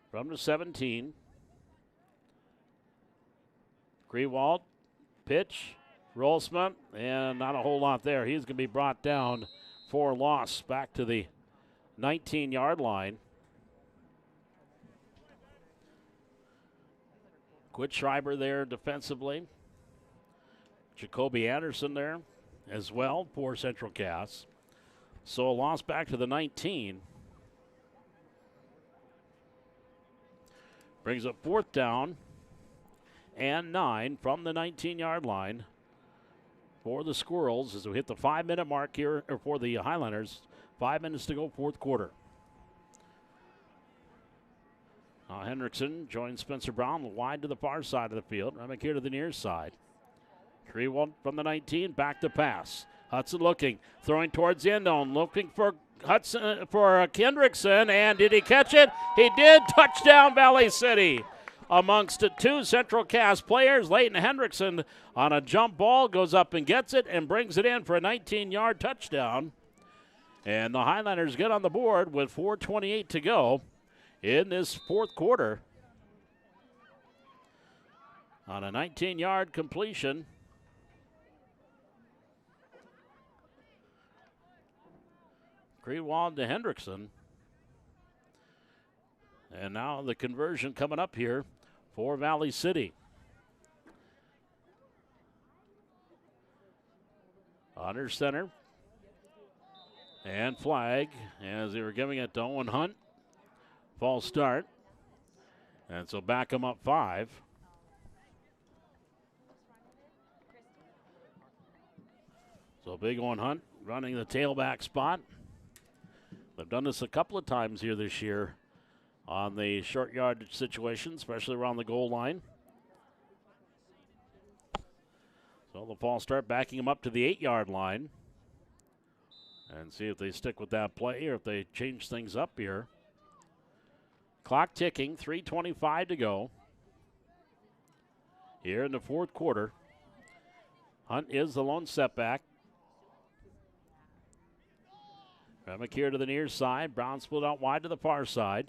From the 17. Krewald, pitch, Rolsma, and not a whole lot there. He's going to be brought down for loss back to the 19-yard line. Quitschreiber there defensively. Jacoby Anderson there as well for Central Cass. So a loss back to the 19. Brings up 4th down and 9 from the 19-yard line for the Squirrels as we hit the 5-minute mark here, or for the Highlanders. 5 minutes to go, 4th quarter. Now Hendrickson joins Spencer Brown wide to the far side of the field. Remick here to the near side. 3-1 from the 19, back to pass. Hudson looking, throwing towards the end zone, looking for Hudson for Hendrickson, and did he catch it? He did. Touchdown, Valley City. Amongst two Central Cass players, Leighton Hendrickson on a jump ball goes up and gets it and brings it in for a 19-yard touchdown. And the Highlanders get on the board with 4:28 to go in this 4th quarter on a 19-yard completion. Greenwald to Hendrickson. And now the conversion coming up here for Valley City. Under center. And flag as they were giving it to Owen Hunt. False start. And so back them up 5. So big Owen Hunt running the tailback spot. They've done this a couple of times here this year on the short yardage situation, especially around the goal line. So the false start, backing them up to the 8-yard line. And see if they stick with that play or if they change things up here. Clock ticking, 3:25 to go here in the 4th quarter. Hunt is the lone setback. Remick here to the near side. Brown split out wide to the far side.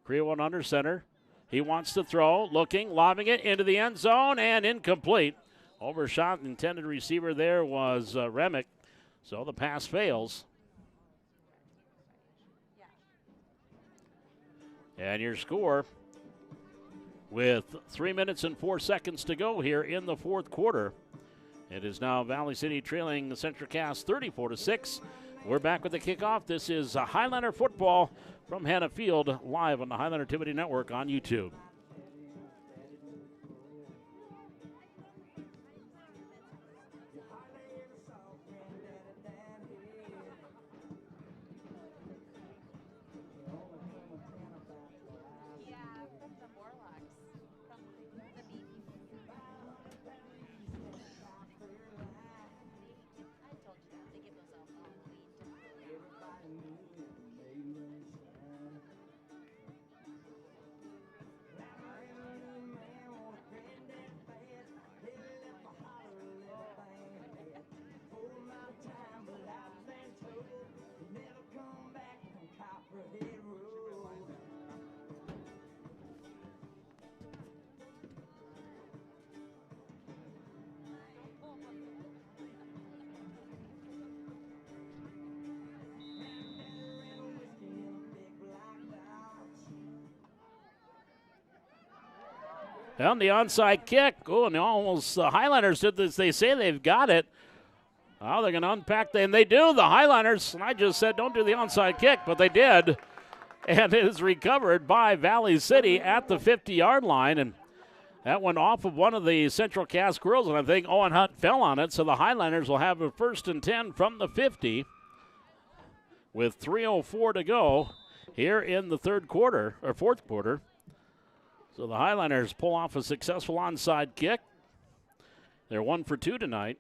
Creelwood under center. He wants to throw, looking, lobbing it into the end zone, and incomplete. Overshot. Intended receiver there was Remick, so the pass fails. And your score, with 3 minutes and 4 seconds to go here in the 4th quarter, it is now Valley City trailing Central Cass 34-6. We're back with the kickoff. This is Highlander football from Hannah Field, live on the Highlander Activity Network on YouTube. Down the onside kick. Oh, and almost the Highlanders did this. They say they've got it. Oh, they're going to unpack, and they do. The Highlanders, and I just said don't do the onside kick, but they did. And it is recovered by Valley City at the 50-yard line. And that went off of one of the Central Cass girls, and I think Owen Hunt fell on it. So the Highlanders will have a 1st and 10 from the 50 with 3:04 to go here in the 4th quarter. So the Highlanders pull off a successful onside kick. They're 1 for 2 tonight.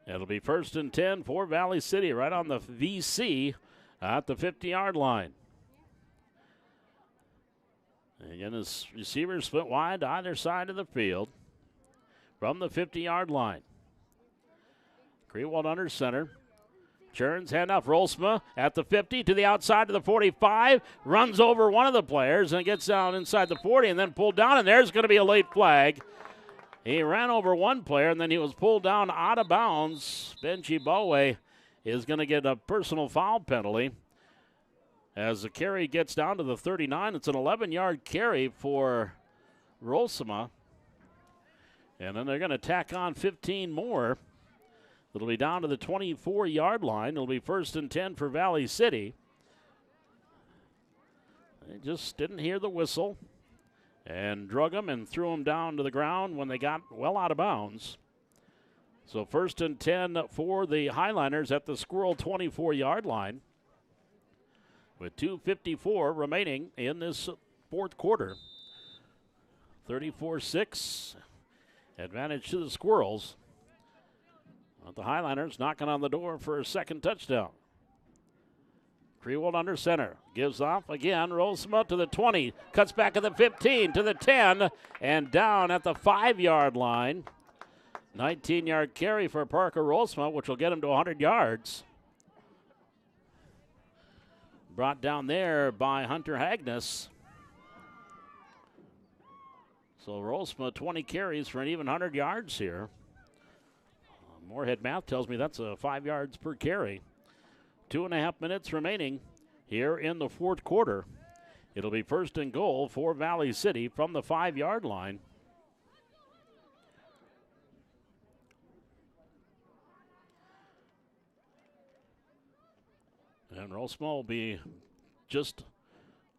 It'll be 1st and 10 for Valley City right on the VC at the 50-yard line. And again, his receivers split wide to either side of the field from the 50-yard line. Greenwald under center. Churns, handoff, Rolsma at the 50 to the outside to the 45, runs over one of the players and gets down inside the 40 and then pulled down, and there's going to be a late flag. He ran over one player and then he was pulled down out of bounds. Benji Bowe is going to get a personal foul penalty as the carry gets down to the 39. It's an 11-yard carry for Rolsma. And then they're going to tack on 15 more It'll be down to the 24-yard line. It'll be 1st and 10 for Valley City. They just didn't hear the whistle and drug them and threw them down to the ground when they got well out of bounds. So 1st and 10 for the Highliners at the Squirrel 24-yard line with 2:54 remaining in this fourth quarter. 34-6, advantage to the Squirrels. But the Highliners knocking on the door for a second touchdown. Krewald under center, gives off again, rolls him up to the 20, cuts back at the 15, to the 10, and down at the 5-yard line. 19-yard carry for Parker Rolsma, which will get him to 100 yards. Brought down there by Hunter Hagness. So Rolsma, 20 carries for an even 100 yards here. Moorhead math tells me that's 5 yards per carry. 2.5 minutes remaining here in the fourth quarter. It'll be 1st and goal for Valley City from the 5-yard line. And Rolsma will be just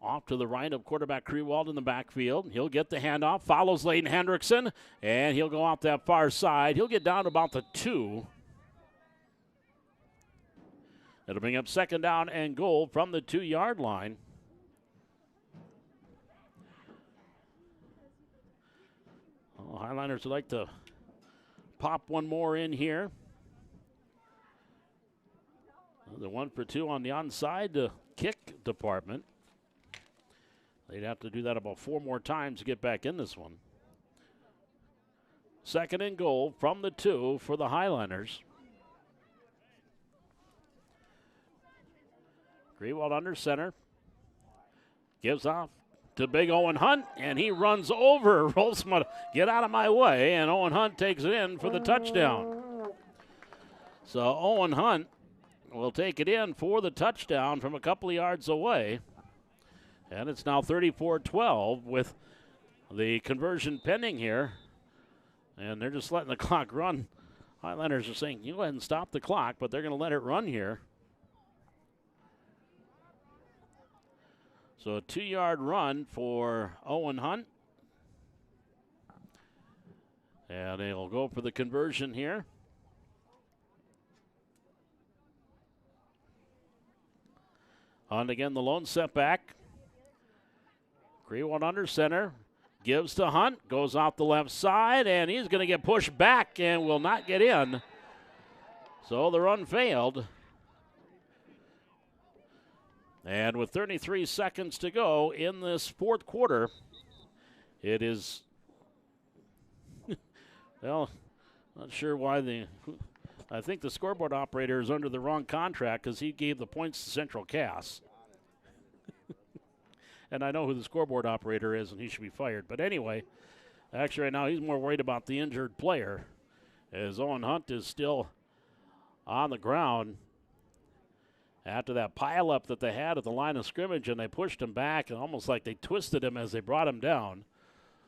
off to the right of quarterback Krewald in the backfield. He'll get the handoff, follows Layton Hendrickson, and he'll go out that far side. He'll get down to about the 2. It'll bring up 2nd down and goal from the 2-yard line. Oh, Highliners would like to pop one more in here. The 1 for 2 on the onside kick department. They'd have to do that about 4 more times to get back in this one. 2nd and goal from the 2 for the Highliners. Krewald under center. Gives off to big Owen Hunt, and he runs over Rolsma. Get out of my way, and Owen Hunt takes it in for the touchdown. So Owen Hunt will take it in for the touchdown from a couple of yards away. And it's now 34-12 with the conversion pending here. And they're just letting the clock run. Highlanders are saying, you go ahead and stop the clock, but they're going to let it run here. So a 2-yard run for Owen Hunt. And they'll go for the conversion here. Hunt again, the lone setback. Krewald under center. Gives to Hunt. Goes off the left side, and he's going to get pushed back and will not get in. So the run failed. And with 33 seconds to go in this fourth quarter, it is, well, not sure why I think the scoreboard operator is under the wrong contract because he gave the points to Central Cass. And I know who the scoreboard operator is, and he should be fired. But anyway, actually right now he's more worried about the injured player as Owen Hunt is still on the ground after that pileup that they had at the line of scrimmage, and they pushed him back and almost like they twisted him as they brought him down.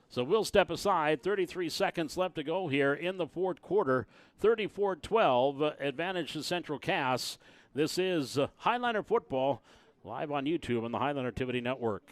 So we'll step aside. 33 seconds left to go here in the fourth quarter. 34-12, advantage to Central Cass. This is Highliner Football, live on YouTube on the Highliner Activity Network.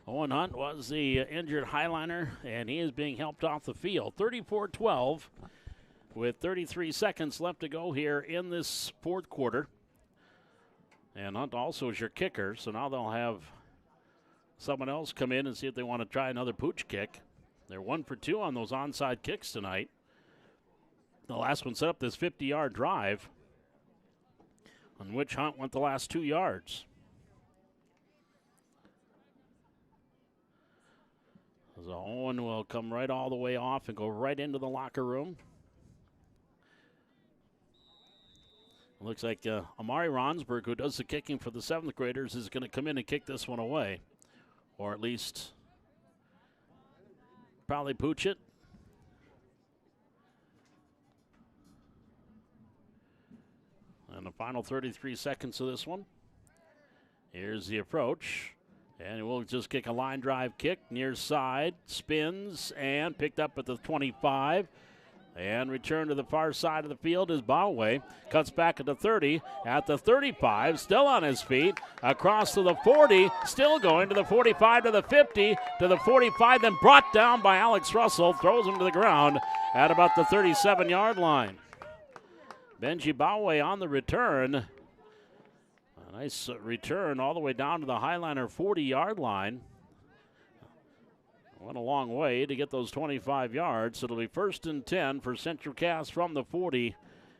Owen Hunt was the injured Highliner, and he is being helped off the field. 34-12 with 33 seconds left to go here in this fourth quarter. And Hunt also is your kicker, so now they'll have someone else come in and see if they want to try another pooch kick. They're 1 for 2 on those onside kicks tonight. The last one set up this 50-yard drive, on which Hunt went the last 2 yards. So Owen will come right all the way off and go right into the locker room. It looks like Amari Ronsberg, who does the kicking for the 7th graders, is going to come in and kick this one away. Or at least probably pooch it. And the final 33 seconds of this one. Here's the approach. And we'll just kick a line drive kick near side, spins, and picked up at the 25. And return to the far side of the field is Bowway. Cuts back at the 30, at the 35, still on his feet, across to the 40, still going to the 45, to the 50, to the 45, then brought down by Alex Russell, throws him to the ground at about the 37-yard line. Benji Bowway on the return. A nice return all the way down to the Highliner 40-yard line. Went a long way to get those 25 yards. So it'll be 1st and 10 for Central Cass from the 40.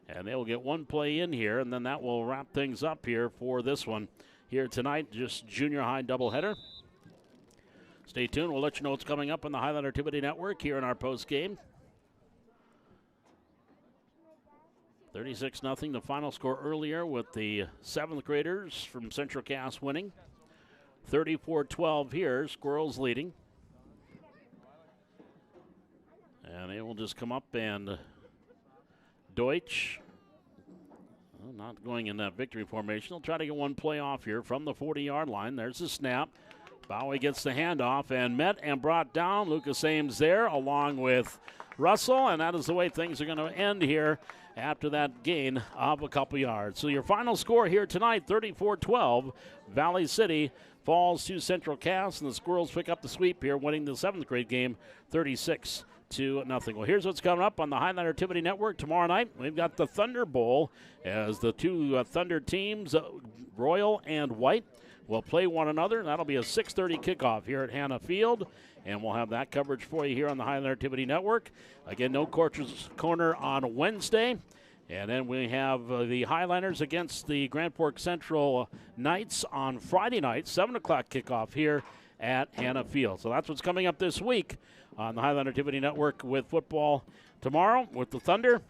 And they'll get one play in here, and then that will wrap things up here for this one. Here tonight, just junior high doubleheader. Stay tuned. We'll let you know what's coming up on the Highliner Activity Network here in our post game. 36-0, the final score earlier with the 7th graders from Central Cass winning. 34-12 here, Squirrels leading. And they will just come up and Deutsch, well, not going in that victory formation. They'll try to get one play off here from the 40-yard line. There's the snap. Bowie gets the handoff and met and brought down. Lucas Ames there along with Russell, and that is the way things are going to end here after that gain of a couple yards. So your final score here tonight, 34-12. Valley City falls to Central Cass, and the Squirrels pick up the sweep here, winning the 7th grade game 36-0. Well, here's what's coming up on the Highliner Activity Network tomorrow night. We've got the Thunder Bowl as the two Thunder teams, Royal and White, will play one another. That'll be a 6:30 kickoff here at Hannah Field, and we'll have that coverage for you here on the Highliner Activity Network. Again, no Coach's Corner on Wednesday. And then we have the Highliners against the Grand Forks Central Knights on Friday night, 7 o'clock kickoff here at Hannah Field. So that's what's coming up this week on the Highliner Activity Network with football tomorrow with the Thunder.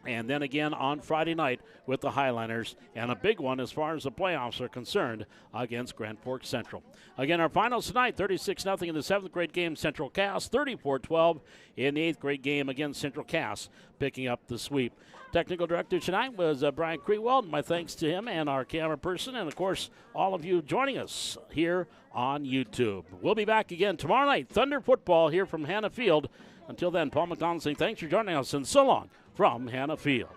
And then again on Friday night with the Highliners, and a big one as far as the playoffs are concerned against Grand Forks Central. Again, our finals tonight, 36-0 in the 7th grade game, Central Cass, 34-12 in the 8th grade game against Central Cass, picking up the sweep. Technical director tonight was Brian Crewell. My thanks to him and our camera person, and of course, all of you joining us here on YouTube. We'll be back again tomorrow night, Thunder football here from Hannah Field. Until then, Paul McDonald saying thanks for joining us, and so long from Hannah Field.